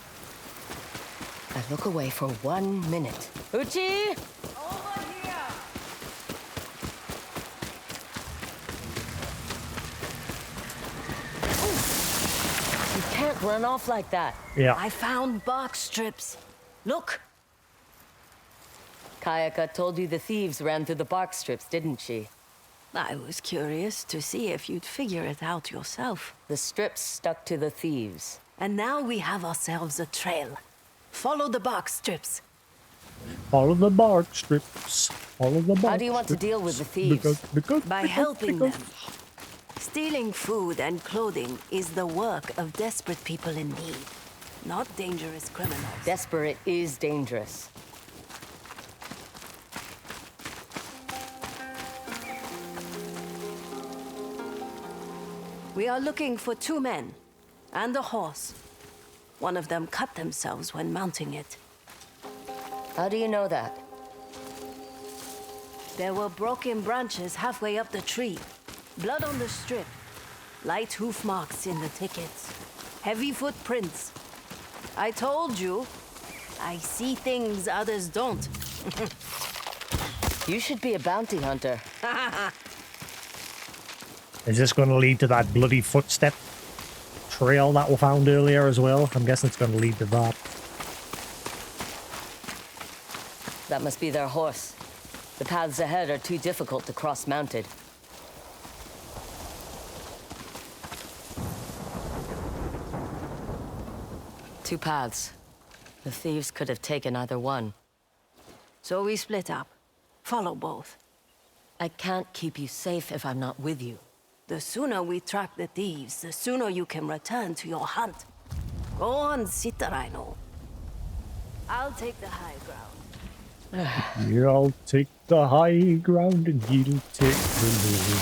I look away for 1 minute. Huchi! Over here! You can't run off like that. Yeah. I found bark strips. Look! Kayaka told you the thieves ran through the bark strips, didn't she? I was curious to see if you'd figure it out yourself. The strips stuck to the thieves. And now we have ourselves a trail. Follow the bark strips. Follow the bark strips. Follow the bark How do you want to deal with the thieves? By helping them. Stealing food and clothing is the work of desperate people in need, not dangerous criminals. Desperate is dangerous. We are looking for 2 men and a horse. One of them cut themselves when mounting it. How do you know that? There were broken branches halfway up the tree. Blood on the strip. Light hoof marks in the thickets. Heavy footprints. I told you, I see things others don't. You should be a bounty hunter. Is this going to lead to that bloody footstep trail that we found earlier as well? I'm guessing it's going to lead to that. That must be their horse. The paths ahead are too difficult to cross mounted. Two paths. The thieves could have taken either one. So we split up. Follow both. I can't keep you safe if I'm not with you. The sooner we track the thieves, the sooner you can return to your hunt. Go on, Citarino. I'll take the high ground. Yeah, I'll take the high ground and you'll take the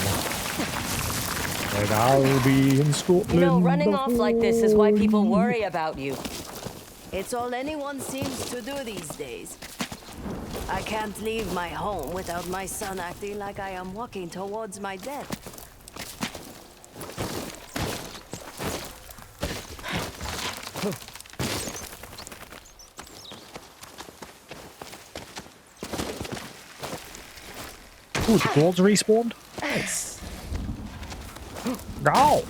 low. And I'll be in Scotland. You know, running off like this is why people worry about you. It's all anyone seems to do these days. I can't leave my home without my son acting like I am walking towards my death. Ooh, the gold's respawned? Nice. Gold!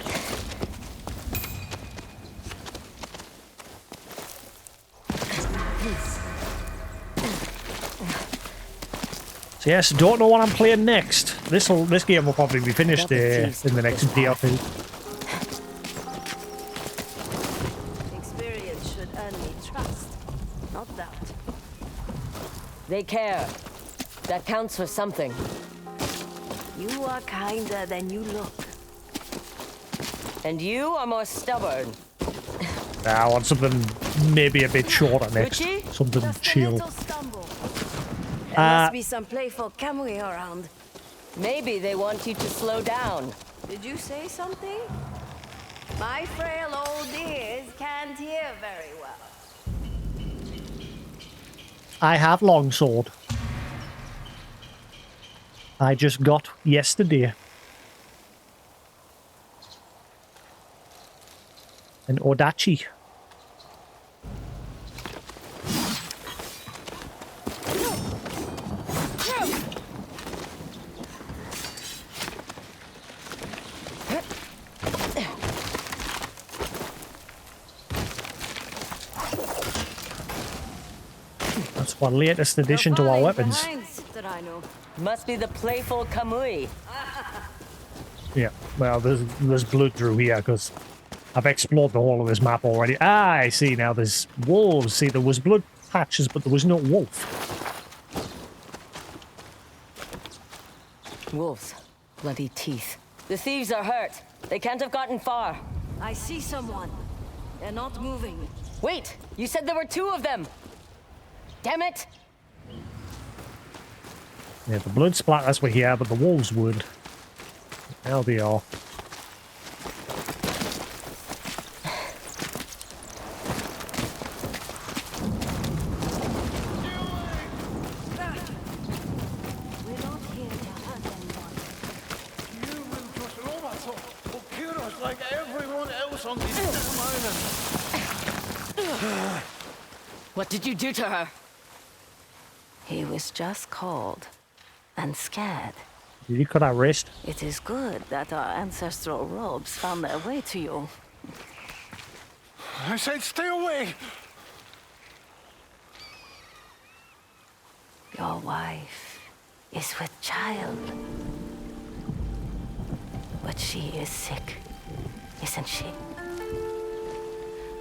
So yes, don't know what I'm playing next. This game will probably be finished in the next day or two. Experience should earn me trust, not doubt. They care. That counts for something. You are kinder than you look. And you are more stubborn. I want something maybe a bit shorter next. Richie? Something Just a chill. little stumble. There must be some playful Kamui around. Maybe they want you to slow down. Did you say something? My frail old ears can't hear very well. I have longsword. I just got yesterday. An Odachi. That's one latest addition to our weapons. Must be the playful Kamui. Yeah, well, there's blood through here because I've explored the whole of this map already. Ah, I see now. There's wolves. See, there was blood patches, but there was no wolf. Wolves. Bloody teeth. The thieves are hurt. They can't have gotten far. I see someone. They're not moving. Wait! You said there were two of them! Damn it! Yeah, the blood splatters were here, but the wolves would. Now they are. Like everyone else on this island. What did you do to her? He was just cold and scared. Did you cut our wrist? It is good that our ancestral robes found their way to you. I said stay away! Your wife is with child. But she is sick, isn't she?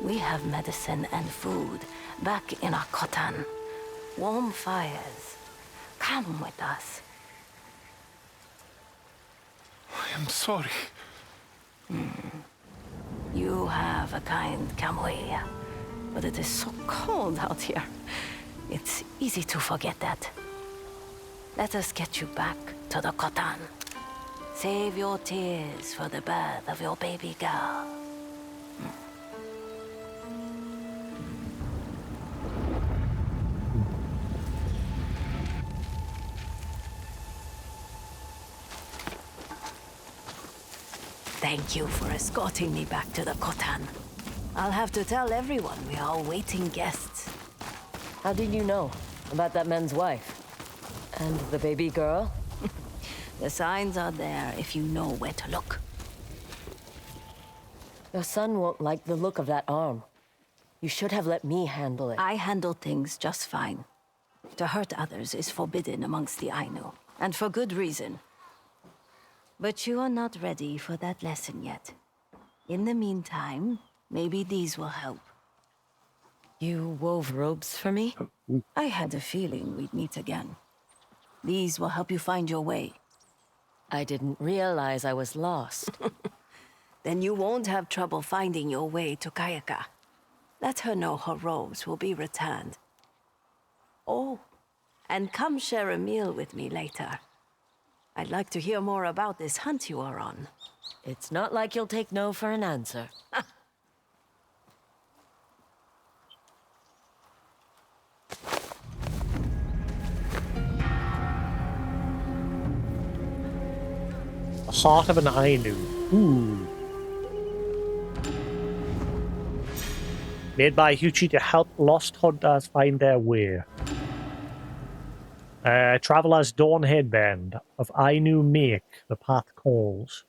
We have medicine and food back in our kotan. Warm fires. Come with us. I am sorry. You have a kind Kamui, but it is so cold out here. It's easy to forget that. Let us get you back to the kotan. Save your tears for the birth of your baby girl. Thank you for escorting me back to the kotan. I'll have to tell everyone we are waiting guests. How did you know about that man's wife? And the baby girl? The signs are there if you know where to look. Your son won't like the look of that arm. You should have let me handle it. I handle things just fine. To hurt others is forbidden amongst the Ainu, and for good reason. But you are not ready for that lesson yet. In the meantime, maybe these will help. You wove robes for me? I had a feeling we'd meet again. These will help you find your way. I didn't realize I was lost. Then you won't have trouble finding your way to Kayaka. Let her know her robes will be returned. Oh, and come share a meal with me later. I'd like to hear more about this hunt you are on. It's not like you'll take no for an answer. The heart of an Ainu. Ooh. Made by Huchi to help lost hunters find their way. Traveler's Dawn Headband of Ainu make, the path calls.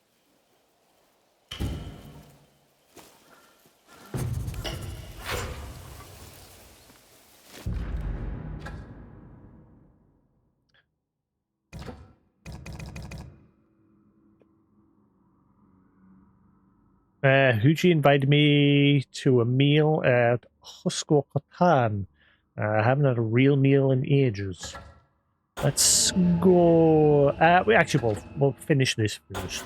Huji invited me to a meal at Husko Katan. I haven't had a real meal in ages. Let's go. We'll finish this first.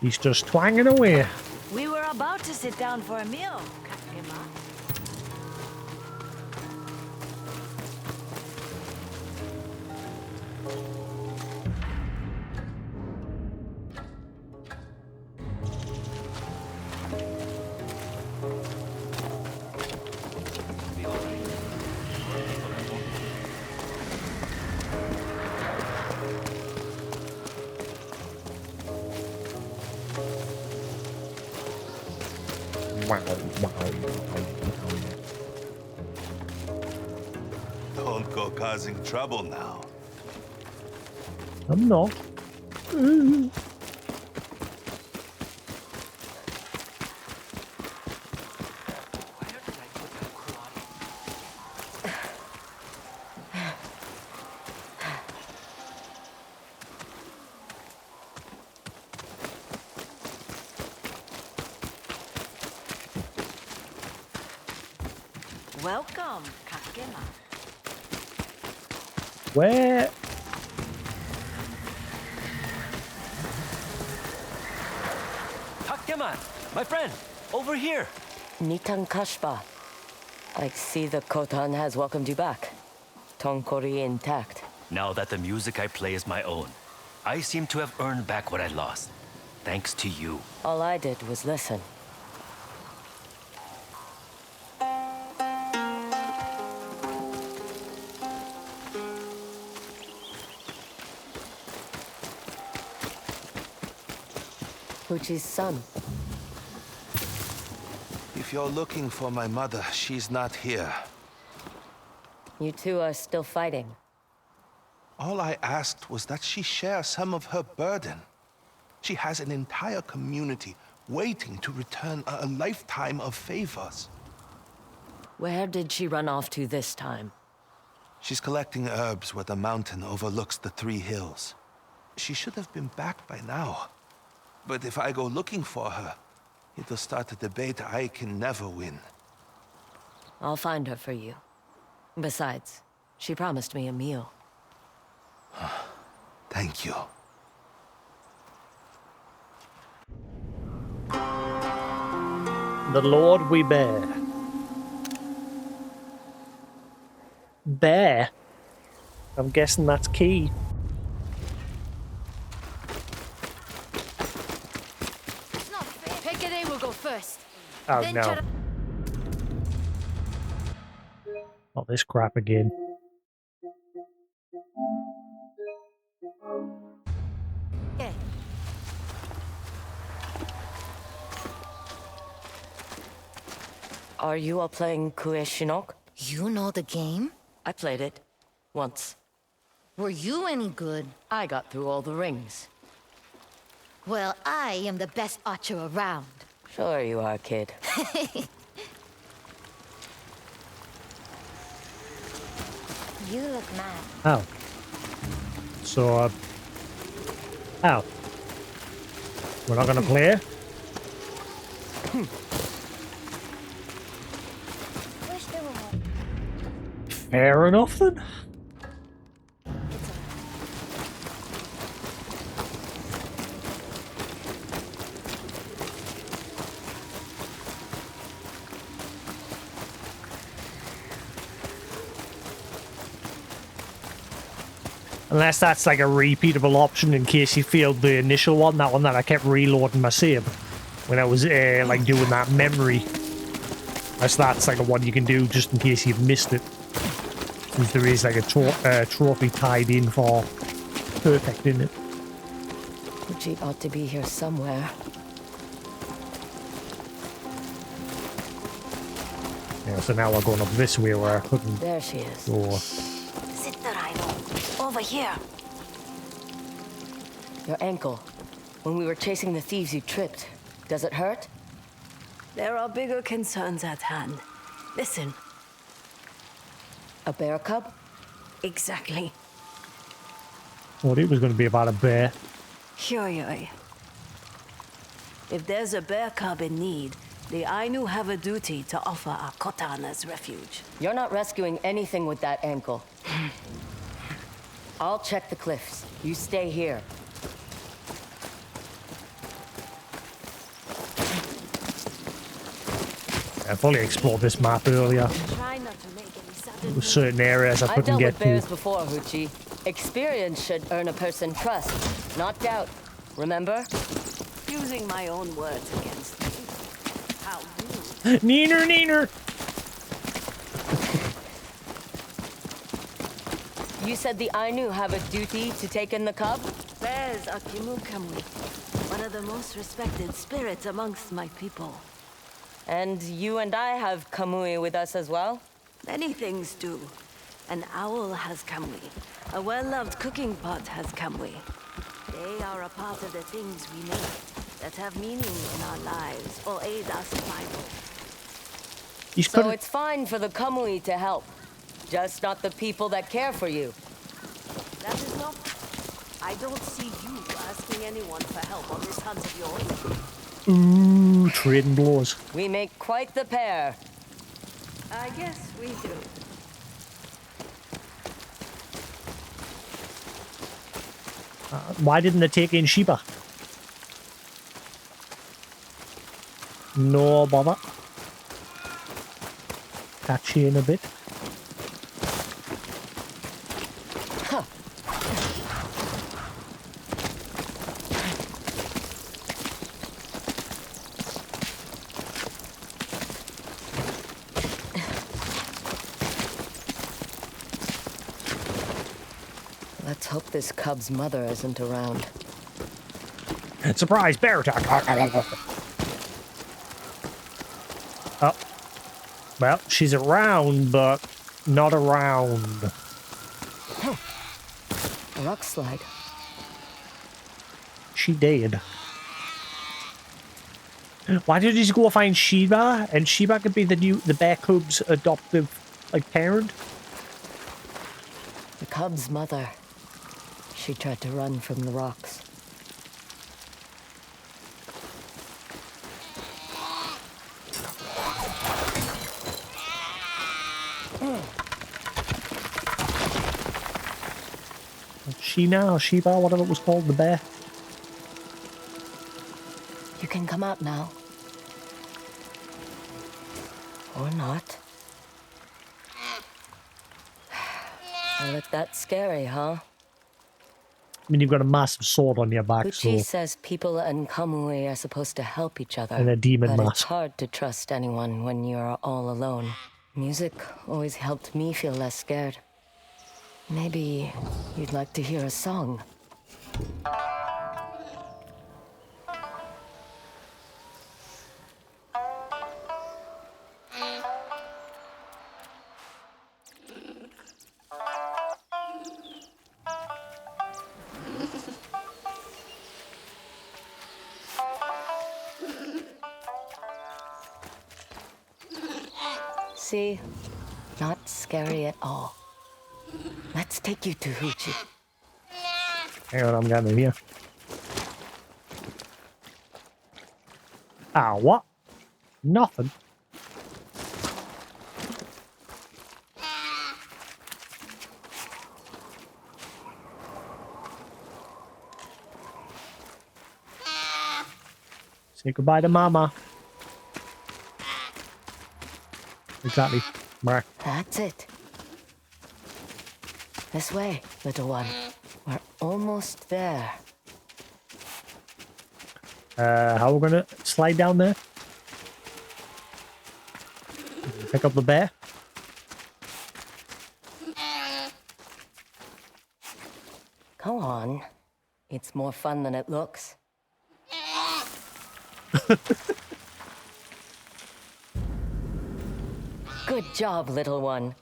He's just twanging away. We were about to sit down for a meal, Kakema. Don't go causing trouble now. I'm not. Welcome, Kakema. Where? Takema, my friend, over here. Nitan Kashpa. I see the Kotan has welcomed you back. Tonkori intact. Now that the music I play is my own, I seem to have earned back what I lost. Thanks to you. All I did was listen. Uchi's son. If you're looking for my mother, she's not here. You two are still fighting. All I asked was that she share some of her burden. She has an entire community waiting to return a lifetime of favors. Where did she run off to this time? She's collecting herbs where the mountain overlooks the 3 hills. She should have been back by now. But if I go looking for her, it'll start a debate I can never win. I'll find her for you. Besides, she promised me a meal. Thank you. The Lord we bear. Bear? I'm guessing that's key. It's not fair. Pekere will go first. Oh Then no. Not this crap again. Okay. Are you all playing Kueshinok? You know the game? I played it. Once. Were you any good? I got through all the rings. Well, I am the best archer around. Sure you are, kid. You look mad. Oh. So, oh. We're not gonna play? Wish there were more. Fair enough then. Unless that's like a repeatable option in case you failed the initial one, that one that I kept reloading my save when I was like doing that memory. Unless that's like a one you can do just in case you've missed it. Since there is like a trophy tied in for perfecting it. Uchi ought to be here somewhere. Yeah, so now we're going up this way where I couldn't There she is. go. Sit there, I know. Over here. Your ankle. When we were chasing the thieves, you tripped. Does it hurt? There are bigger concerns at hand. Listen. A bear cub? Exactly. Thought it was going to be about a bear. Yotei. If there's a bear cub in need, the Ainu have a duty to offer our Kotanas refuge. You're not rescuing anything with that ankle. I'll check the cliffs. You stay here. I fully explored this map earlier. Try not to make any sudden There were certain areas I I've couldn't dealt get with bears to. before, Huchi. Experience should earn a person trust, not doubt. Remember? using my own words against me. How rude. Neener, neener! You said the Ainu have a duty to take in the cub? Bears are Kimukamui, one of the most respected spirits amongst my people. And you and I have Kamui with us as well? Many things do. An owl has Kamui. A well-loved cooking pot has Kamui. They are a part of the things we make that have meaning in our lives or aid our survival. So it's fine for the Kamui to help, just not the people that care for you. That is not... I don't see you asking anyone for help on this hunt of yours. Ooh, trading blows. We make quite the pair. I guess we do. Why didn't they take in Sheba? No bother. Catch you in a bit. Huh. Let's hope this cub's mother isn't around. Surprise, bear attack! Oh. Well, she's around, but not around. Huh. A rock slide. She did. Why did he go find Sheba? And Sheba could be the bear cub's adoptive, parent? The cub's mother. She tried to run from the rocks. Sheba, whatever it was called, the bear. You can come out now. Or not. I look that scary, huh? I mean, you've got a massive sword on your back, Uchi so... says people and Kamui are supposed to help each other. And a demon but mask. It's hard to trust anyone when you're all alone. Music always helped me feel less scared. Maybe you'd like to hear a song. See? Not scary at all. Let's take you to Huchi. Hang on, I'm getting in here. Ah, what? Nothing. Say goodbye to Mama. Exactly. Mark. That's it. This way, little one. We're almost there. How we're gonna slide down there? Pick up the bear. Go on. It's more fun than it looks. Good job, little one.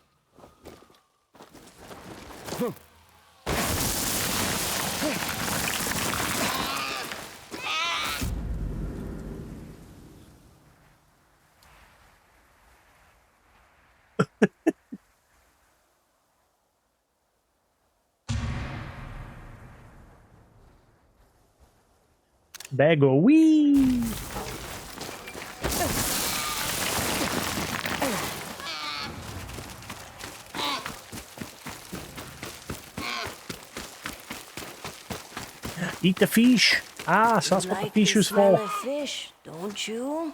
There go. Wee! Eat the fish. Ah, so that's what the fish was for. Fish, don't you?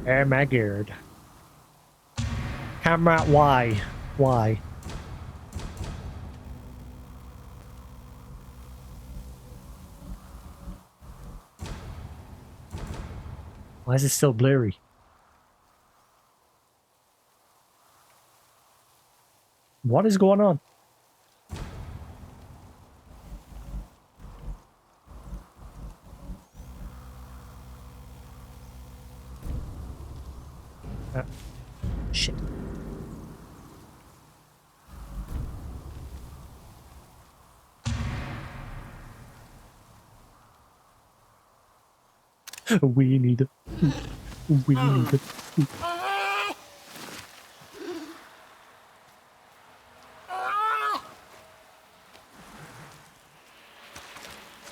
Oh my god. Camera, why? Why? Why is it still blurry? What is going on? Shit. We need it. We need it.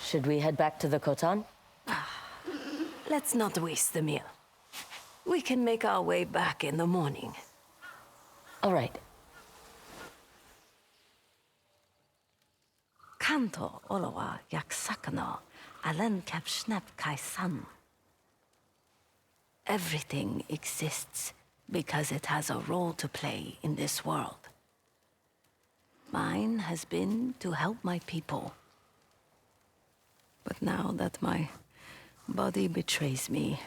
Should we head back to the Khotan? Let's not waste the meal. We can make our way back in the morning. All right. Kanto olowa yaksakano alen kapsnap kaisan. Everything exists because it has a role to play in this world. Mine has been to help my people. But now that my body betrays me,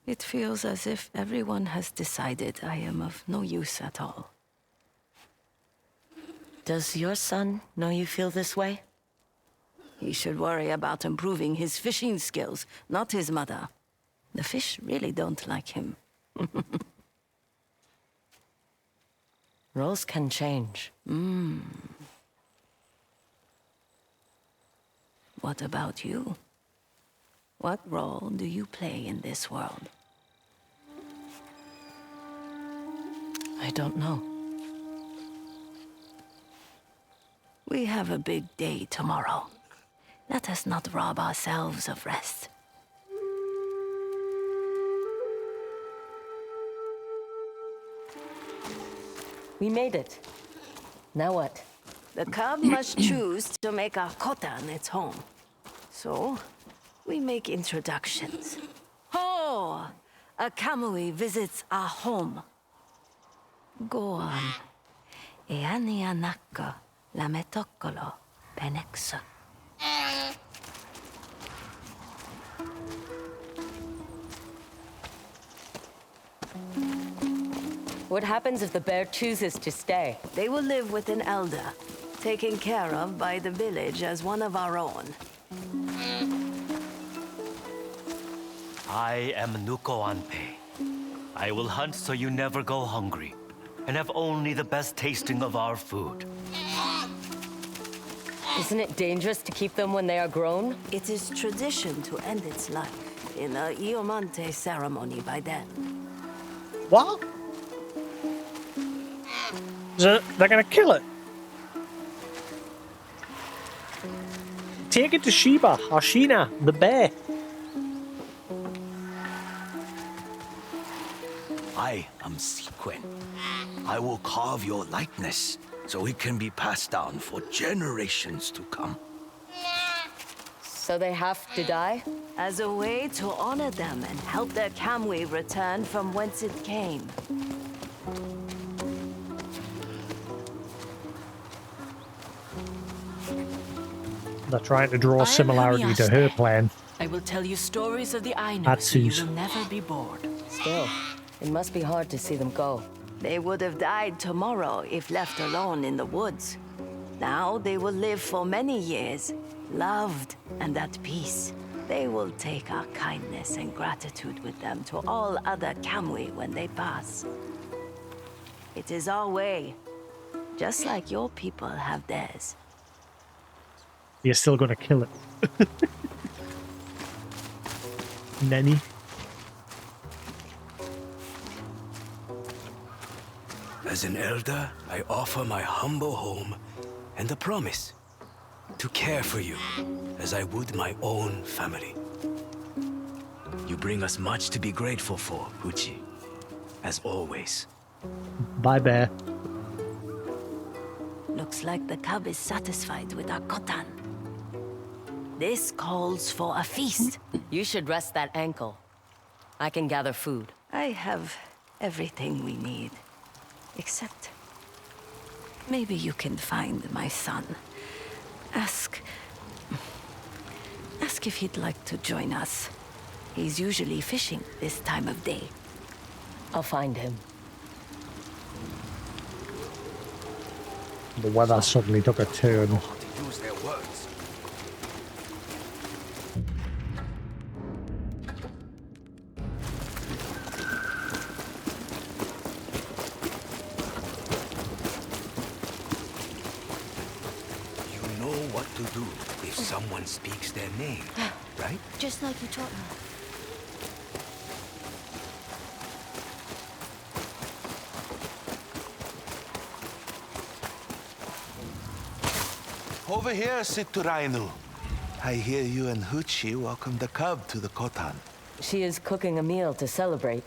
it feels as if everyone has decided I am of no use at all. Does your son know you feel this way? He should worry about improving his fishing skills, not his mother. The fish really don't like him. Roles can change. What about you? What role do you play in this world? I don't know. We have a big day tomorrow. Let us not rob ourselves of rest. We made it. Now what? The cub must choose to make our Khotan its home. So, we make introductions. Ho! A Kamui visits our home. Go on. Eania nakka lametokolo penexo. What happens if the bear chooses to stay? They will live with an elder, taken care of by the village as one of our own. I am Nuko Anpe. I will hunt so you never go hungry, and have only the best tasting of our food. Isn't it dangerous to keep them when they are grown? It is tradition to end its life in a Iomante ceremony by then. What? They're gonna kill it. Take it to Sheba or Sheena, the bear. I am Sequin. I will carve your likeness so it can be passed down for generations to come. So they have to die? As a way to honor them and help their Kamui return from whence it came. They're trying to draw I am similarity to her Hamiaste. plan. I will tell you stories of the Ainu, That's so you Zeus. will never be bored. Still, it must be hard to see them go. They would have died tomorrow if left alone in the woods. Now they will live for many years, loved and at peace. They will take our kindness and gratitude with them to all other Kamui when they pass. It is our way, just like your people have theirs. You're still gonna kill it. Nenny. As an elder, I offer my humble home and a promise to care for you as I would my own family. You bring us much to be grateful for, Uchi, as always. Bye, bear. Looks like the cub is satisfied with our kotan. This calls for a feast. You should rest that ankle. I can gather food. I have everything we need. Except... maybe you can find my son. Ask if he'd like to join us. He's usually fishing this time of day. I'll find him. The weather suddenly took a turn. Use their words. You know what to do if someone speaks their name, right? Just like you taught me. Over here, Siturainu. I hear you and Huchi welcomed the cub to the Kotan. She is cooking a meal to celebrate.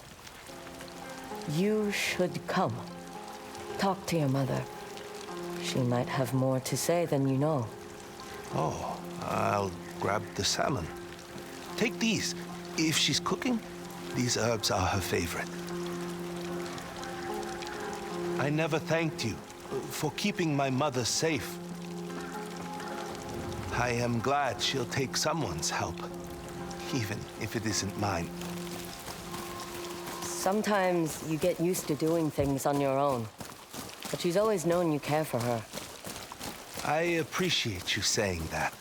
You should come. Talk to your mother. She might have more to say than you know. Oh, I'll grab the salmon. Take these. If she's cooking, these herbs are her favorite. I never thanked you for keeping my mother safe. I am glad she'll take someone's help, even if it isn't mine. Sometimes you get used to doing things on your own. But she's always known you care for her. I appreciate you saying that.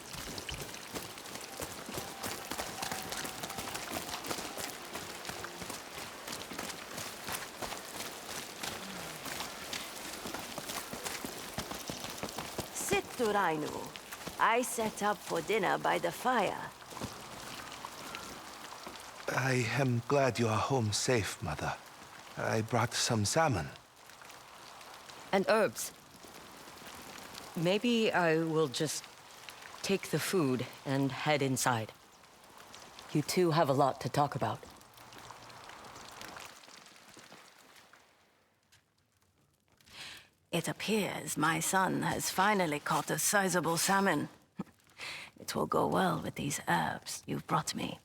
Siturainu. I set up for dinner by the fire. I am glad you are home safe, Mother. I brought some salmon. And herbs. Maybe I will just take the food and head inside. You two have a lot to talk about. It appears my son has finally caught a sizable salmon. It will go well with these herbs you've brought me.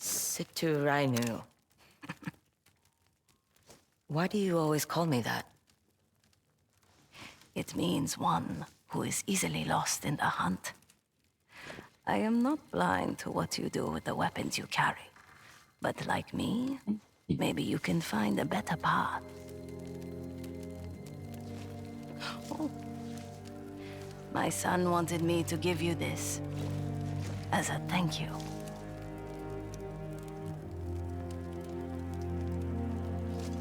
Siturainu. Why do you always call me that? It means one who is easily lost in the hunt. I am not blind to what you do with the weapons you carry. But like me, maybe you can find a better path. Oh. My son wanted me to give you this as a thank you.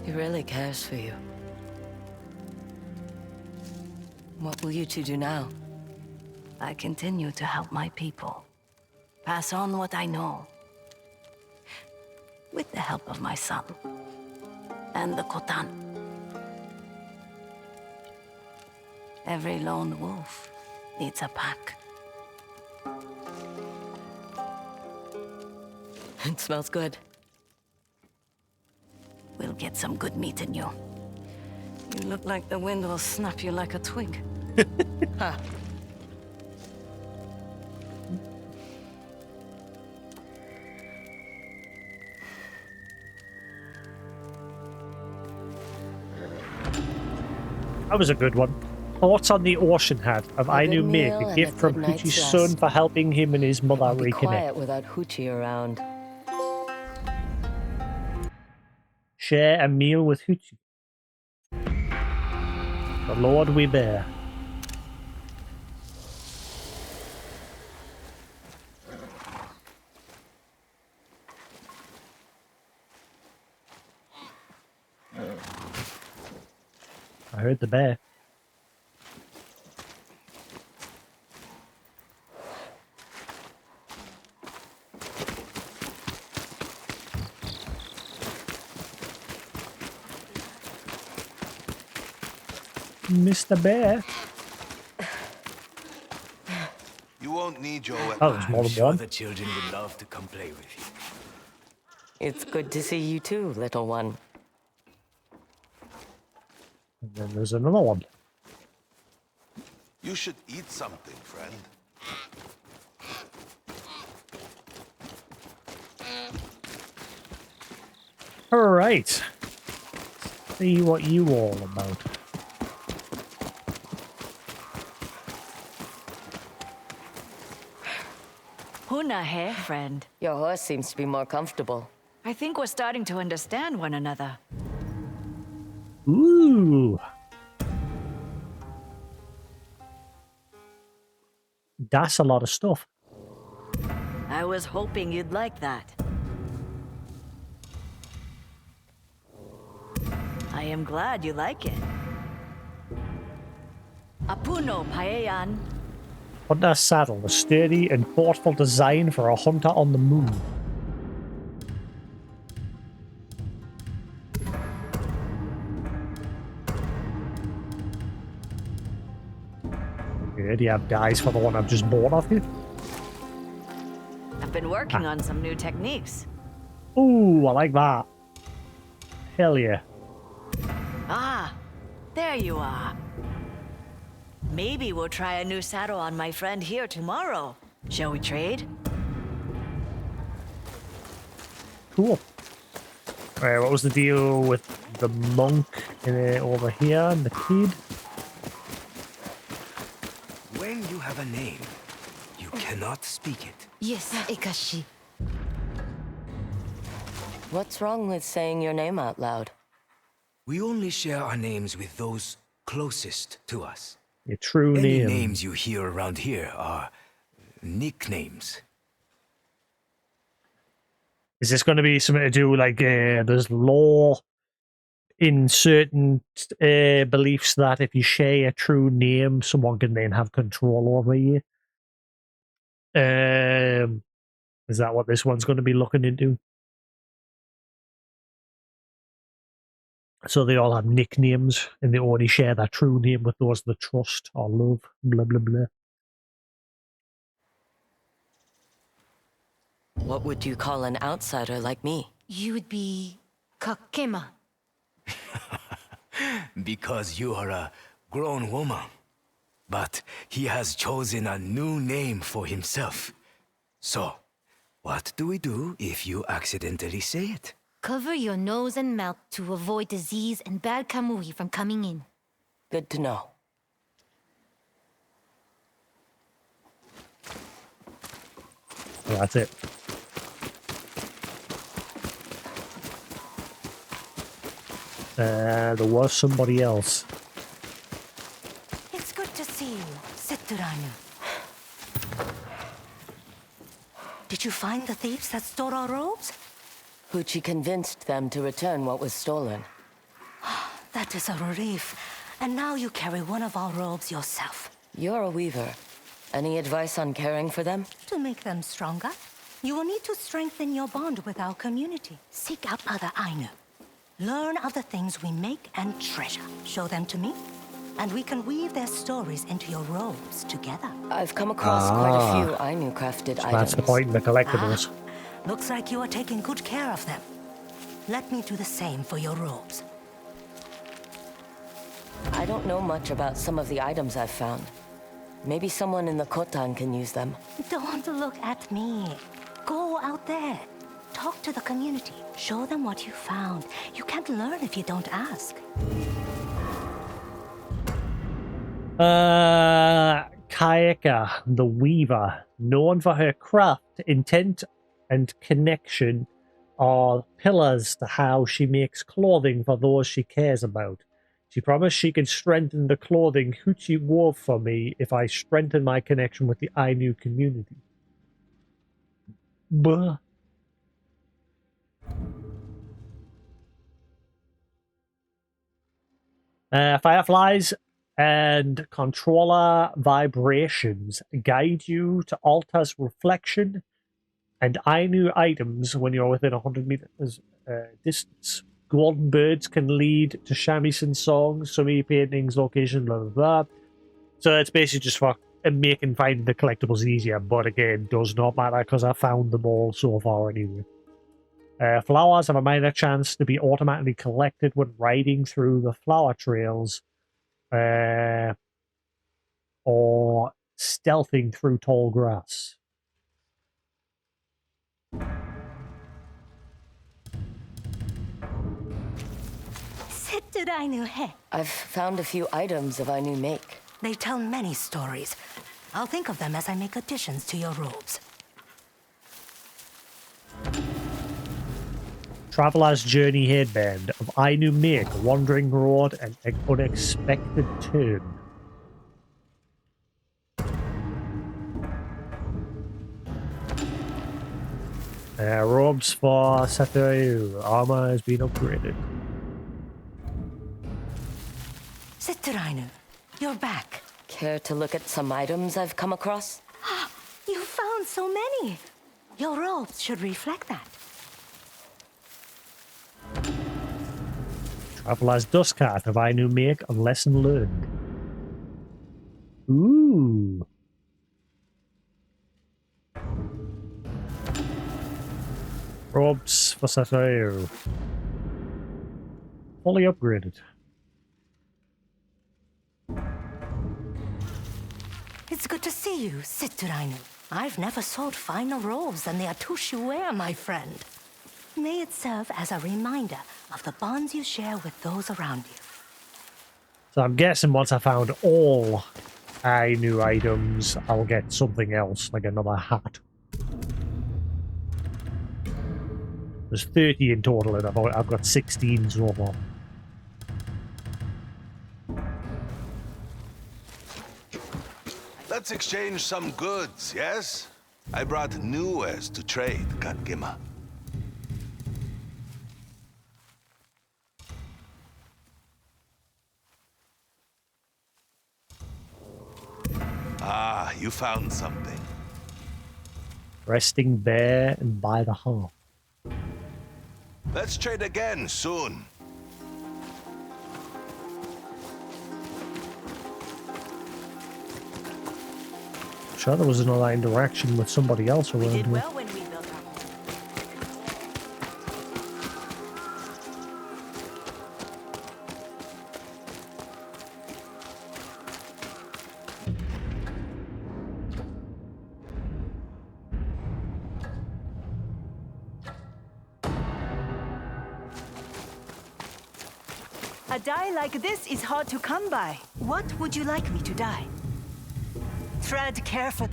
He really cares for you. What will you two do now? I continue to help my people. Pass on what I know. With the help of my son. And the Khotan. Every lone wolf needs a pack. It smells good. We'll get some good meat in you. You look like the wind will snap you like a twig. Ha. That was a good one. Thoughts on the ocean hat of A Ainu good Make, meal a and gift a from good night's Hoochie's rest. son for helping him and his mother Be reconnect. quiet without Hoochie around. Share a meal with Hoochie. The Lord we bear. I heard the bear. Mr. Bear. You won't need your weapon. Oh, there's more I'm than sure one. the children would love to come play with you. It's good to see you too, little one. And then there's another one. You should eat something, friend. Alright. See what you all about. Huna he, friend. Your horse seems to be more comfortable. I think we're starting to understand one another. Ooh. That's a lot of stuff. I was hoping you'd like that. I am glad you like it. Apuno paeyan. Hunter saddle, a sturdy and thoughtful design for a hunter on the moon. Yeah, do you have dice for the one I've just bought off you? I've been working on some new techniques. Ooh, I like that. Hell yeah. Ah, there you are. Maybe we'll try a new saddle on my friend here tomorrow. Shall we trade? Cool. Alright, what was the deal with the monk over here and the kid? When you have a name, you cannot speak it. Yes, Ekashi. What's wrong with saying your name out loud? We only share our names with those closest to us. Your true Any name. names you hear around here are nicknames. Is this going to be something to do like there's law in certain beliefs that if you share a true name, someone can then have control over you? Is that what this one's going to be looking into? So they all have nicknames and they only share their true name with those they trust or love, blah, blah, blah. What would you call an outsider like me? You would be Kakema. Because you are a grown woman. But he has chosen a new name for himself. So, what do we do if you accidentally say it? Cover your nose and mouth to avoid disease and bad kamui from coming in. Good to know. Yeah, that's it. There was somebody else. It's good to see you, Seturanu. Did you find the thieves that stole our robes? Hoochie convinced them to return what was stolen. That is a relief. and now you carry one of our robes yourself. You're a weaver. Any advice on caring for them? To make them stronger, you will need to strengthen your bond with our community. Seek out other Ainu. Learn of the things we make and treasure. Show them to me, and we can weave their stories into your robes together. I've come across quite a few Ainu crafted items. That's the point in the collectibles. Looks like you are taking good care of them. Let me do the same for your robes. I don't know much about some of the items I've found. Maybe someone in the Kotan can use them. Don't look at me. Go out there. Talk to the community. Show them what you found. You can't learn if you don't ask. Kayaka, the weaver, known for her craft, intent, and connection, are pillars to how she makes clothing for those she cares about. She promised she could strengthen the clothing Huchi wove for me if I strengthen my connection with the Ainu community. Buh. Fireflies and controller vibrations guide you to altars reflection and Ainu items when you're within 100 meters distance. Golden birds can lead to shamisen songs, sumi paintings, location, blah, blah, blah. So it's basically just for making finding the collectibles easier, but again, does not matter because I found them all so far anyway. Flowers have a minor chance to be automatically collected when riding through the flower trails or stealthing through tall grass. I've found a few items of Ainu make. They tell many stories. I'll think of them as I make additions to your robes. Traveler's Journey Headband of Ainu make, Wandering Road, and Unexpected Turn. Robes for Satoru. Armor has been upgraded. Siturainu, you're back. Care to look at some items I've come across? You found so many. Your robes should reflect that. Traveler's Dust Cart of Ainu make, a lesson learned. Ooh. Robes for Satoru. Fully upgraded. It's good to see you, Siturainu. I've never sold finer robes than the Atushi you wear, my friend. May it serve as a reminder of the bonds you share with those around you. So I'm guessing once I found all Ainu items, I'll get something else, like another hat. There's 30 in total, and I've got 16 so far. Let's exchange some goods, yes? I brought new wares to trade, Kakima. Ah, you found something. Resting Bear and By the Hearth. Let's trade again soon. Sure, there was another interaction with somebody else around here. when we built our A dye like this is hard to come by. What would you like me to dye? Tread carefully.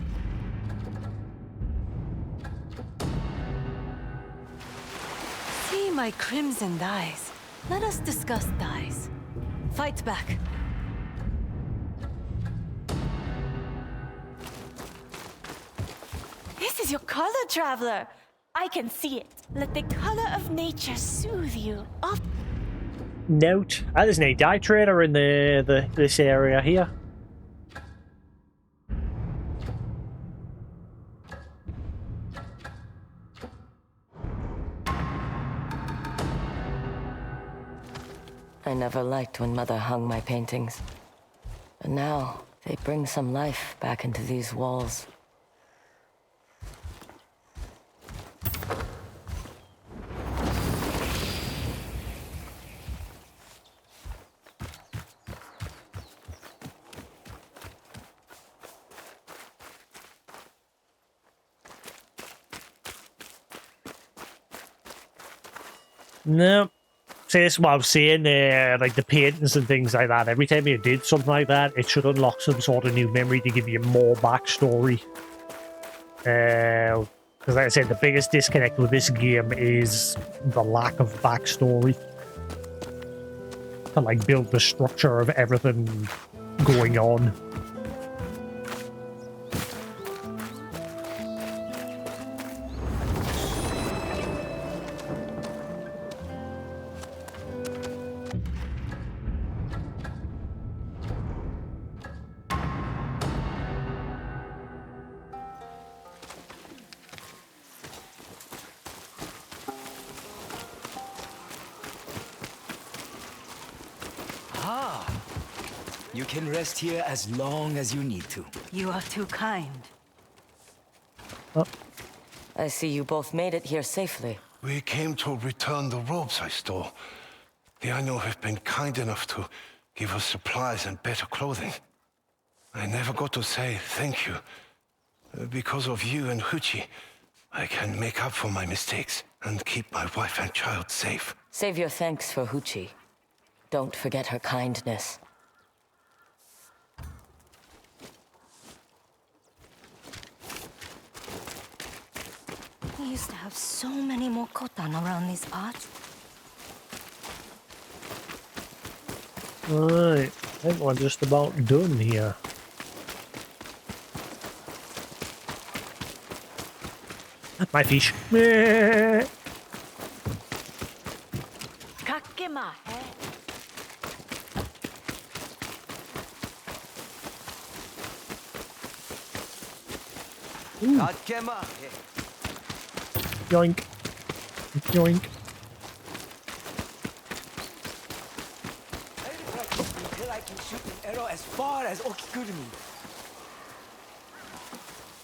See my crimson dyes. Let us discuss dyes. Fight back. This is your color, traveler. I can see it. Let the color of nature soothe you. Note. There's an dye trader in this area here. I never liked when Mother hung my paintings. But now, they bring some life back into these walls. No. See, this is what I was saying, like the paintings and things like that. Every time you did something like that, it should unlock some sort of new memory to give you more backstory. Because like I said, the biggest disconnect with this game is the lack of backstory. To like build the structure of everything going on. You can rest here as long as you need to. You are too kind. Oh. I see you both made it here safely. We came to return the robes I stole. The Ainu have been kind enough to give us supplies and better clothing. I never got to say thank you. Because of you and Huchi, I can make up for my mistakes and keep my wife and child safe. Save your thanks for Huchi. Don't forget her kindness. We used to have so many more kotan around these parts. Right, I think we're just about done here. My fish. Yoink. Yoink. Until I can shoot an arrow as far as Okigurumi.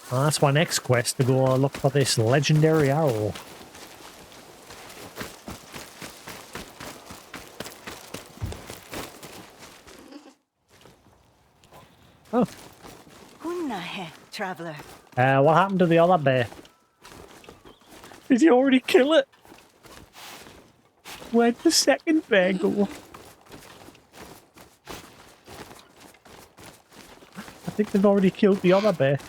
Well, that's my next quest, to go look for this legendary arrow. Oh. Hunnahe, traveler. What happened to the other bear? Did you already kill it? Where'd the second bear go? I think they've already killed the other bear.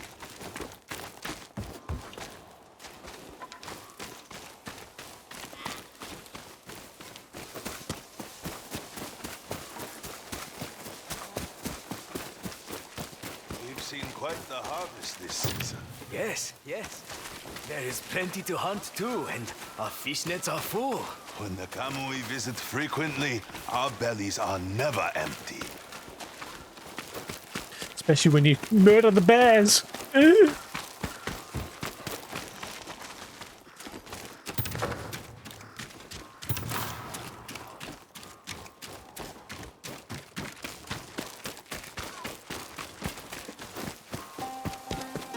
We've seen quite the harvest this season. Yes, yes. There is plenty to hunt too, and our fish nets are full. When the Kamui visit frequently, our bellies are never empty. Especially when you murder the bears.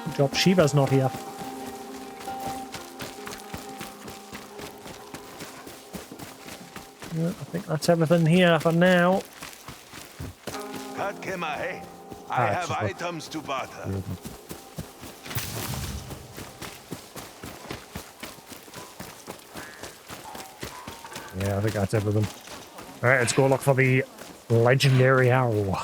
Good job, Shiva's not here. Yeah, I think that's everything here for now. Katkemahe, I have items to barter. Yeah, I think that's everything. Alright, let's go look for the legendary arrow.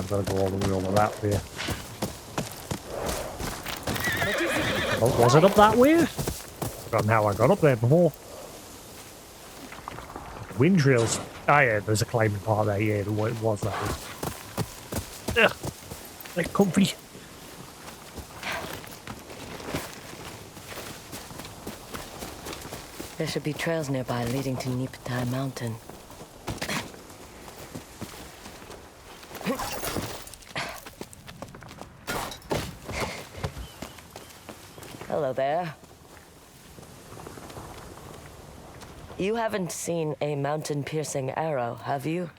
gotta go all the way over that way. Oh, was it up that way? I forgotten how I got up there before. Wind trails. Ah, yeah, there's a climbing part there. Yeah, it was that way. Ugh, like comfy. There should be trails nearby leading to Nipatai Mountain. Hello there. You haven't seen a mountain-piercing arrow, have you?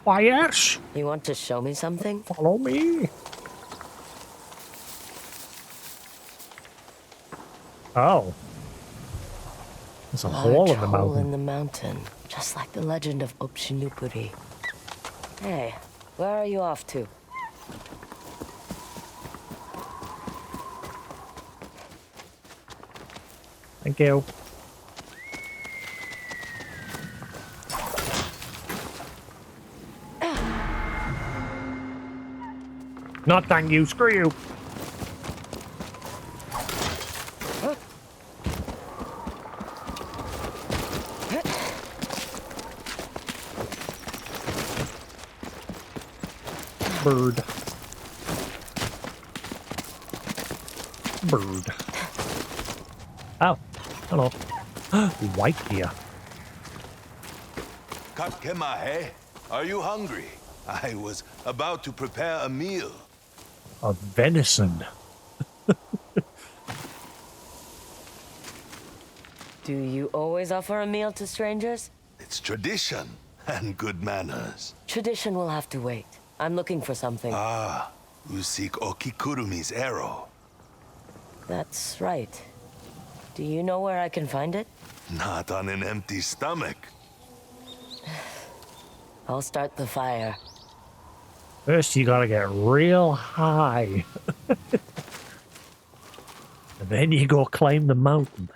Why, yes. You want to show me something? Follow me. Oh. There's a hole in the mountain. Hole in the mountain, just like the legend of Opshinupuri. Hey, where are you off to? Thank you. Not thank you, screw you. Bird. Bird. Oh, hello. White deer. Katkemahe, are you hungry? I was about to prepare a meal. A venison. Do you always offer a meal to strangers? It's tradition and good manners. Tradition will have to wait. I'm looking for something. Ah, you seek Okikurumi's arrow. That's right. Do you know where I can find it? Not on an empty stomach. I'll start the fire. First, you gotta get real high. And then you go climb the mountain.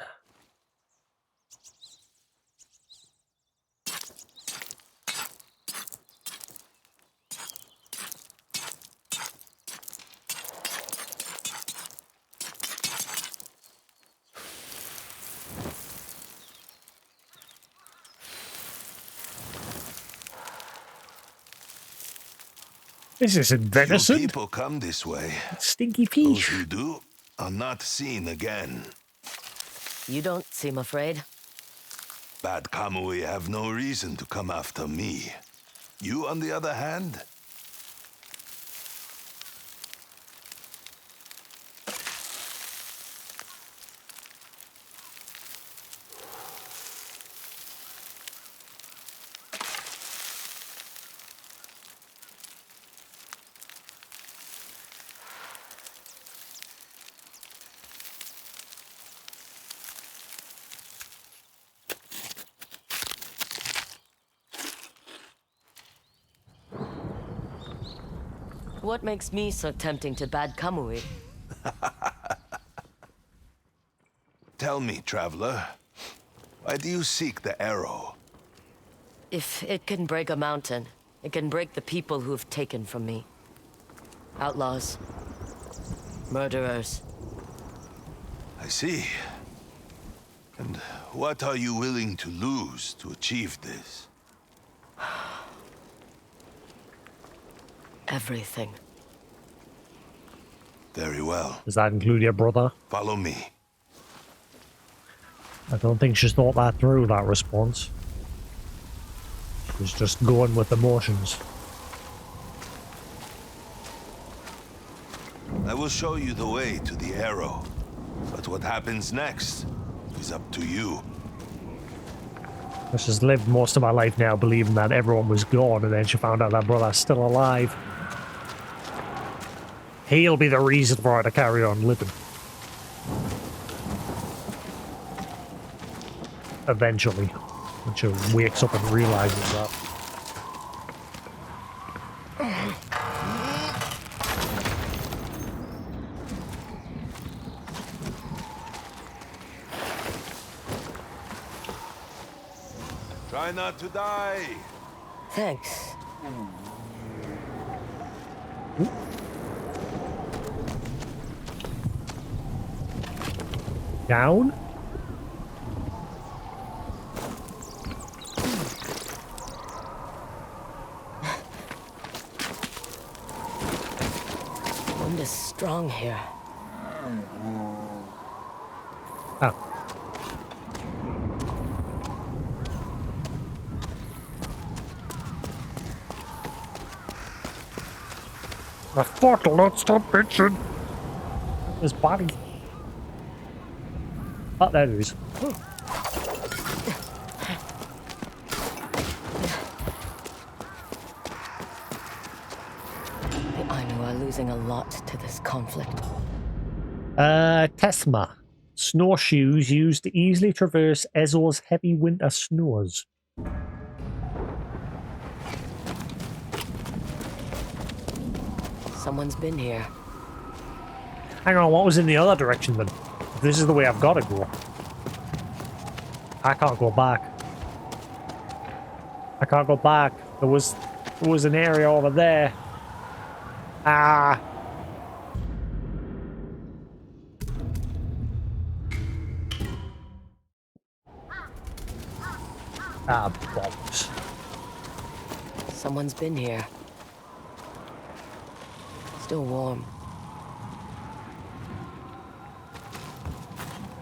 This isn't venison. Few people come this way. Stinky Those fish. who do are not seen again. You don't seem afraid. Bad Kamui have no reason to come after me. You, on the other hand? What makes me so tempting to Bad Kamui? Tell me, traveler, why do you seek the arrow? If it can break a mountain, it can break the people who've taken from me. Outlaws. Murderers. I see. And what are you willing to lose to achieve this? Everything. Very well. Does that include your brother? Follow me. I don't think she's thought that through, that response. She's just going with emotions. I will show you the way to the arrow. But what happens next is up to you. She's lived most of my life now believing that everyone was gone, and then she found out that brother's still alive. He'll be the reason for her to carry on living. Eventually. When she wakes up and realizes that. Try not to die. Thanks. Down. Wind is strong here. Ah. The fuck, let's stop bitching. His body. Oh, there it is. The Ainu are losing a lot to this conflict. Tesma. Snowshoes used to easily traverse Ezor's heavy winter snows. Someone's been here. Hang on, what was in the other direction then? This is the way I've got to go. I can't go back. I can't go back. There was an area over there. Ah. Ah, bollocks. Someone's been here. Still warm.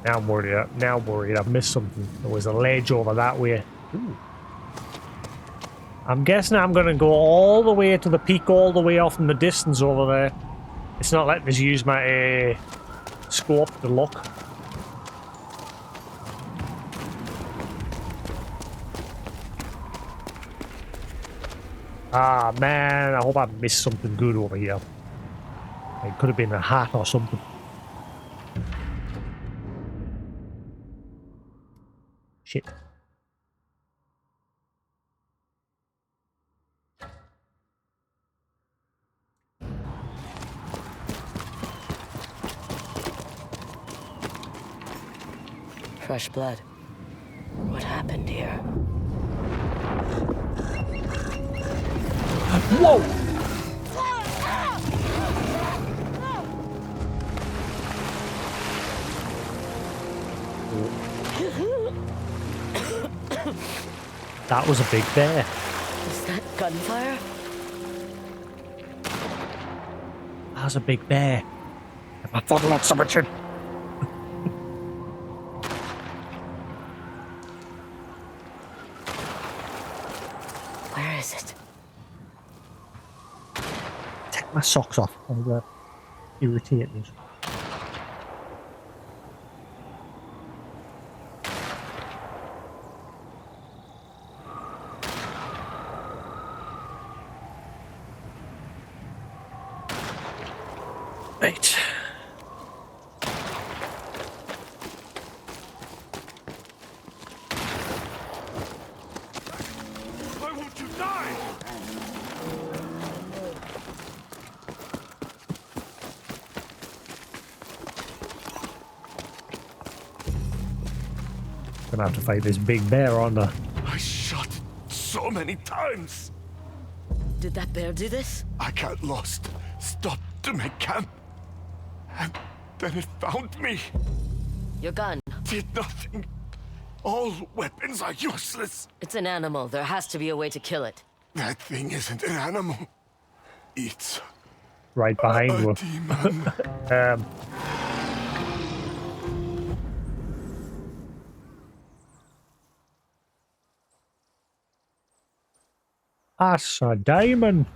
Now I'm worried. Now I'm worried. I've missed something. There was a ledge over that way. Ooh. I'm guessing I'm going to go all the way to the peak, all the way off in the distance over there. It's not letting us use my scope to look. Ah, man. I hope I missed something good over here. It could have been a hat or something. Shit. Fresh blood. What happened here? Whoa! That was a big bear. Is that gunfire? That was a big bear. I thought about so much. Where is it? Take my socks off. I'll irritate me. Right. Why won't you die? Gonna have to fight this big bear on the. I shot so many times. Did that bear do this? I got lost, stopped to make camp, and then it found me. Your gun. Did nothing. All weapons are useless. It's an animal. There has to be a way to kill it. That thing isn't an animal. It's Right behind a you. demon. That's a diamond.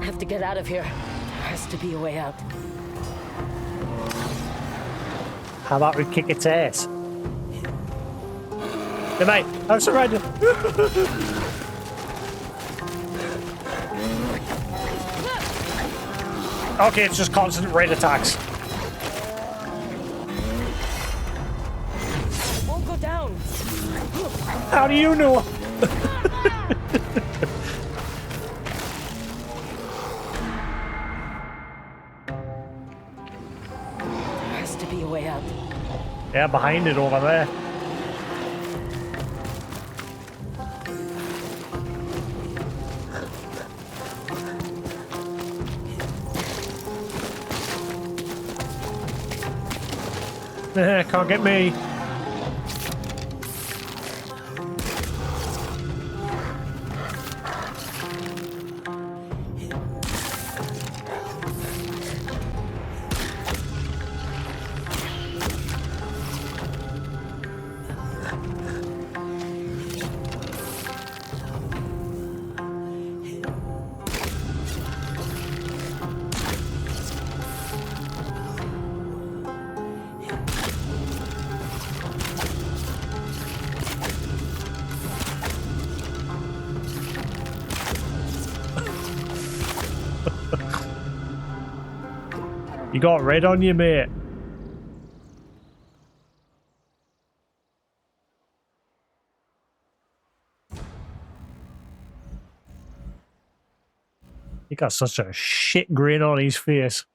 have to get out of here. There has to be a way out. How about we kick its ass? Hey mate, I'm surrounded. Okay, it's just constant raid attacks. It won't go down. How do you know? There has to be a way out. Yeah, behind it over there. Can't get me. You got red on you, mate. He got such a shit grin on his face.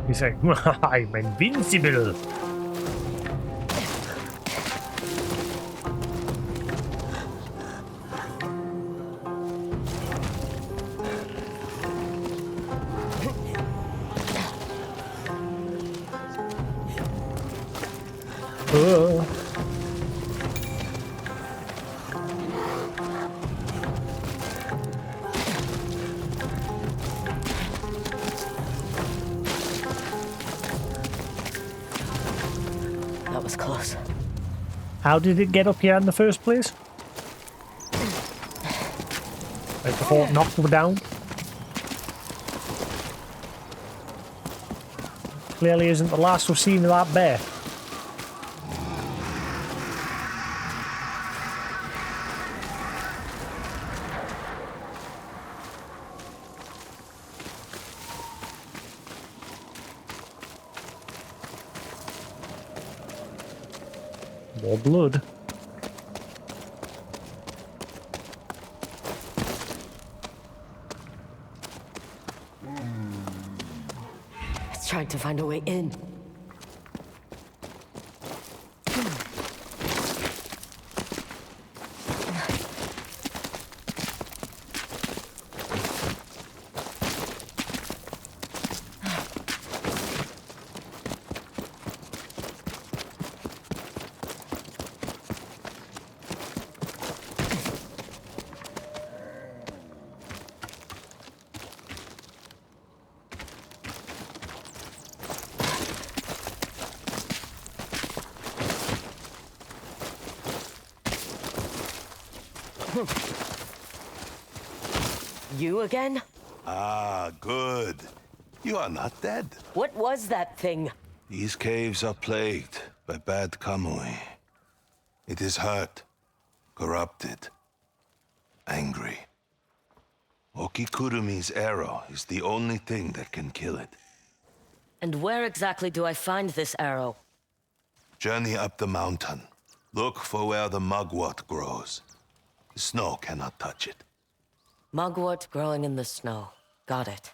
He's like, I'm invincible. That was close. How did it get up here in the first place? Like before it knocked them down? Clearly isn't the last we've seen of that bear. More blood. It's trying to find a way in. You again? Ah, good. You are not dead. What was that thing? These caves are plagued by bad Kamui. It is hurt, corrupted, angry. Okikurumi's arrow is the only thing that can kill it. And where exactly do I find this arrow? Journey up the mountain. Look for where the mugwort grows. The snow cannot touch it. Mugwort growing in the snow. Got it.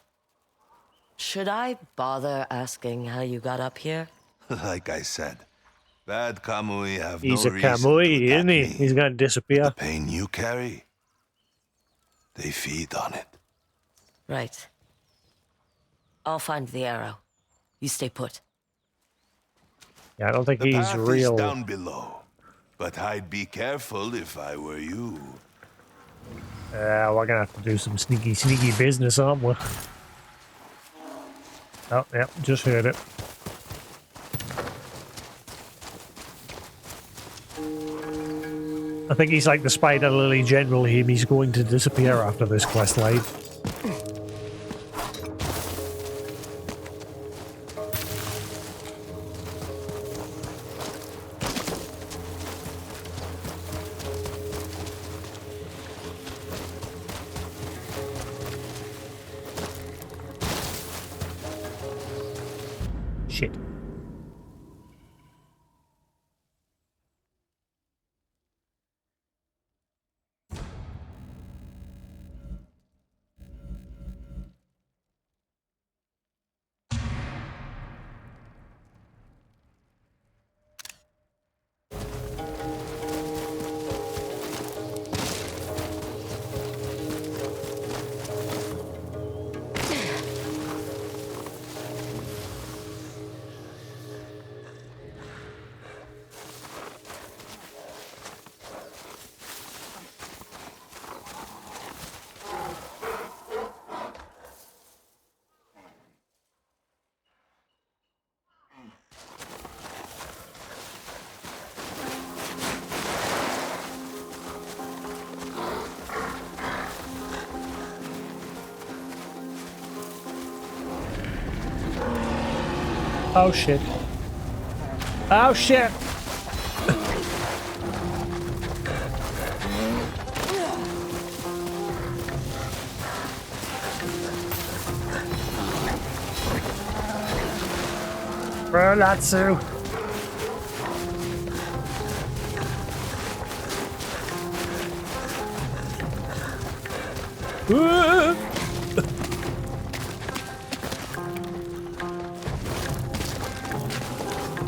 Should I bother asking how you got up here? Like I said, bad Kamui have He's no a reason Kamui, to attack isn't he? me. He's gonna disappear. The pain you carry, they feed on it. Right. I'll find the arrow. You stay put. Yeah, I don't think The he's path real. is down below, but I'd be careful if I were you. We're gonna have to do some sneaky business, aren't we? Oh, yeah, just heard it. I think he's like the Spider Lily General here. He's going to disappear after this quest line. Shit. Oh shit. Oh shit! Rolatsu!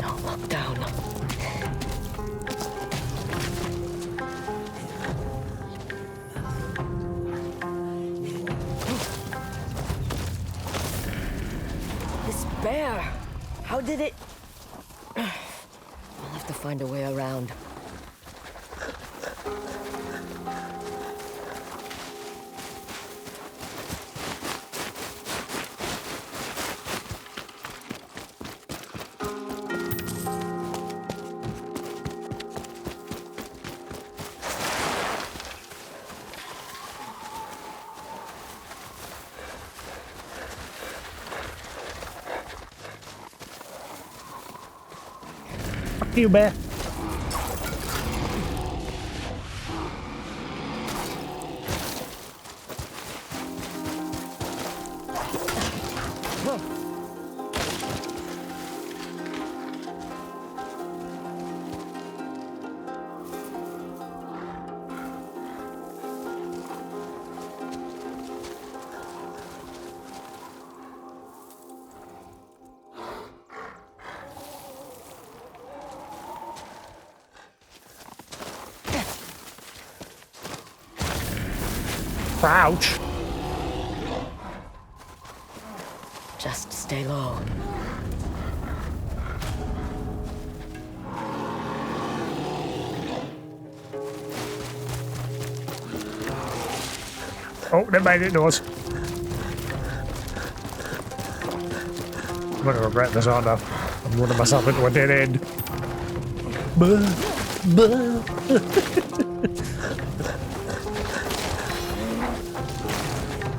Don't look down. This bear, how did it? I'll have to find a way around. Fuck you, bear. Crouch. Just stay low. Oh, they made it noise. I'm gonna regret this, aren't I? I'm running myself into a dead end.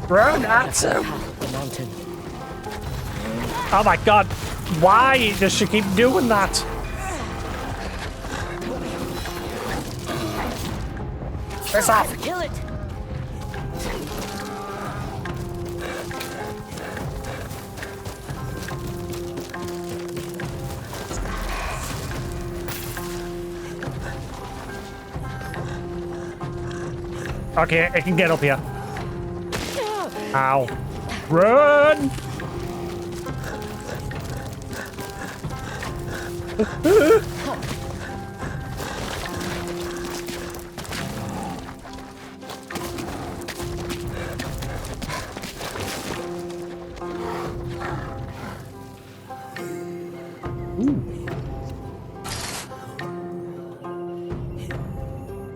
Rolatsu! The mountain. Oh my god, why does she keep doing that? Piss off! Kill it! Okay, it can get up here. Ow. Run!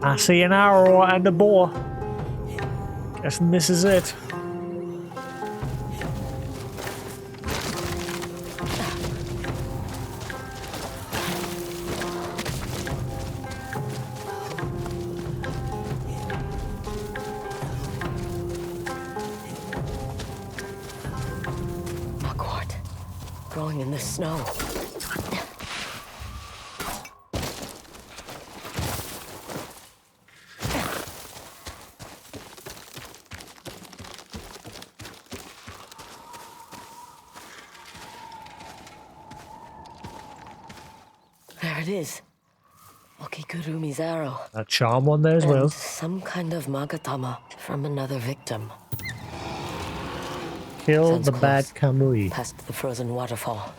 I see an arrow and a boar. Guessing this is it. Mugwort, growing in the snow. There it is. Okigurumi's arrow. That charm one there as And well. some kind of magatama from another victim. Kill Sounds the bad close. Kamui. Past the frozen waterfall.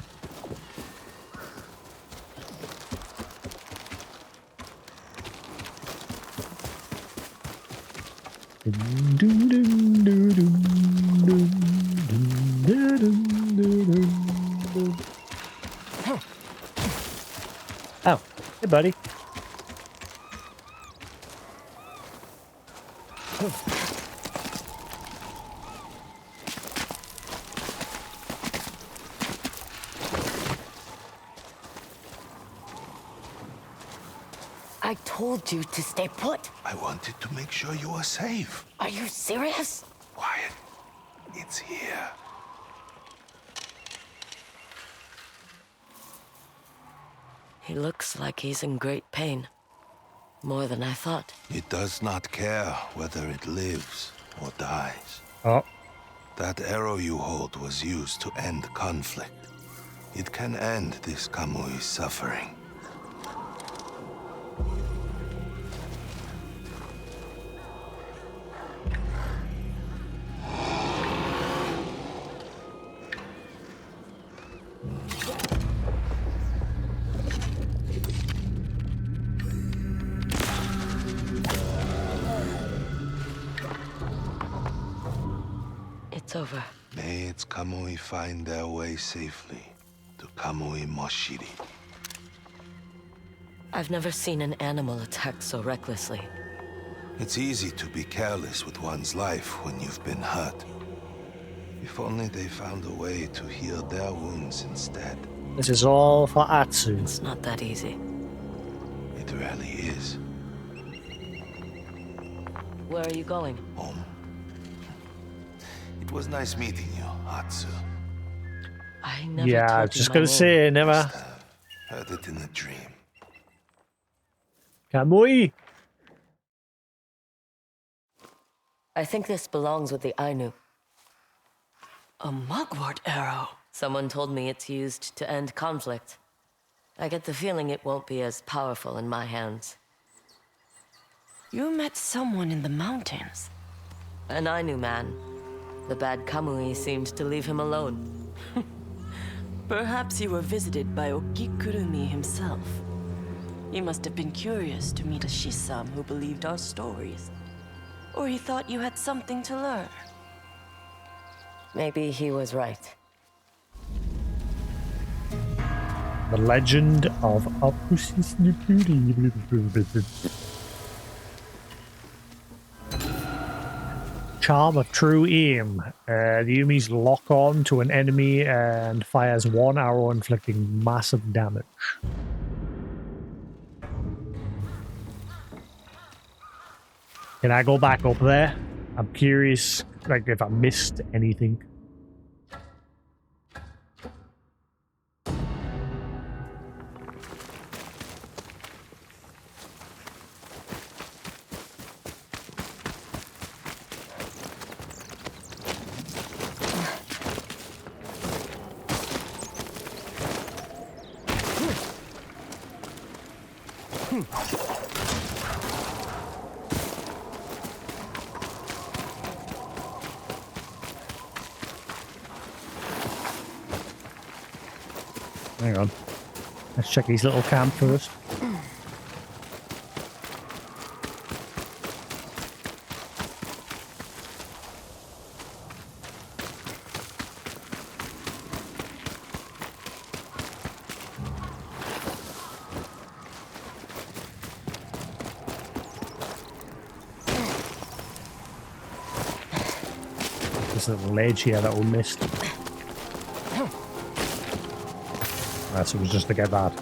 Oh, hey buddy. I told you to stay put. I wanted to make sure you were safe. Are you serious? Quiet. It's here. He looks like he's in great pain. More than I thought. It does not care whether it lives or dies. Oh. That arrow you hold was used to end conflict. It can end this Kamui's suffering. It's over. May its Kamui find their way safely to Kamui Moshiri. I've never seen an animal attack so recklessly. It's easy to be careless with one's life when you've been hurt. If only they found a way to heal their wounds instead. This is all for Atsu. It's not that easy. It really is. Where are you going? Home. It was nice meeting you, Atsu. I never Yeah, I told was you just my gonna name. say, never. Heard it in a dream. Kamui! I think this belongs with the Ainu. A mugwort arrow. Someone told me it's used to end conflict. I get the feeling it won't be as powerful in my hands. You met someone in the mountains. An Ainu man. The bad Kamui seemed to leave him alone. Perhaps you were visited by Okikurumi himself. He must have been curious to meet a Shisam who believed our stories. Or he thought you had something to learn. Maybe he was right. The Legend of Apusis Nipuri. Charm of True Aim. The Yumi's lock on to an enemy and fires one arrow, inflicting massive damage. Can I go back up there? I'm curious, like, if I missed anything. Hang on. Let's check his little camp first. This little ledge here that we missed. So it was just to get that.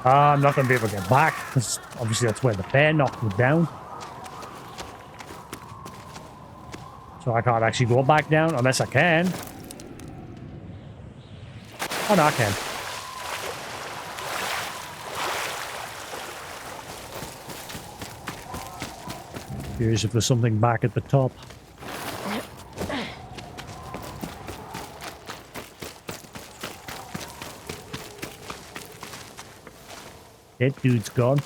I'm not going to be able to get back, because obviously that's where the bear knocked me down. So I can't actually go back down unless I can. Oh no, I can. Curious if there's something back at the top. That dude's gone.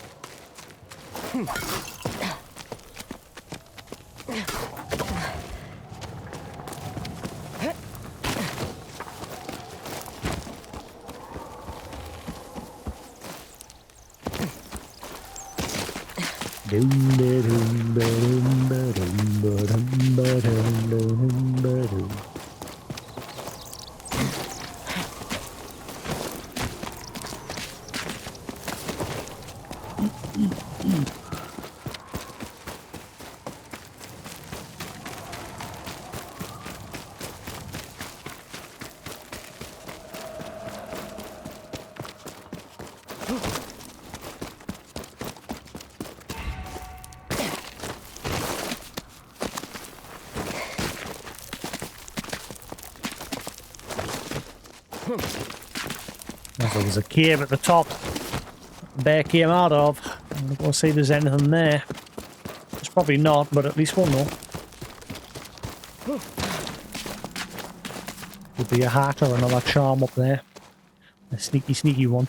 There was a cave at the top the bear came out of. I'm not going to see there's anything there. There's probably not, but at least we'll know. Could be a hat or another charm up there. A sneaky, sneaky one.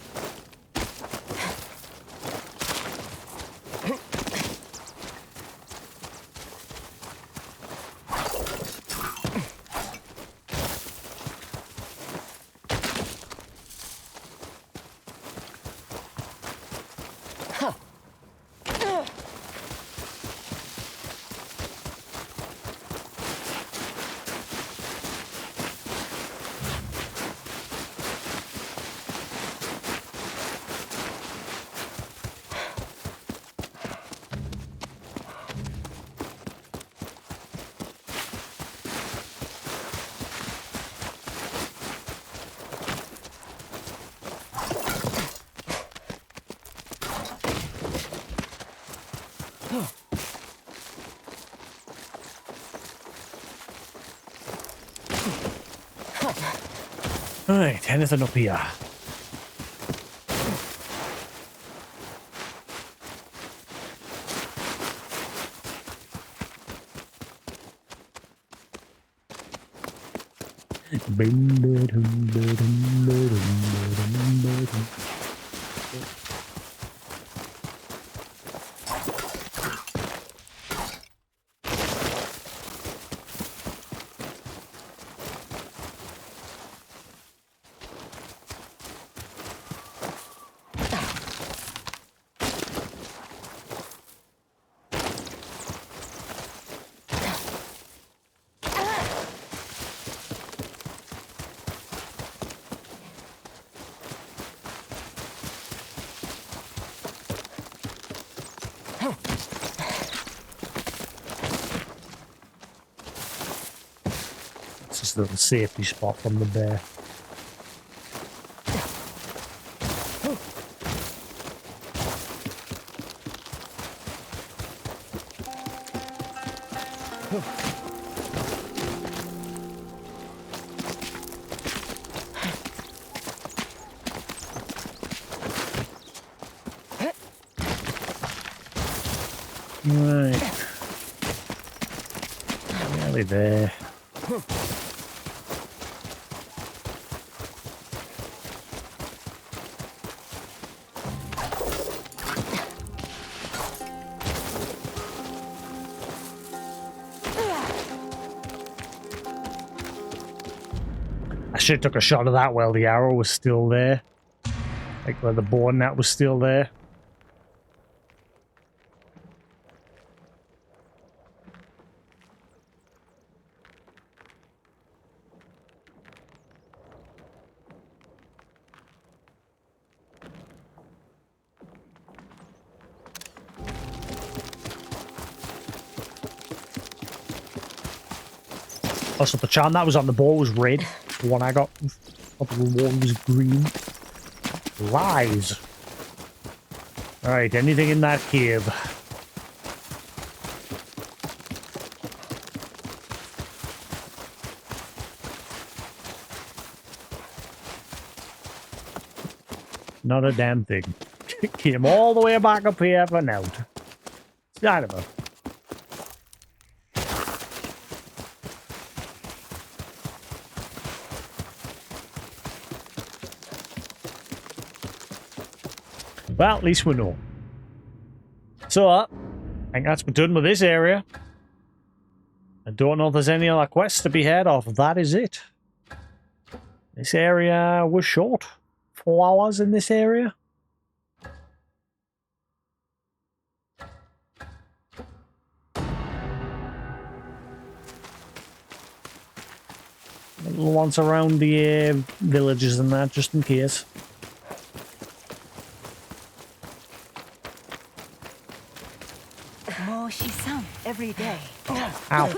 Right, anything up here? It's just a little safety spot from the bear. Right. Nearly there. I should have took a shot of that while the arrow was still there. Like where the bow and that was still there. Also, the charm that was on the ball was red. The one I got up the wall was green. Lies. Alright, anything in that cave? Not a damn thing. Came all the way back up here for now. Son of a... Well, at least we know. So, I think that's done with this area. I don't know if there's any other quests to be had off. That is it. This area was short. 4 hours in this area. Little ones around the villages and that, just in case. More Shisan every day. Ow.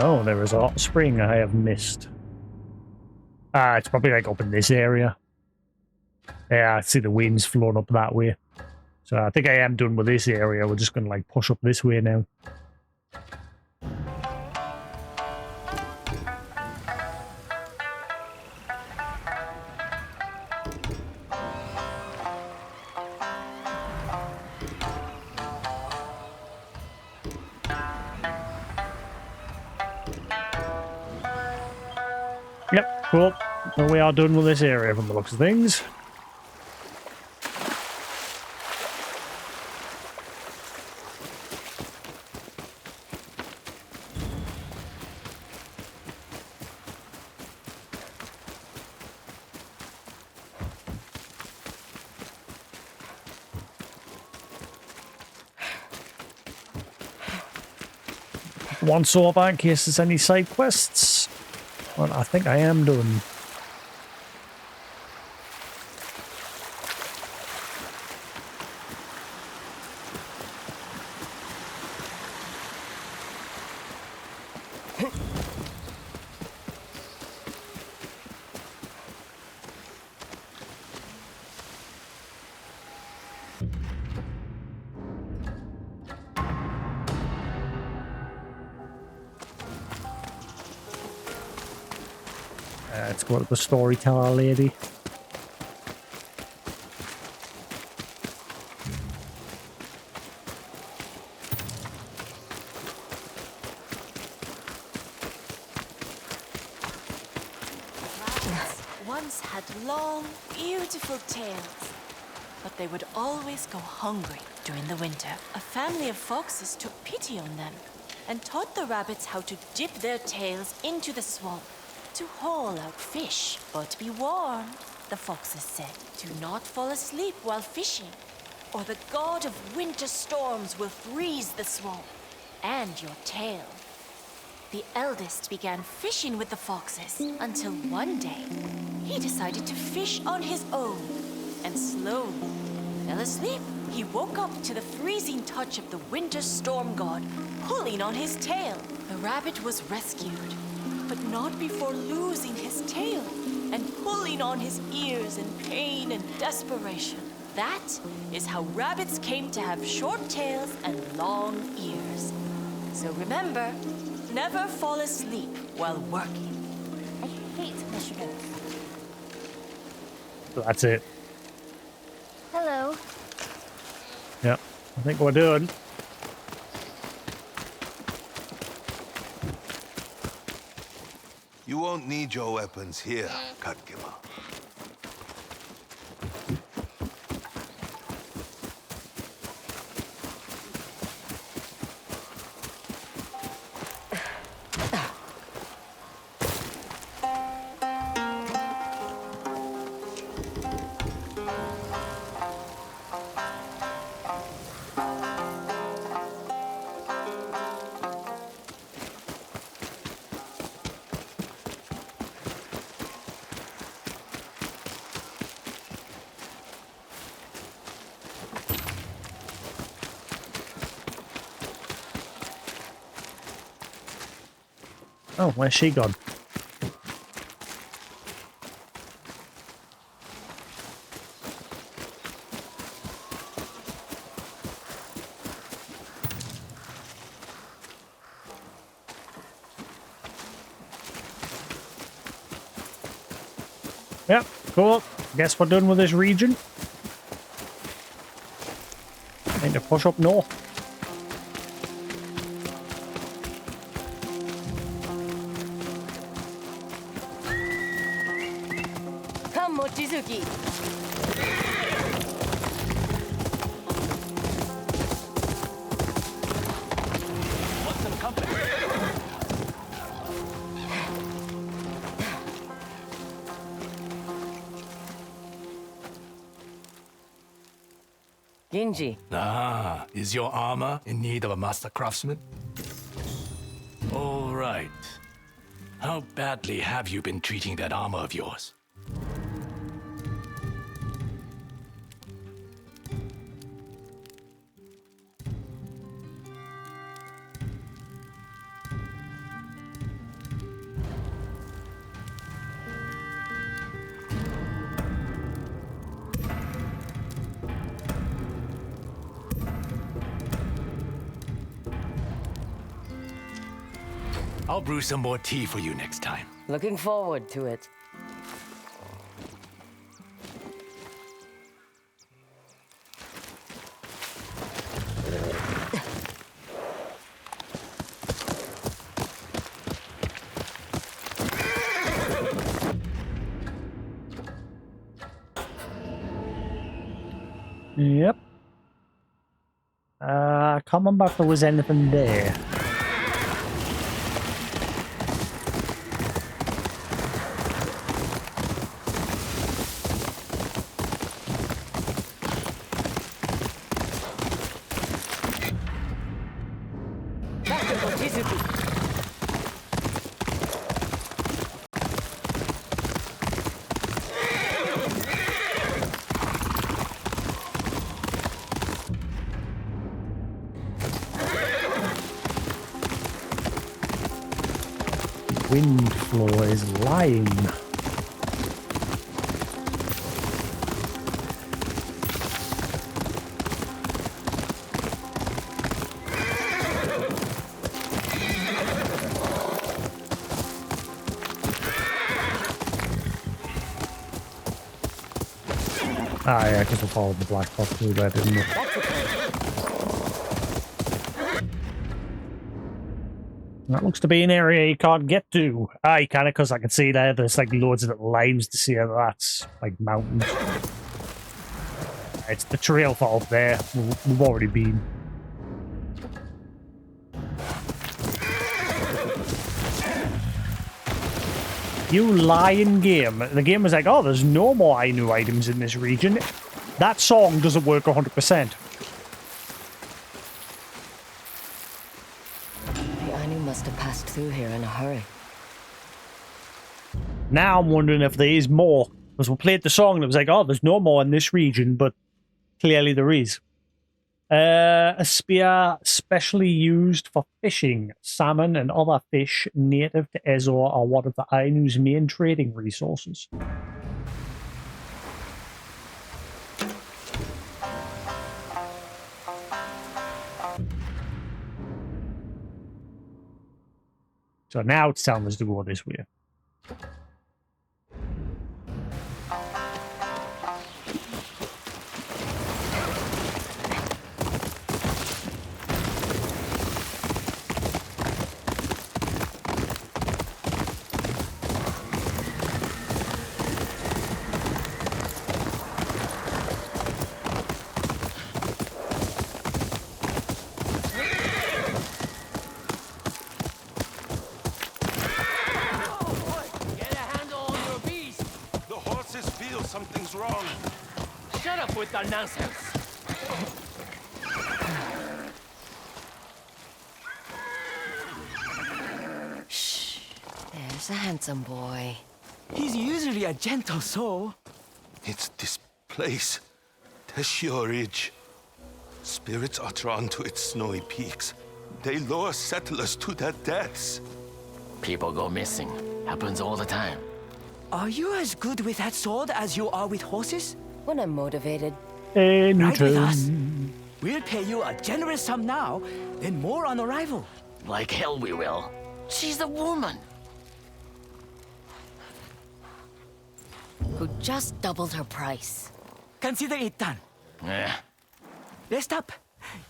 Oh, there is a hot spring I have missed. Ah, it's probably like up in this area. Yeah, I see the winds flowing up that way. So I think I am done with this area. We're just going to like push up this way now. Yep, cool. So we are done with this area from the looks of things. Once over in case there's any side quests. Well, I think I am done. Let's go to the storyteller lady. Rabbits once had long, beautiful tails, but they would always go hungry during the winter. A family of foxes took pity on them and taught the rabbits how to dip their tails into the swamp to haul out fish. But be warned, the foxes said, do not fall asleep while fishing, or the god of winter storms will freeze the swamp and your tail. The eldest began fishing with the foxes until one day he decided to fish on his own and slowly fell asleep. He woke up to the freezing touch of the winter storm god pulling on his tail. The rabbit was rescued, but not before losing his tail and pulling on his ears in pain and desperation. That is how rabbits came to have short tails and long ears. So remember, never fall asleep while working. I hate mushrooms. So that's it. Hello. Yep, I think we're done. You won't need your weapons here, Katkima. Oh, where's she gone? Yep, cool. Guess we're done with this region. Need to push up north. Come, Mochizuki. What's in company? Ginji. Ah, is your armor in need of a master craftsman? All right. How badly have you been treating that armor of yours? I'll brew some more tea for you next time. Looking forward to it. Yep. I can't remember if there was anything there. Wind floor is lying. Ah, yeah, because we followed the black box through there, didn't we? That looks to be an area you can't get to. Ah, you can, because I can see there's like loads of little lines to see how that's like mountains. It's the trail for up there. We've already been. You lying game. The game was like, oh, there's no more Ainu items in this region. That song doesn't work 100%. The Ainu must have passed through here in a hurry. Now I'm wondering if there is more. Because we played the song and it was like, oh, there's no more in this region, but clearly there is. A spear specially used for fishing. Salmon and other fish native to Ezor are one of the Ainu's main trading resources. So now it's telling us to go this way. Something's wrong. Shut up with that nonsense. Shh. There's a handsome boy. He's usually a gentle soul. It's this place, Teshio Ridge. Spirits are drawn to its snowy peaks. They lure settlers to their deaths. People go missing. Happens all the time. Are you as good with that sword as you are with horses? When I'm motivated. Ride with us. We'll pay you a generous sum now, then more on arrival. Like hell we will. She's a woman. Who just doubled her price. Consider it done. Yeah. Rest up.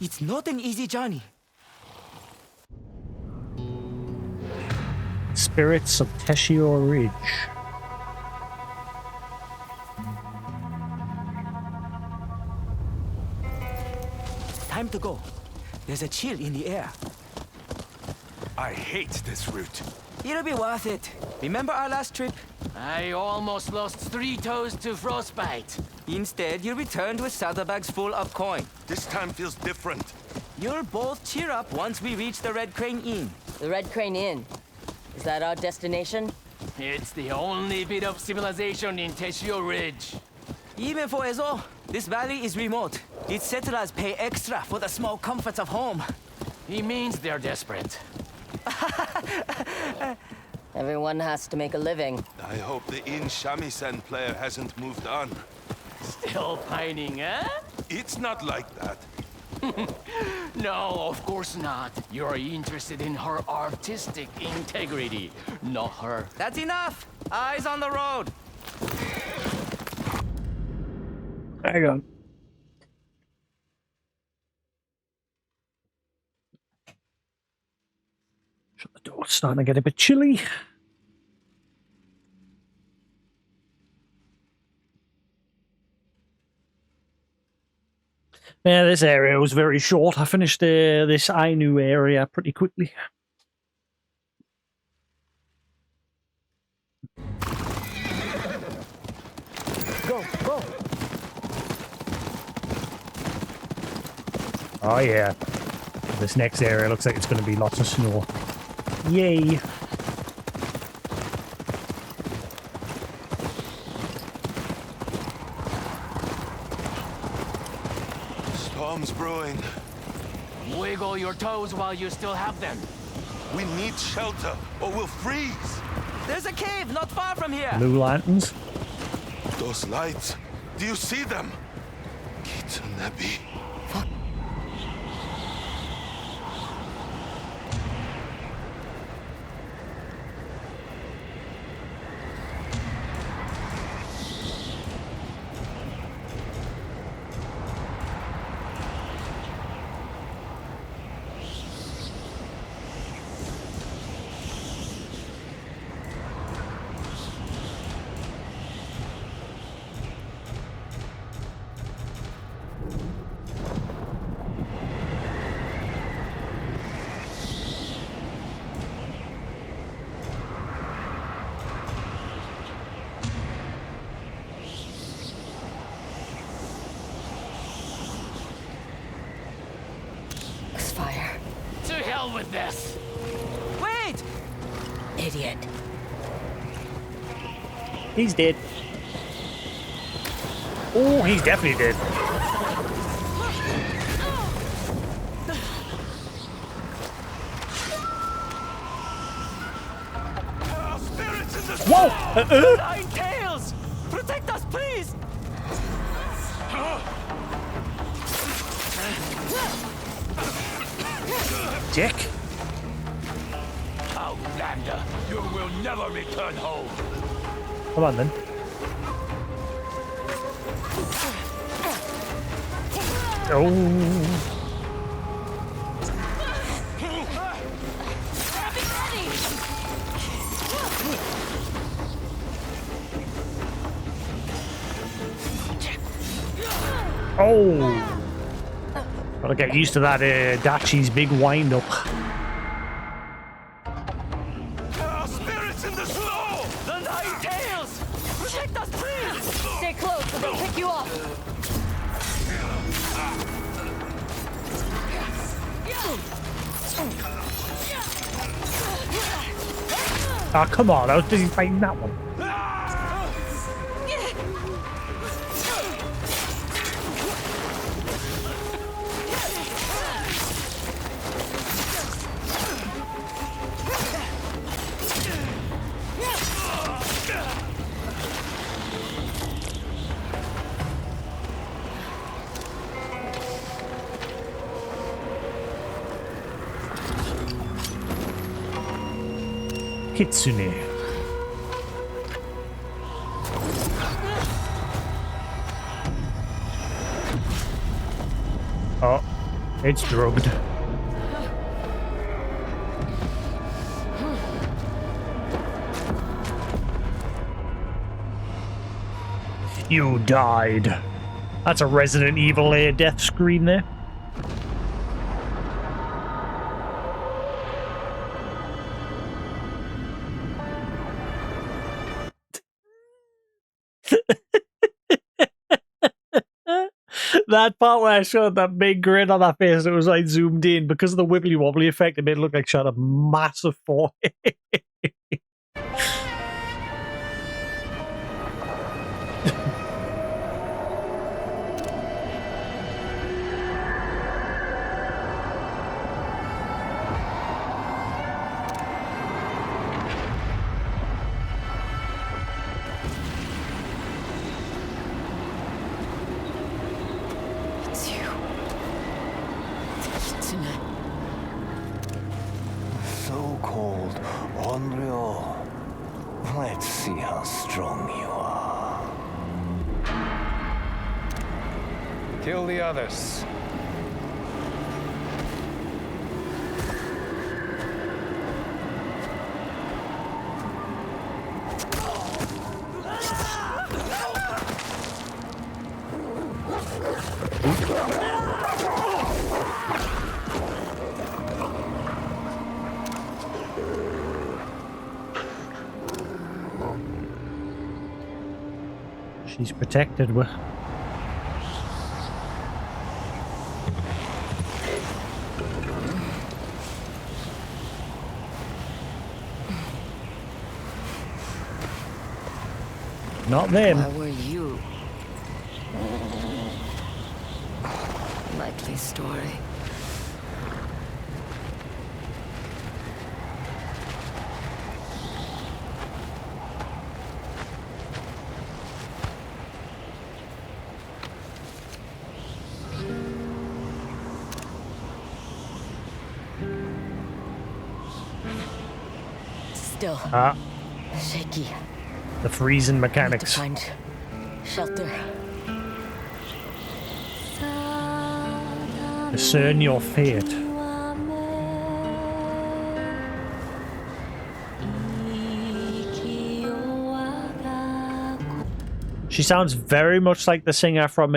It's not an easy journey. Spirits of Teshio Ridge. Time to go. There's a chill in the air. I hate this route. It'll be worth it. Remember our last trip? I almost lost 3 toes to frostbite. Instead, you returned with saddlebags full of coin. This time feels different. You'll both cheer up once we reach the Red Crane Inn. The Red Crane Inn. Is that our destination? It's the only bit of civilization in Teshio Ridge. Even for Ezo, this valley is remote. Its settlers pay extra for the small comforts of home. He means they're desperate. Everyone has to make a living. I hope the inn shamisen player hasn't moved on. Still pining, eh? It's not like that. No, of course not. You're interested in her artistic integrity, not her. That's enough! Eyes on the road! Hang on. Shut the door. It's starting to get a bit chilly. Yeah, this area was very short. I finished this Ainu area pretty quickly. Go, go! Oh yeah. This next area looks like it's going to be lots of snow. Yay! Storm's brewing. Wiggle your toes while you still have them. We need shelter, or we'll freeze. There's a cave not far from here. Blue lanterns. Those lights. Do you see them? Kitsunebi. Fire. To hell with this! Wait! Idiot. He's dead. Oh, he's definitely dead. Whoa! Nine tails! Protect us, please! Dick. Outlander, you will never return home. Come on then. Oh. Oh. Gotta get used to that Dachi's big wind up. Spirits in the snow! The Nine Tails! Protect us, please! Stay close or they'll pick you up. Ah, come on, I was busy fighting that one. Kitsune. Oh, it's drugged. You died. That's a Resident Evil death screen there. That part where I showed that big grin on that face, it was like zoomed in because of the wibbly wobbly effect. It made it look like she had a massive forehead. So cold, unreal. Let's see how strong you are. Kill the others. She's protected with. Not them. Where were you? Likely story. Still shaky. The freezing mechanics. Need to find shelter. Discern your fate. She sounds very much like the singer from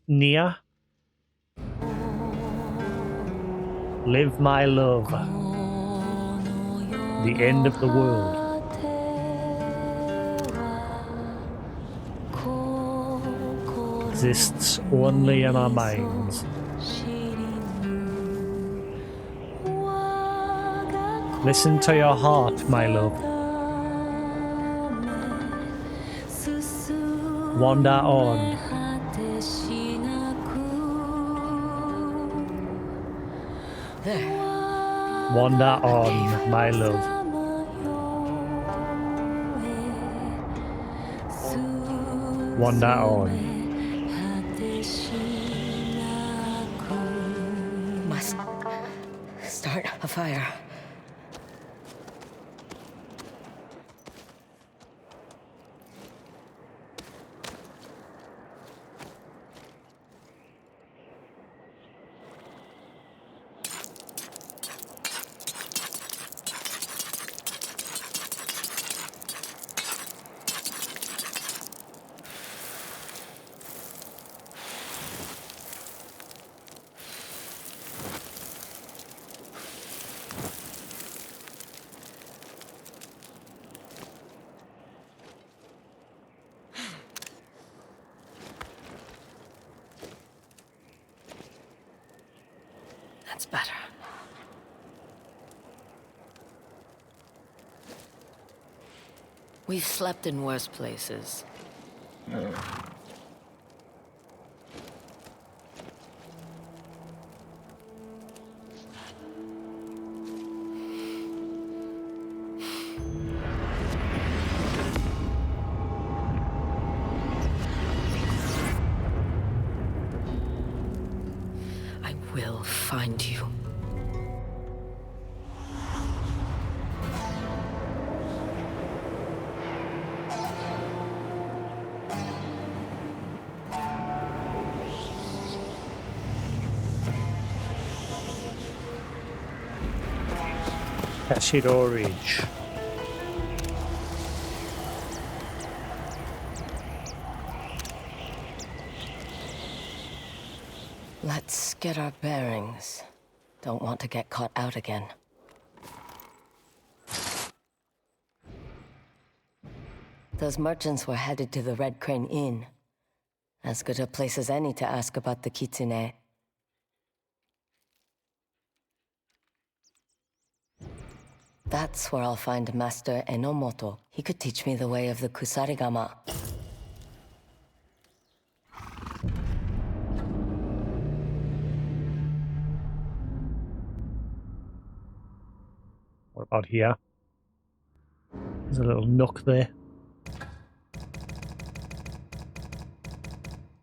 Nia. Live my love. The end of the world. Exists only in our minds. Listen to your heart, my love. Wander on. There. Wander on, my love. Wander on. Must start a fire. That's better. We've slept in worse places. I will find you. Cassidorage. Let's get our bearings. Don't want to get caught out again. Those merchants were headed to the Red Crane Inn. As good a place as any to ask about the kitsune. That's where I'll find Master Enomoto. He could teach me the way of the Kusarigama. What about here? There's a little nook there.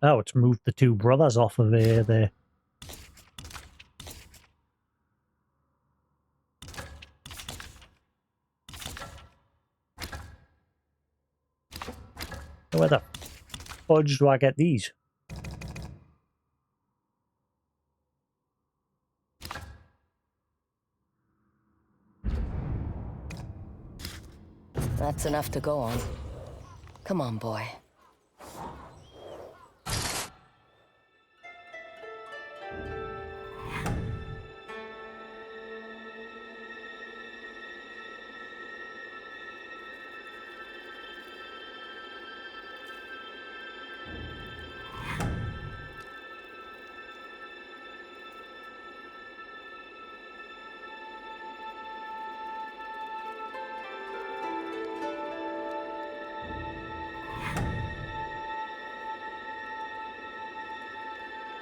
Oh, it's moved the two brothers off of there. Where the fudge do I get these? That's enough to go on. Come on, boy.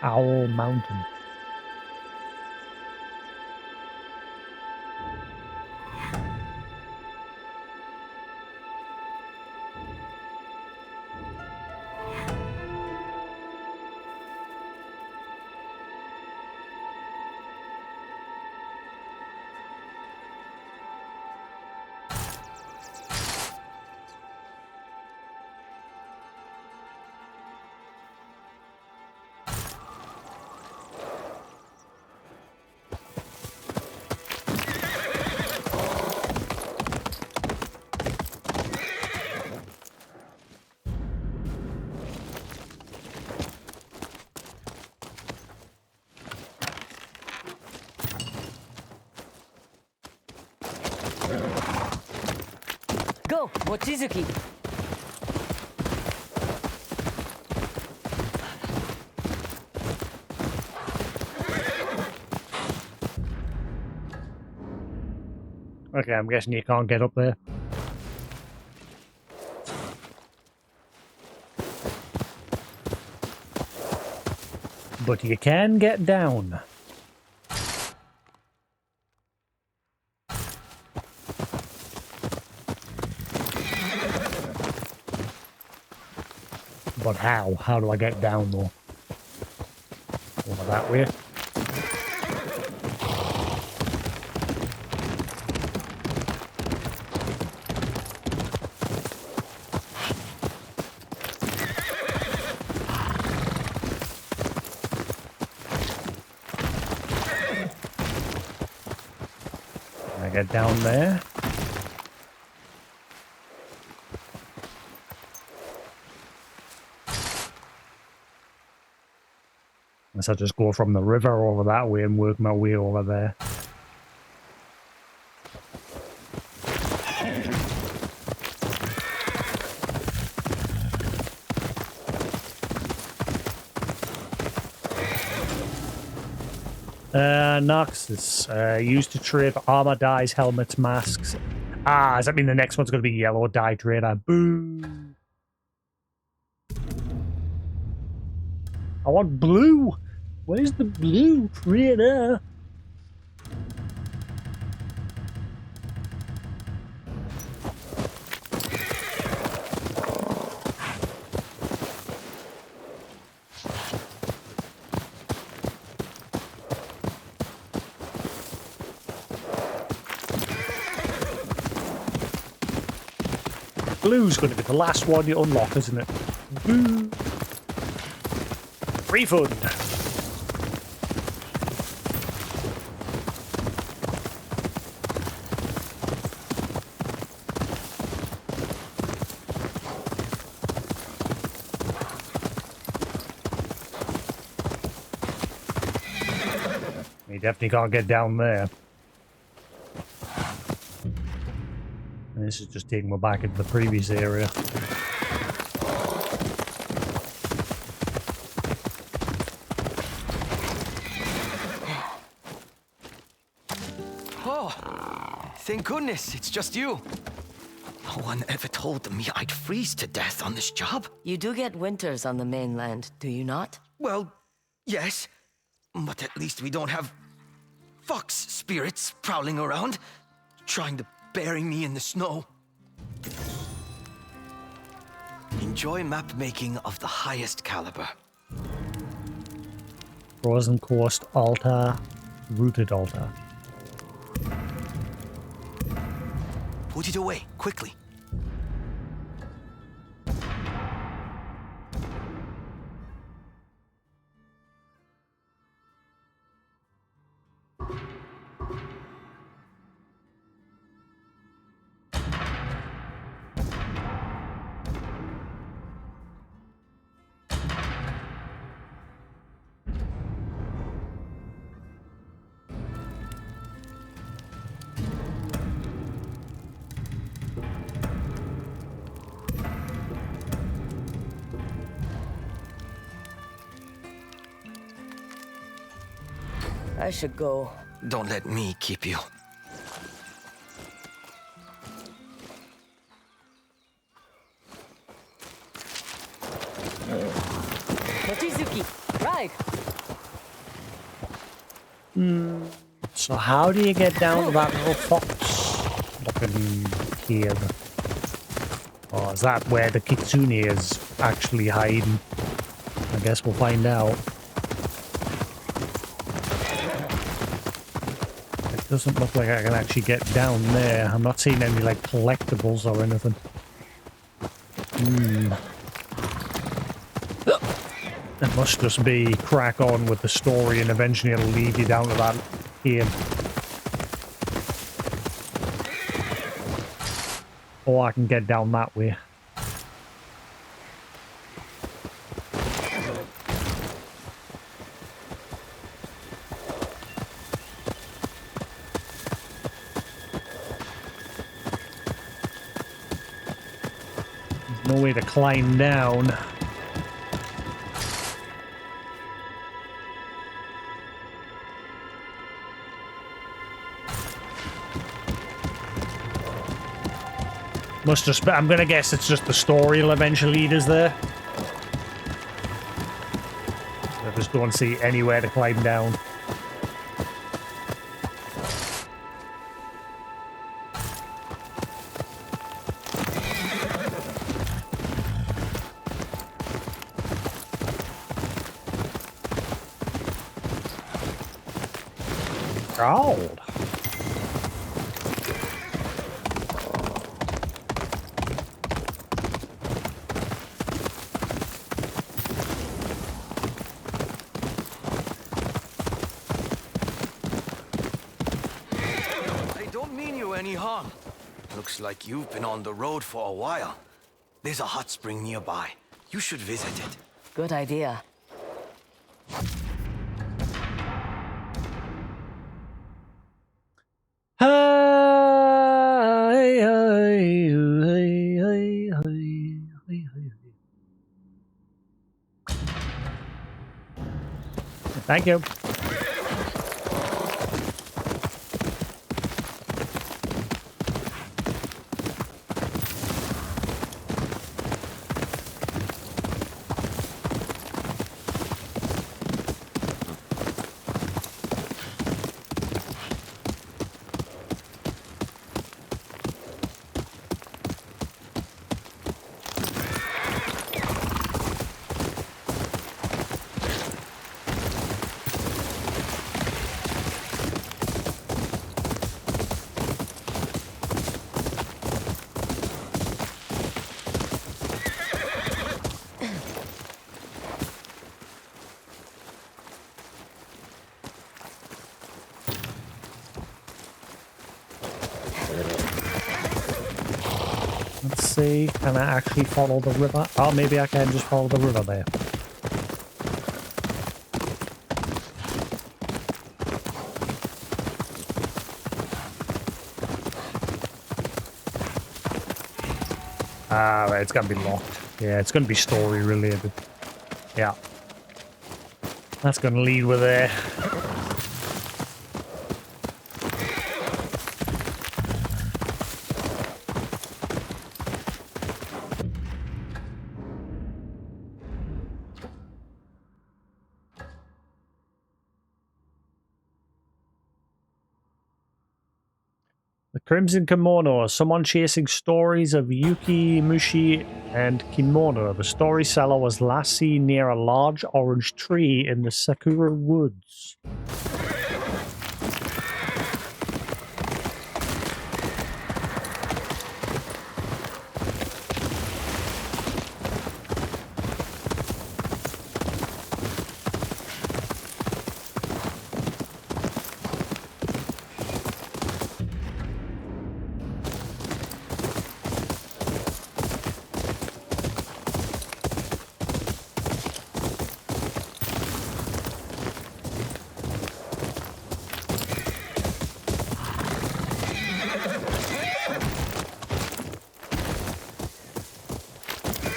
Owl Mountain. Go, Mochizuki! Okay, I'm guessing you can't get up there. But you can get down. But how? How do I get down though? Over that way? Can I get down there? Unless I just go from the river over that way and work my way over there. Noxus. Used to trade armor, dyes, helmets, masks. Ah, does that mean the next one's going to be yellow dye trader? Boo! I want blue! Where's the blue trader? Blue's going to be the last one you unlock, isn't it? Blue. Refund. You definitely can't get down there. And this is just taking me back into the previous area. Oh, thank goodness, it's just you. No one ever told me I'd freeze to death on this job. You do get winters on the mainland, do you not? Well, yes. But at least we don't have fox spirits prowling around, trying to bury me in the snow. Enjoy map making of the highest caliber. Frozen Coast altar, rooted altar. Put it away, quickly. I should go. Don't let me keep you. Mochizuki, ride! So how do you get down to that little fox looking cave? Or is that where the kitsune is actually hiding? I guess we'll find out. It doesn't look like I can actually get down there. I'm not seeing any like collectibles or anything. It must just be crack on with the story and eventually it'll lead you down to that cave. Or I can get down that way. There's no way to climb down. Must just, I'm gonna guess it's just the story will eventually lead us there. I just don't see anywhere to climb down. Gold. Any harm? Looks like you've been on the road for a while. There's a hot spring nearby. You should visit it. Good idea. Thank you. Let's see, can I actually follow the river? Oh, maybe I can just follow the river there. Ah, right, it's gonna be locked. Yeah, it's gonna be story related. Yeah. That's gonna lead with there. The Crimson Kimono, someone chasing stories of Yuki, Mushi, and Kimono. The story seller was last seen near a large orange tree in the Sakura Woods.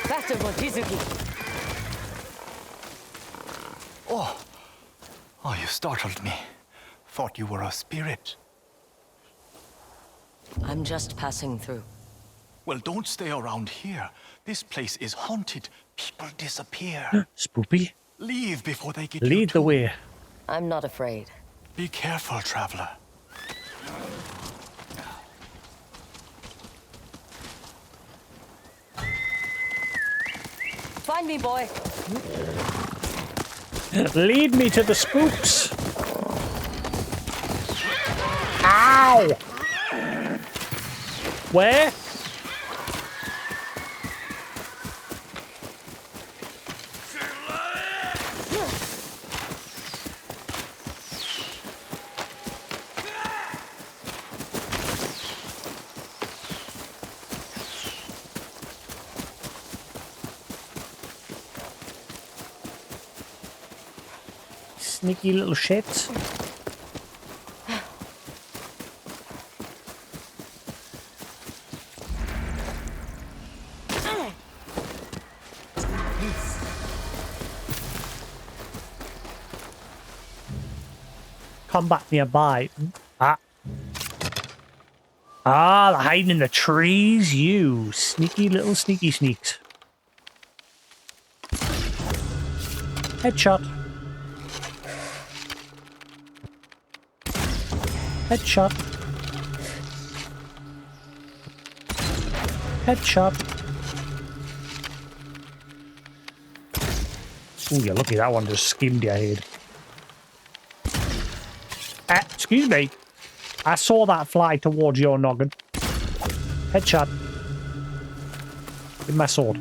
Faster, Mochizuki! Oh, you startled me. Thought you were a spirit. I'm just passing through. Well, don't stay around here. This place is haunted. People disappear. Spoopy. Leave before they get you Lead the too. way. I'm not afraid. Be careful, traveler. Find me, boy! Lead me to the spooks. Ow! Where? Sneaky little shit. Combat nearby. Ah. Ah, they're hiding in the trees, you sneaky little sneaky sneaks. Headshot. Headshot. Headshot. Ooh, you're lucky that one just skimmed your head. Excuse me. I saw that fly towards your noggin. Headshot. With my sword.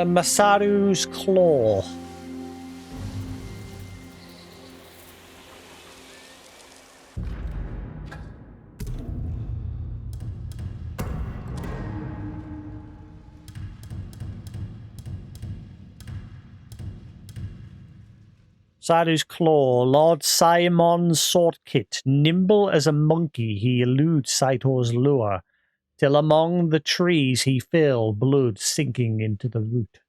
Masaru's Claw. Saru's Claw, Lord Simon's sword kit. Nimble as a monkey, he eludes Saito's lure, till among the trees he feel blood sinking into the root.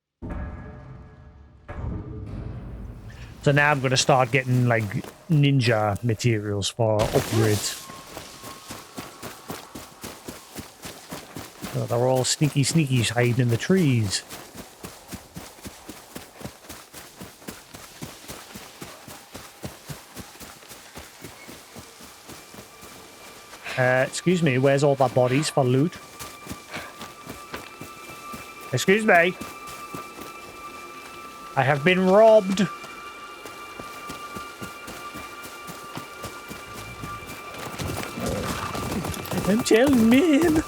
So now I'm going to start getting, like, ninja materials for upgrades. So they're all sneaky sneakies hiding in the trees. Excuse me, where's all the bodies for loot? Excuse me. I have been robbed. I'm telling man.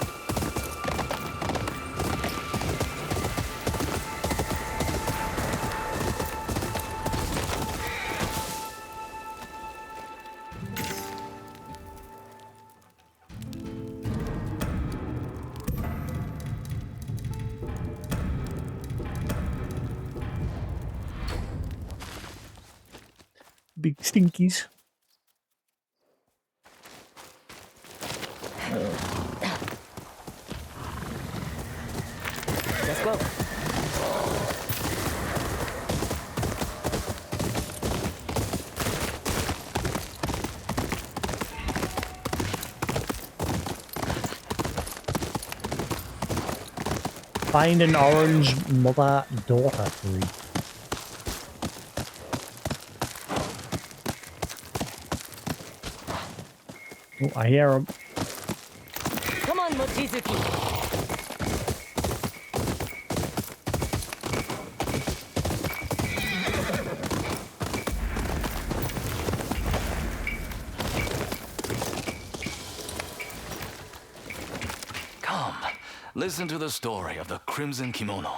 Big stinkies. Let's go. Find an orange mother-daughter tree. Oh, I hear him. Come on, Mochizuki. Come, listen to the story of the Crimson Kimono.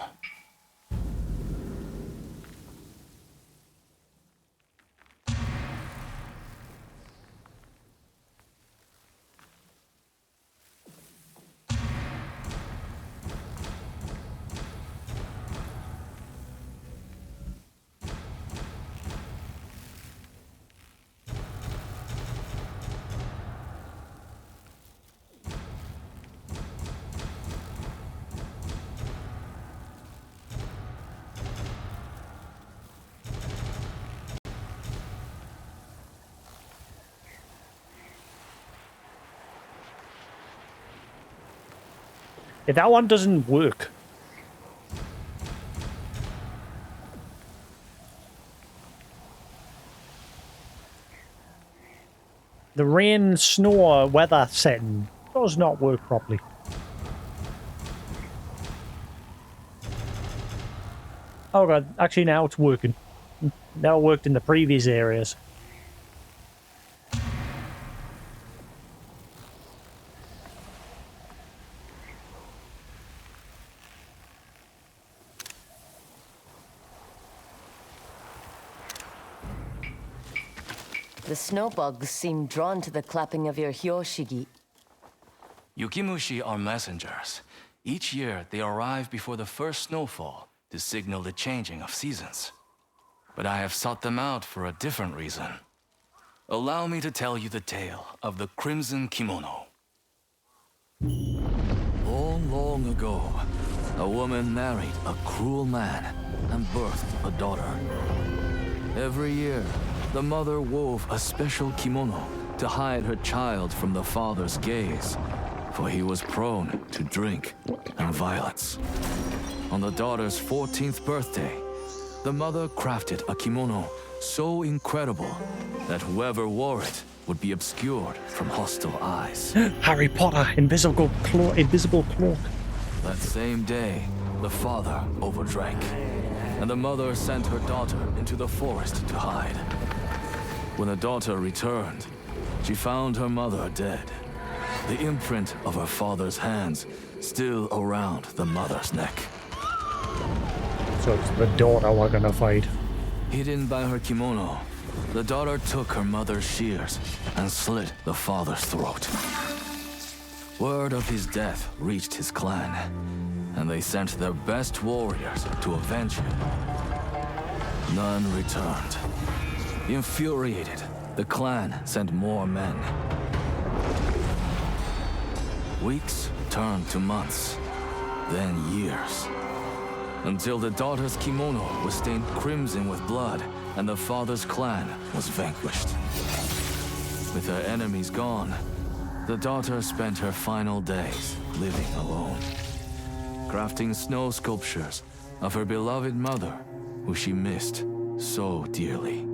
Yeah, that one doesn't work. The rain, snow, weather setting does not work properly. Oh god, actually now it's working. Now it worked in the previous areas. The snowbugs seem drawn to the clapping of your hyoshigi. Yukimushi are messengers. Each year, they arrive before the first snowfall to signal the changing of seasons. But I have sought them out for a different reason. Allow me to tell you the tale of the Crimson Kimono. Long, long ago, a woman married a cruel man and birthed a daughter. Every year, the mother wove a special kimono to hide her child from the father's gaze, for he was prone to drink and violence. On the daughter's 14th birthday, the mother crafted a kimono so incredible that whoever wore it would be obscured from hostile eyes. Harry Potter, invisible cloak. That same day, the father overdrank, and the mother sent her daughter into the forest to hide. When the daughter returned, she found her mother dead, the imprint of her father's hands still around the mother's neck. So it's the daughter we're gonna fight. Hidden by her kimono, the daughter took her mother's shears and slit the father's throat. Word of his death reached his clan, and they sent their best warriors to avenge him. None returned. Infuriated, the clan sent more men. Weeks turned to months, then years, until the daughter's kimono was stained crimson with blood and the father's clan was vanquished. With her enemies gone, the daughter spent her final days living alone, crafting snow sculptures of her beloved mother, who she missed so dearly.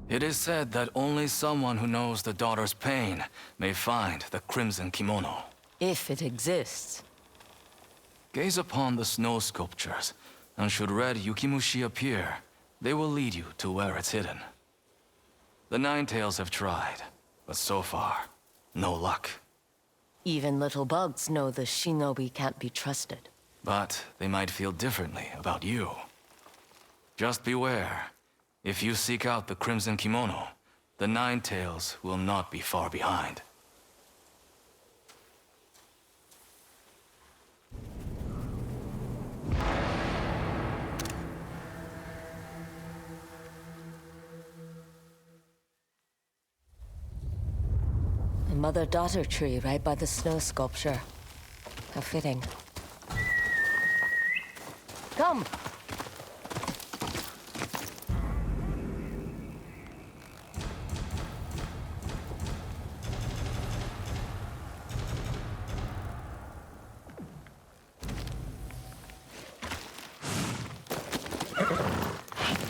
It is said that only someone who knows the daughter's pain may find the Crimson Kimono. If it exists. Gaze upon the snow sculptures, and should red Yukimushi appear, they will lead you to where it's hidden. The Ninetales have tried, but so far, no luck. Even little bugs know the shinobi can't be trusted. But they might feel differently about you. Just beware. If you seek out the Crimson Kimono, the Ninetales will not be far behind. mother-daughter tree right by the snow sculpture. How fitting. Come!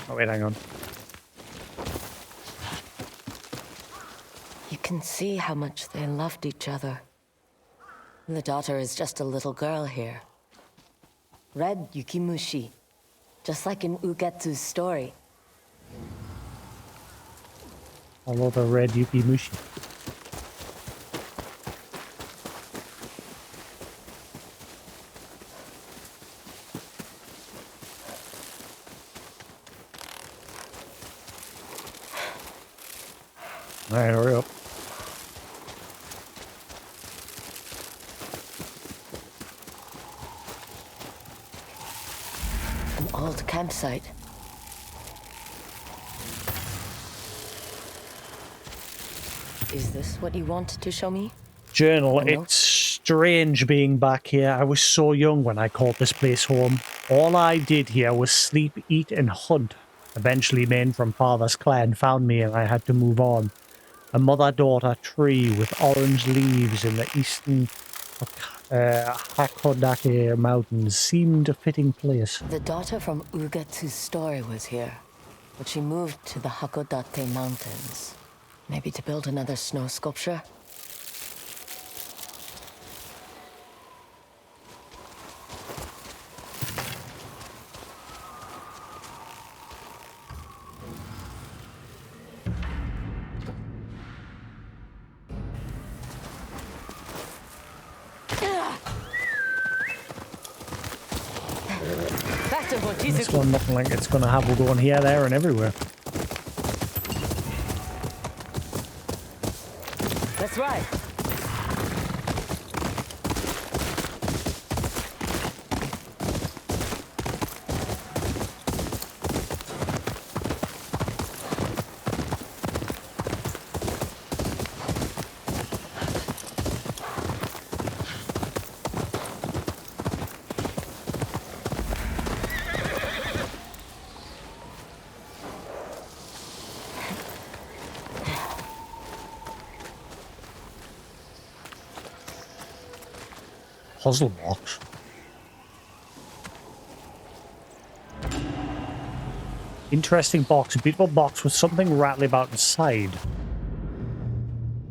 Oh, wait, hang on. You can see how much they loved each other. The daughter is just a little girl here. Red Yukimushi, just like in Ugetsu's story. I love a red Yukimushi. Alright, hurry up. An old campsite. Is this what you want to show me? Journal, A note? it's strange being back here. I was so young when I called this place home. All I did here was sleep, eat, and hunt. Eventually, men from father's clan found me and I had to move on. A mother-daughter tree with orange leaves in the eastern Hakodate Mountains seemed a fitting place. The daughter from Ugetsu's story was here, but she moved to the Hakodate Mountains. Maybe to build another snow sculpture? This one looking like it's going to have going here, there, and everywhere. That's right. Puzzle box. Interesting box. A beautiful box with something rattling about inside.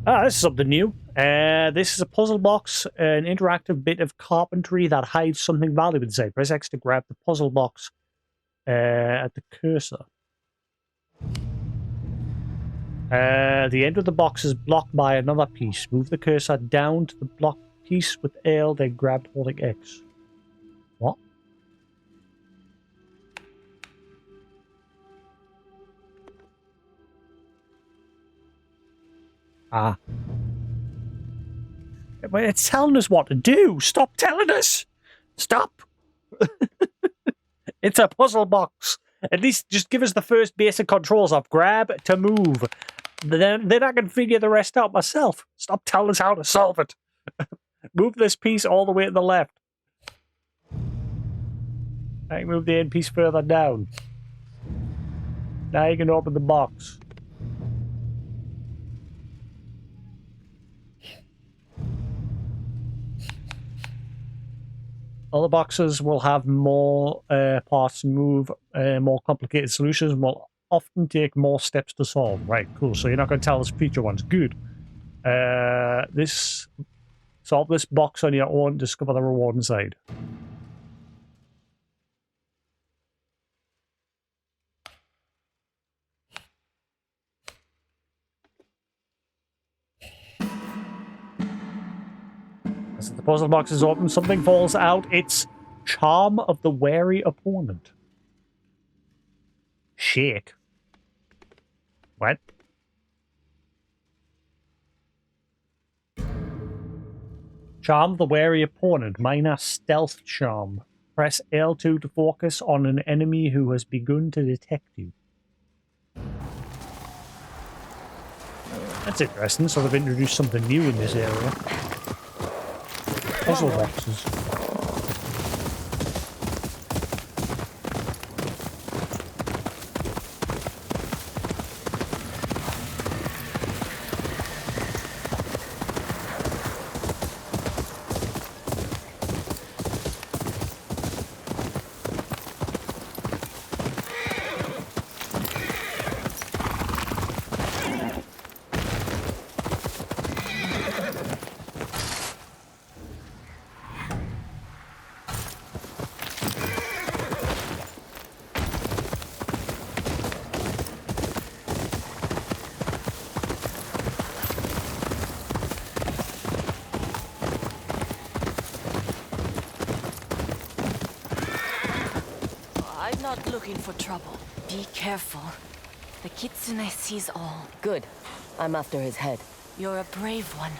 Ah, this is something new. This is a puzzle box, an interactive bit of carpentry that hides something valuable inside. Press X to grab the puzzle box at the cursor. The end of the box is blocked by another piece. Move the cursor down to the blocked piece with L, then grab holding X. What? Ah. But it's telling us what to do. Stop telling us. Stop. It's a puzzle box. At least just give us the first basic controls of grab to move. Then I can figure the rest out myself. Stop telling us how to solve it. Move this piece all the way to the left. I can move the end piece further down. Now you can open the box. Other boxes will have more parts to move, more complicated solutions, will often take more steps to solve. Right, cool. So you're not going to tell us future ones. Good. Solve this box on your own, discover the reward inside. As the puzzle box is open, something falls out. It's Charm of the Wary Opponent. Shake. What? Charm the Wary Opponent. Minor Stealth Charm. Press L2 to focus on an enemy who has begun to detect you. That's interesting. So they've introduced something new in this area. Puzzle boxes. I'm not looking for trouble. Be careful. The kitsune sees all. Good. I'm after his head. You're a brave one.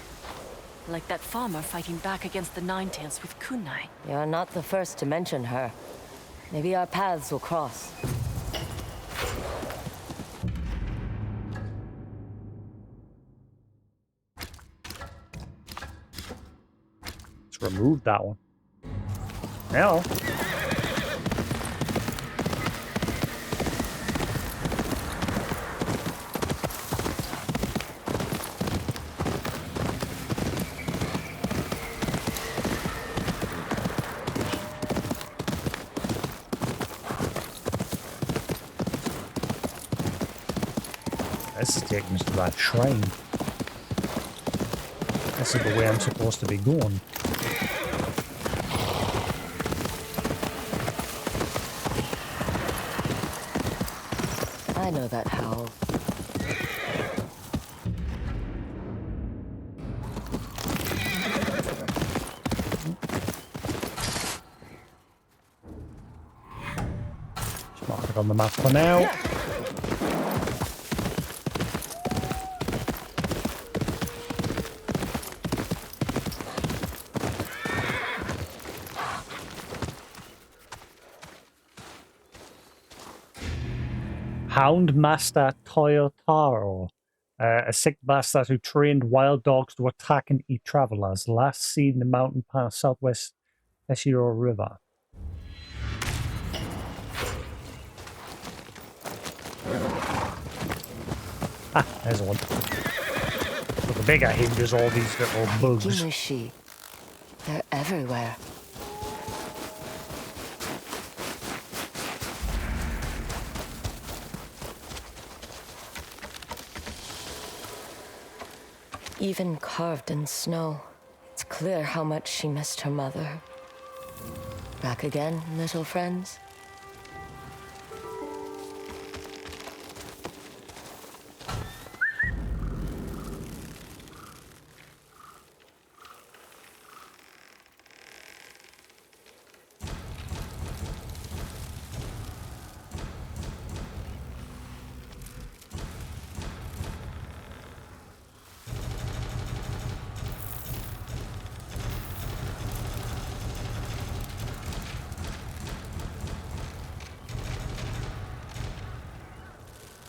Like that farmer fighting back against the Ninetails with kunai. You're not the first to mention her. Maybe our paths will cross. Let's remove that one. Now. This is taking us to that shrine. This is the way I'm supposed to be going. I know that howl. Just mark it on the map for now. Houndmaster Toyotaro, a sick bastard who trained wild dogs to attack and eat travelers, last seen in the mountain pass southwest Eshiro River. Ah, there's one. But the bigger hinges all these little bugs. Kimushi. They're everywhere. Even carved in snow, it's clear how much she missed her mother. Back again, little friends?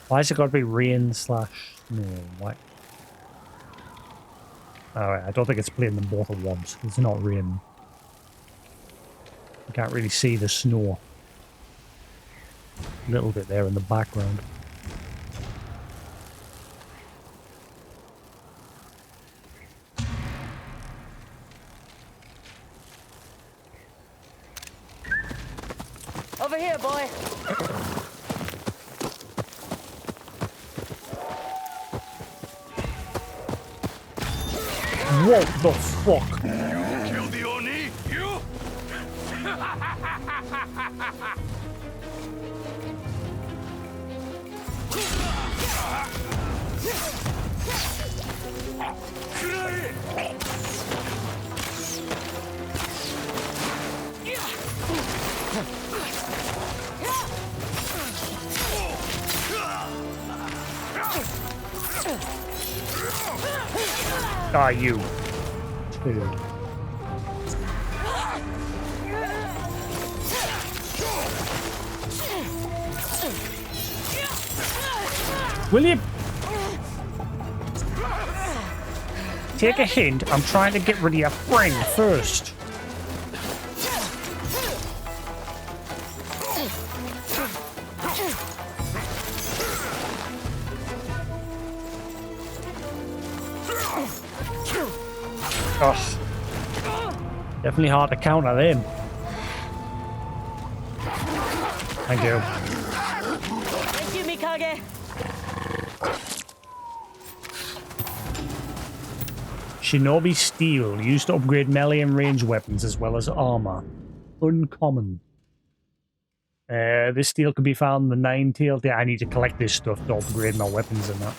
Why has it got to be rain / no? Why? Alright, I don't think it's playing them both at once. It's not rain. You can't really see the snow. A little bit there in the background. Over here, boy! What the fuck? You killed the Oni? You? Ah, you. Dude. Will you? take a hint. I'm trying to get rid of your friend first. Ugh. Definitely hard to counter them. Thank you. Thank you, Mikage. Shinobi Steel, used to upgrade melee and range weapons as well as armor. Uncommon. This steel can be found in the Nine-Tailed. Yeah, I need to collect this stuff to upgrade my weapons and that.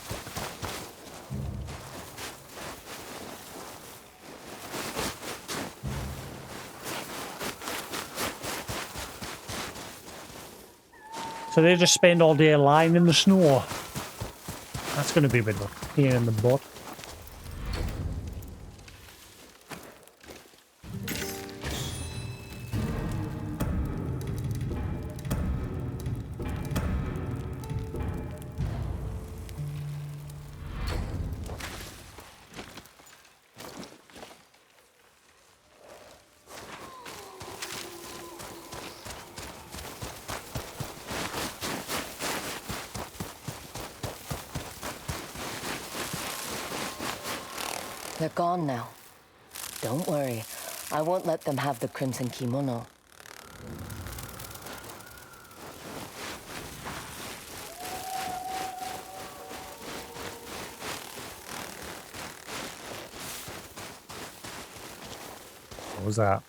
So they just spend all day lying in the snow. That's going to be a bit of a pain in the butt. They're gone now. Don't worry. I won't let them have the crimson kimono. What was that?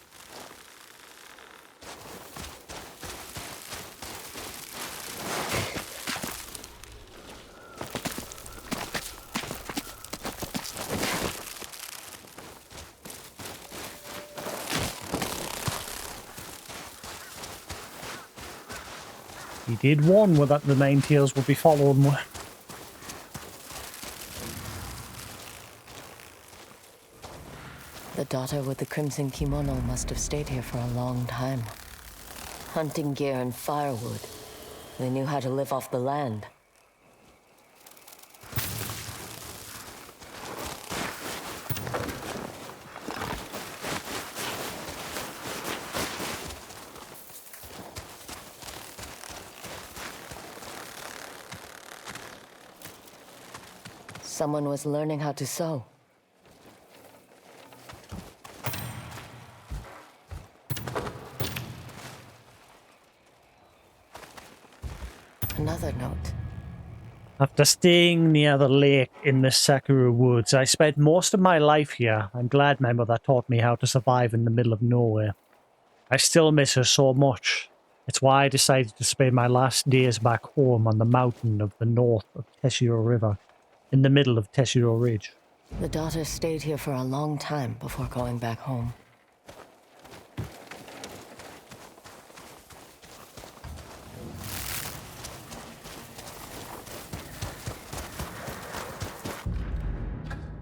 He did warn me that the Nine-Tails would be following me. The daughter with the crimson kimono must have stayed here for a long time. Hunting gear and firewood. They knew how to live off the land. Someone was learning how to sew. Another note. After staying near the lake in the Sakura woods, I spent most of my life here. I'm glad my mother taught me how to survive in the middle of nowhere. I still miss her so much. It's why I decided to spend my last days back home on the mountain of the north of Teshiro River, in the middle of Teshiro Ridge. The daughter stayed here for a long time before going back home.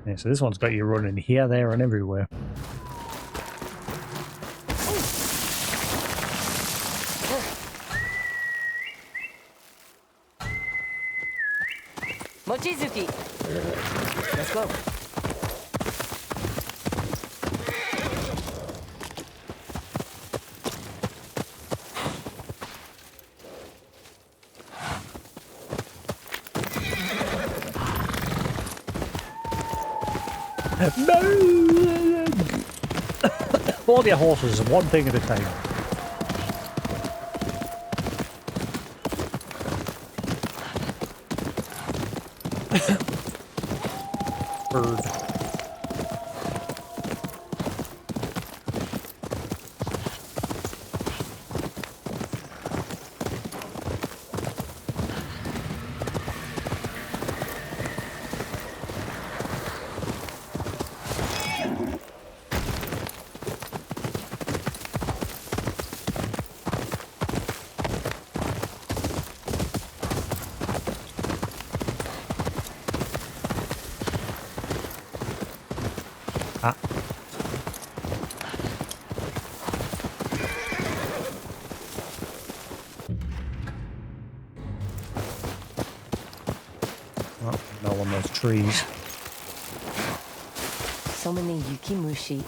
Yeah, so this one's got you running here, there, and everywhere. Mochizuki! Let's go. All your horses, one thing at a time. Bird. Ah. Oh, no one those trees. so many yukimushi.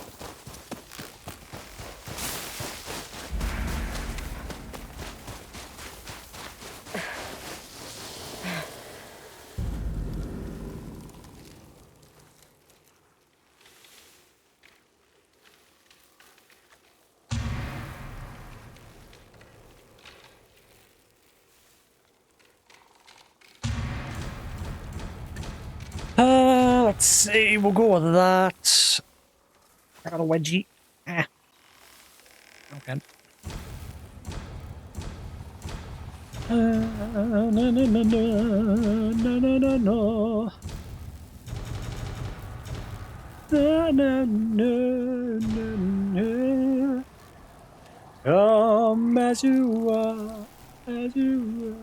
Let's see, we'll go with that. I got a wedgie. Ah. Okay. No, no, no, no, no, no, no, no. No, no, no, no, no. Come as you are, as you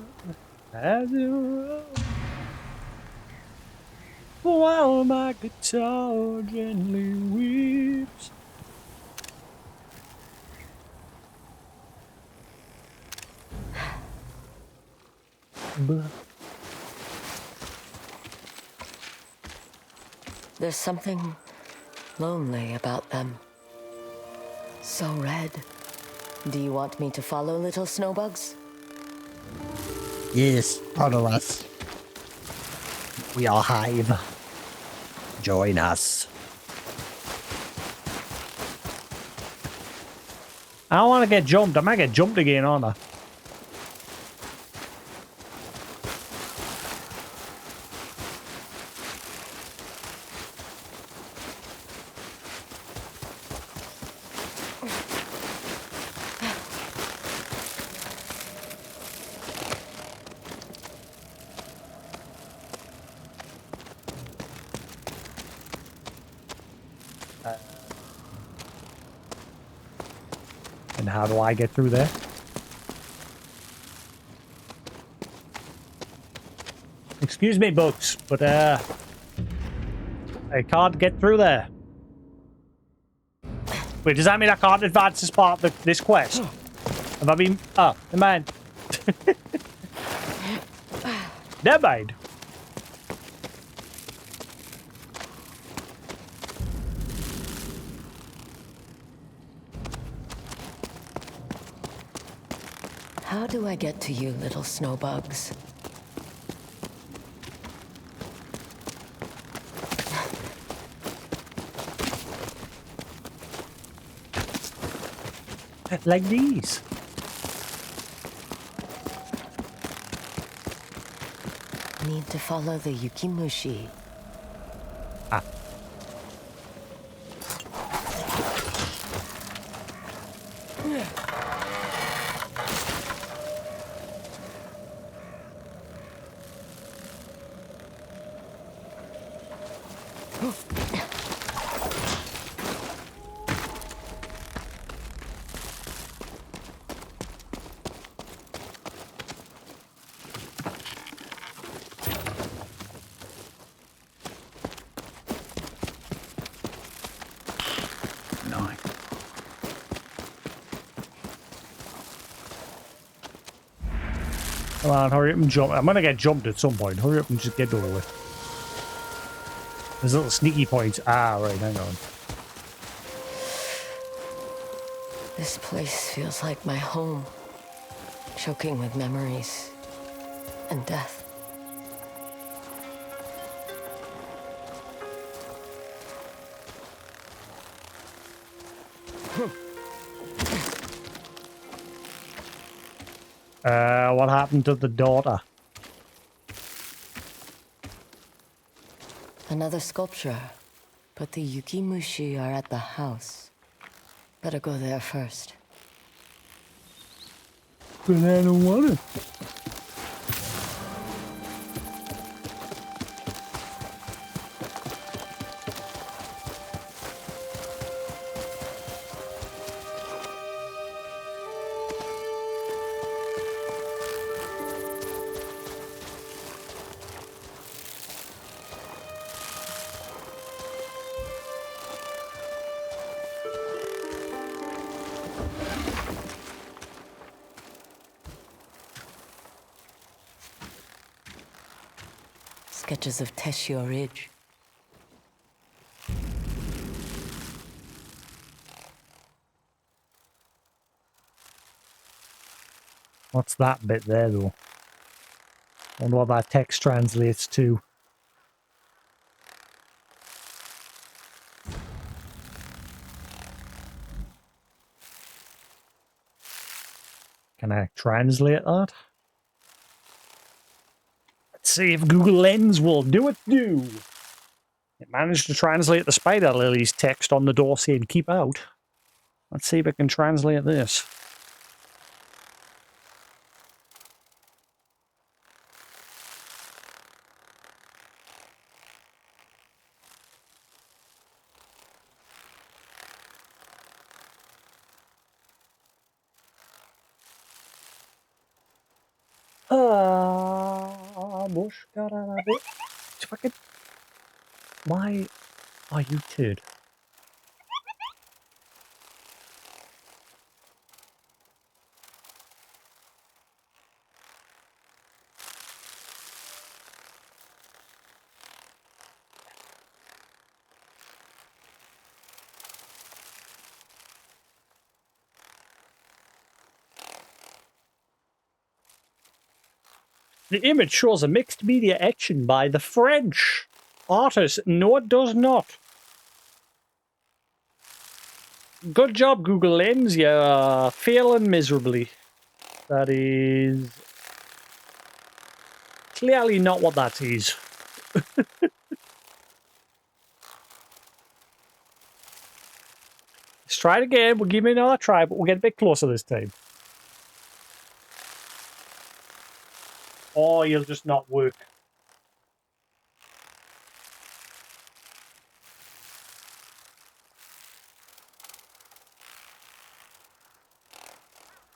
are, as you are. While my guitar gently weeps. There's something lonely about them. So red. Do you want me to follow little snowbugs? Yes, follow us. We are Hive. Join us. I don't want to get jumped. I might get jumped again, aren't I? And how do I get through there? Excuse me, books, but I can't get through there. Wait, does that mean I can't advance this part of this quest? Have I been... Oh, never mind. Never mind. How do I get to you, little snowbugs? Like these. Need to follow the yukimushi. Ah. Come on, hurry up and jump. I'm gonna get jumped at some point. Hurry up and just get over with. There's little sneaky points. Ah, right, hang on. This place feels like my home. Choking with memories and death. What happened to the daughter? Another sculpture, but the yukimushi are at the house. Better go there first. But I don't want it. Sketches of Teshio Ridge. What's that bit there, though? I wonder what that text translates to. Can I translate that? Let's see if Google Lens will do it. It managed to translate the spider lily's text on the door saying keep out. Let's see if it can translate this. Fucking... Why are you turd? The image shows a mixed media etching by the French artist. No, it does not. Good job, Google Lens. You're failing miserably. That is clearly not what that is. Let's try it again. We'll give it another try, but we'll get a bit closer this time. Or you'll just not work.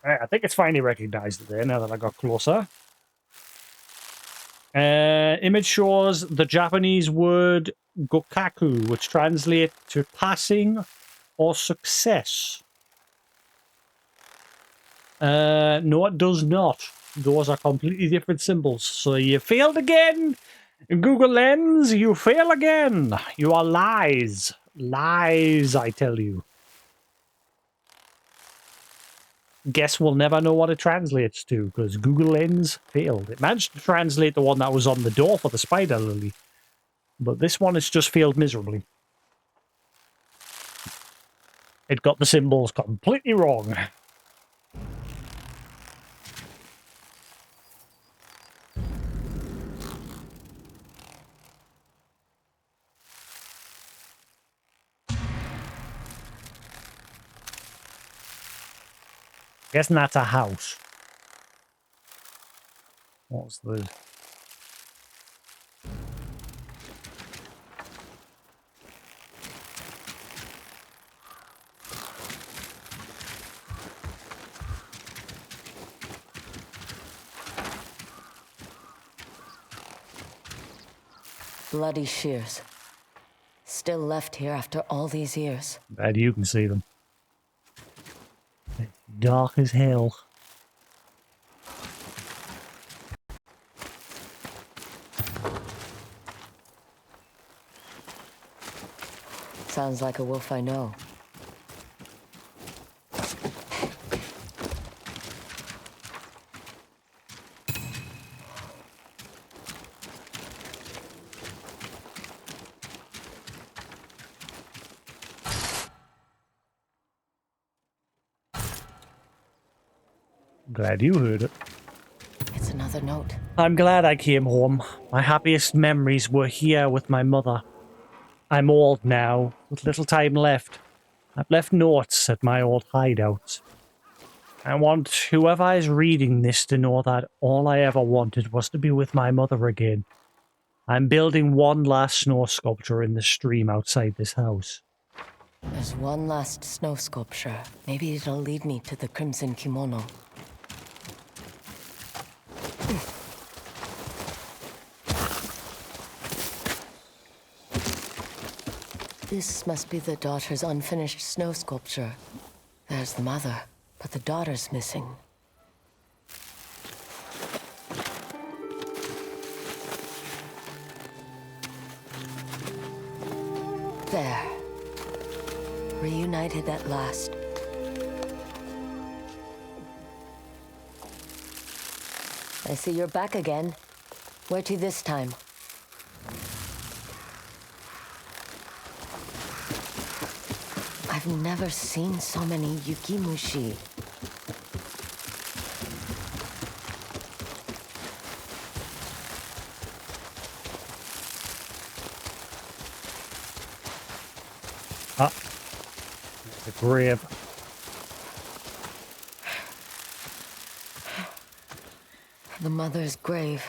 Right, I think it's finally recognized it there now that I got closer. Image shows the Japanese word gokaku, which translates to passing or success. No, it does not. Those are completely different symbols. So you failed again. Google Lens, you fail again. You are lies. Lies, I tell you. Guess we'll never know what it translates to, because Google Lens failed. It managed to translate the one that was on the door for the spider lily. But this one has just failed miserably. It got the symbols completely wrong. Guessing that's a house. What's the... Bloody shears. Still left here after all these years. Bad you can see them. Dark as hell. Sounds like a wolf I know. Glad you heard it. It's another note. I'm glad I came home. My happiest memories were here with my mother. I'm old now, with little time left. I've left notes at my old hideout. I want whoever is reading this to know that all I ever wanted was to be with my mother again. I'm building one last snow sculpture in the stream outside this house. There's one last snow sculpture. Maybe it'll lead me to the Crimson Kimono. This must be the daughter's unfinished snow sculpture. There's the mother, but the daughter's missing. There. Reunited at last. I see you're back again. Where to this time? I've never seen so many yukimushi. Ah, the grave. The mother's grave.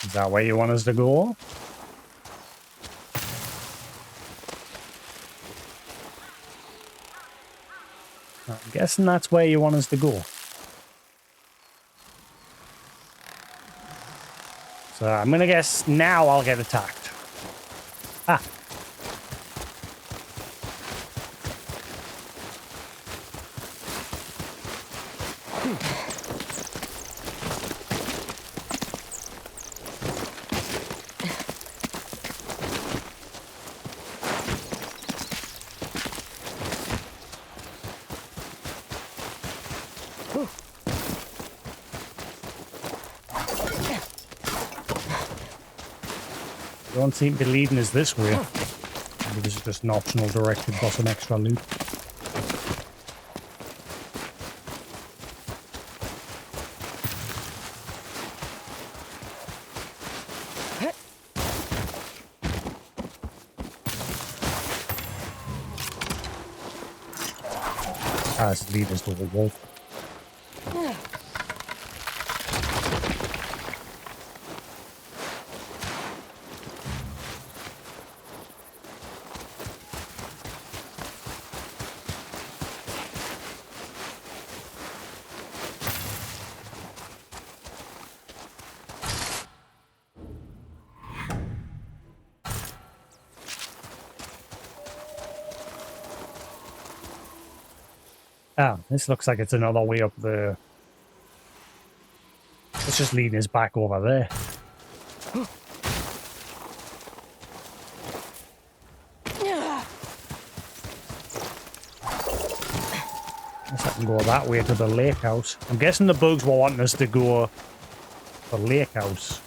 Is that where you want us to go? I'm guessing that's where you want us to go. So I'm gonna guess now I'll get attacked. Ah. Don't seem to be leading us this way. Maybe this is just an optional directed for some extra loot. Ah, this lead us to the wolf. Ah, this looks like it's another way up the... It's just leading us back over there. Guess I can go that way to the lake house. I'm guessing the bugs were wanting us to go to the lake house.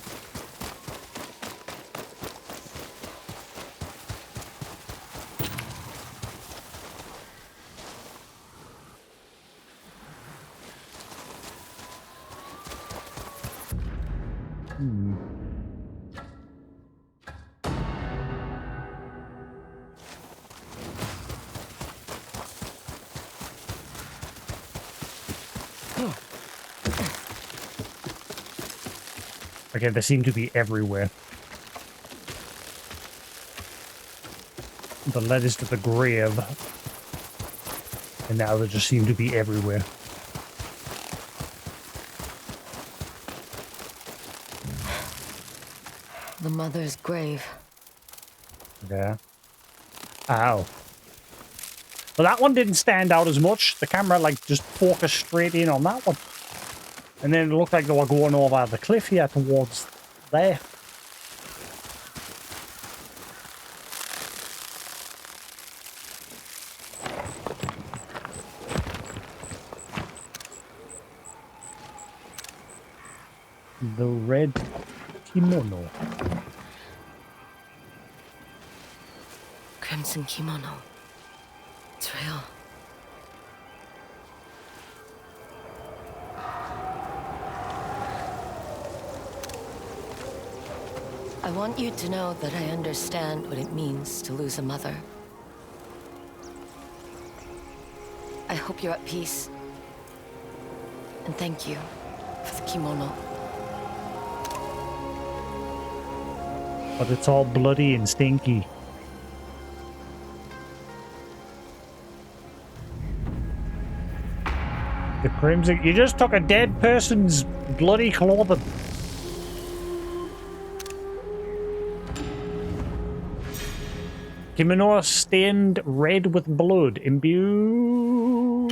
Okay, they seem to be everywhere. The led us to the grave. And now they just seem to be everywhere. The mother's grave. Yeah. Ow. Well, that one didn't stand out as much. The camera, like, just focused straight in on that one. And then it looked like they were going over the cliff here towards there. The red kimono. Crimson kimono. It's real. I want you to know that I understand what it means to lose a mother. I hope you're at peace. And thank you for the kimono. But it's all bloody and stinky. The crimson... You just took a dead person's bloody clothing. Kimono stained red with blood. Imbue.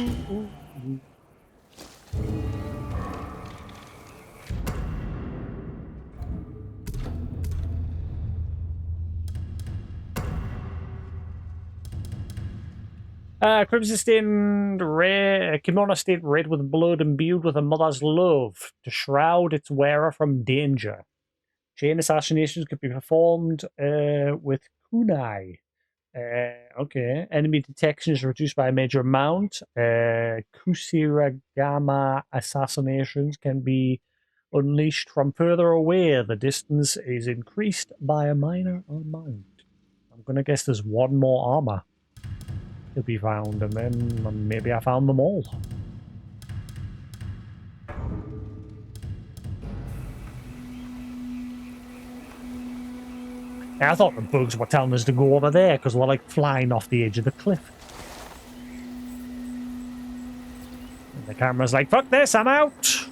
Crimson stained red, kimono stained red with blood imbued with a mother's love to shroud its wearer from danger. Chain assassinations can be performed with kunai. Okay. Enemy detection is reduced by a major amount. Kusiragama assassinations can be unleashed from further away. The distance is increased by a minor amount. I'm going to guess there's one more armor to be found, and then maybe I found them all. I thought the bugs were telling us to go over there because we're like flying off the edge of the cliff. And the camera's like, fuck this, I'm out!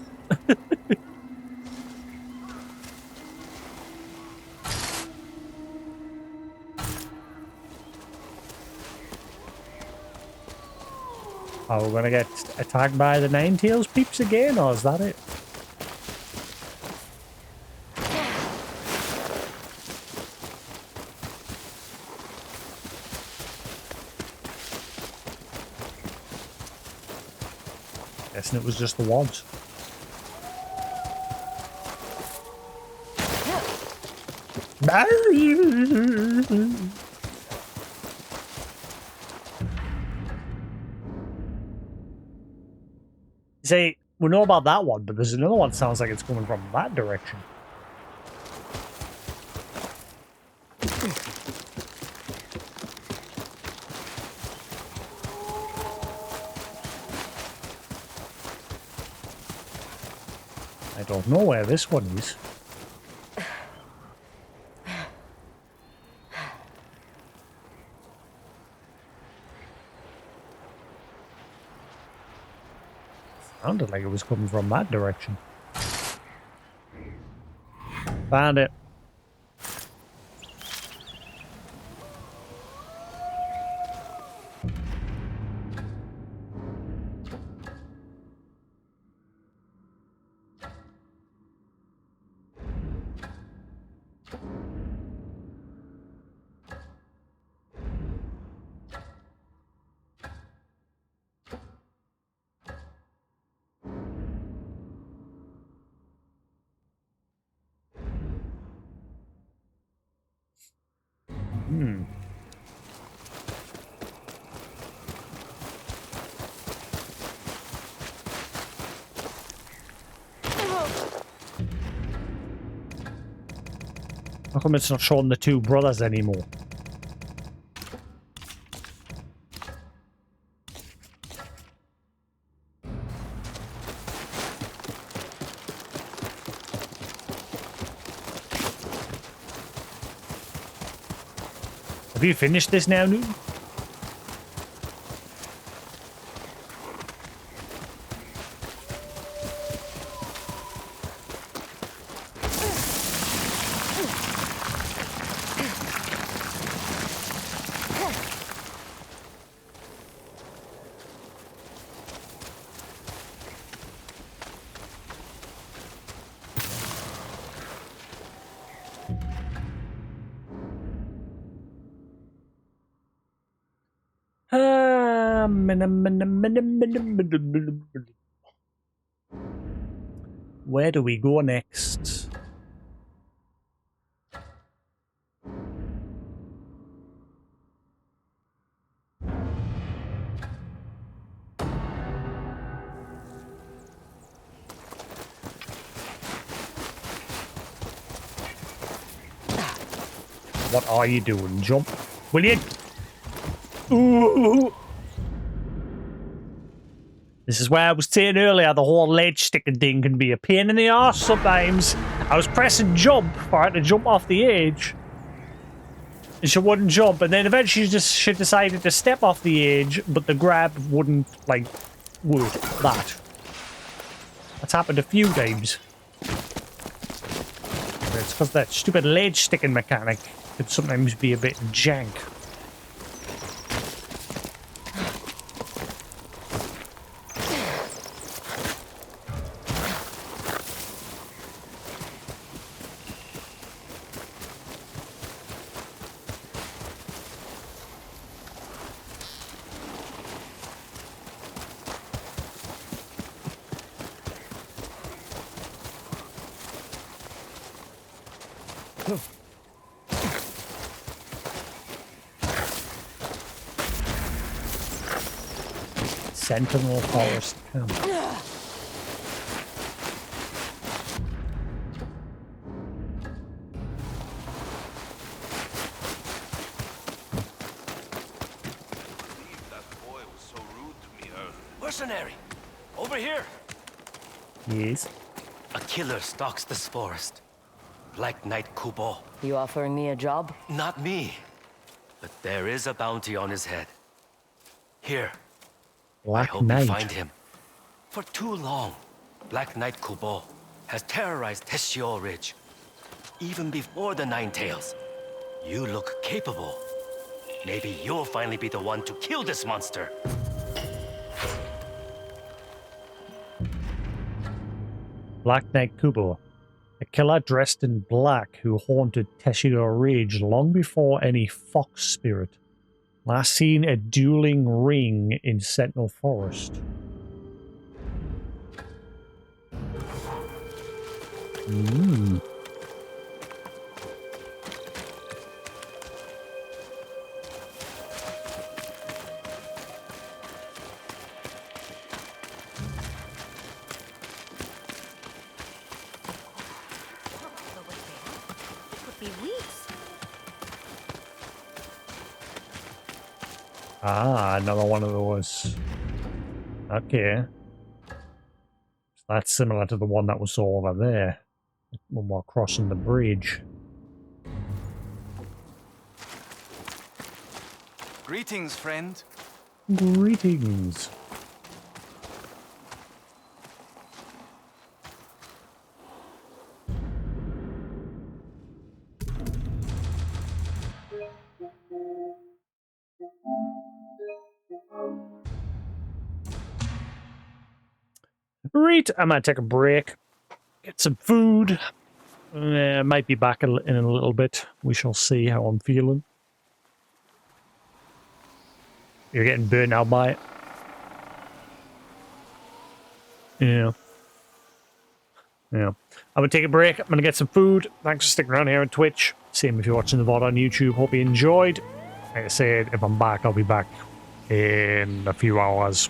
Are we gonna get attacked by the Ninetales peeps again, or is that it? Guessing it was just the wads. See, we know about that one, but there's another one that sounds like it's coming from that direction. I don't know where this one is. Sounded like it was coming from that direction. Found it. How come it's not showing the two brothers anymore? Have you finished this now, Newton? Where do we go next? What are you doing? Jump. Will you? Ooh. This is where I was saying earlier, the whole ledge sticking thing can be a pain in the arse sometimes. I was pressing jump for her to jump off the edge. And she wouldn't jump, and then eventually she decided to step off the edge, but the grab wouldn't, like, work. That's happened a few times. It's because that stupid ledge sticking mechanic could sometimes be a bit jank. Sentinel Forest Camp. Mercenary! Over here! Yes. A killer stalks this forest. Black Knight Kubo. You offering me a job? Not me. But there is a bounty on his head. Here. I Black hope Knight. you find him. For too long, Black Knight Kubo has terrorized Teshio Ridge. Even before the Nine Tails. You look capable. Maybe you'll finally be the one to kill this monster. Black Knight Kubo. A killer dressed in black who haunted Teshio Ridge long before any fox spirit. Last seen a dueling ring in Sentinel Forest. Ah, another one of those. Okay. So that's similar to the one that we saw over there when we're crossing the bridge. Greetings, friend. Greetings. Right, I might take a break, get some food. Might be back in a little bit. We shall see how I'm feeling. You're getting burnt out by it. Yeah. Yeah. I'm going to take a break. I'm going to get some food. Thanks for sticking around here on Twitch. Same if you're watching the VOD on YouTube. Hope you enjoyed. Like I said, if I'm back, I'll be back in a few hours.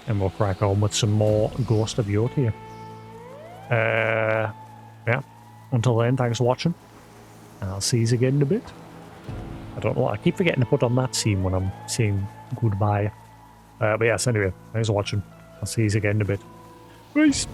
And we'll crack on with some more Ghost of Yotei. Yeah. Until then, thanks for watching. And I'll see you again in a bit. I don't know. I keep forgetting to put on that scene when I'm saying goodbye. But yes, anyway, thanks for watching. I'll see you again in a bit. Peace.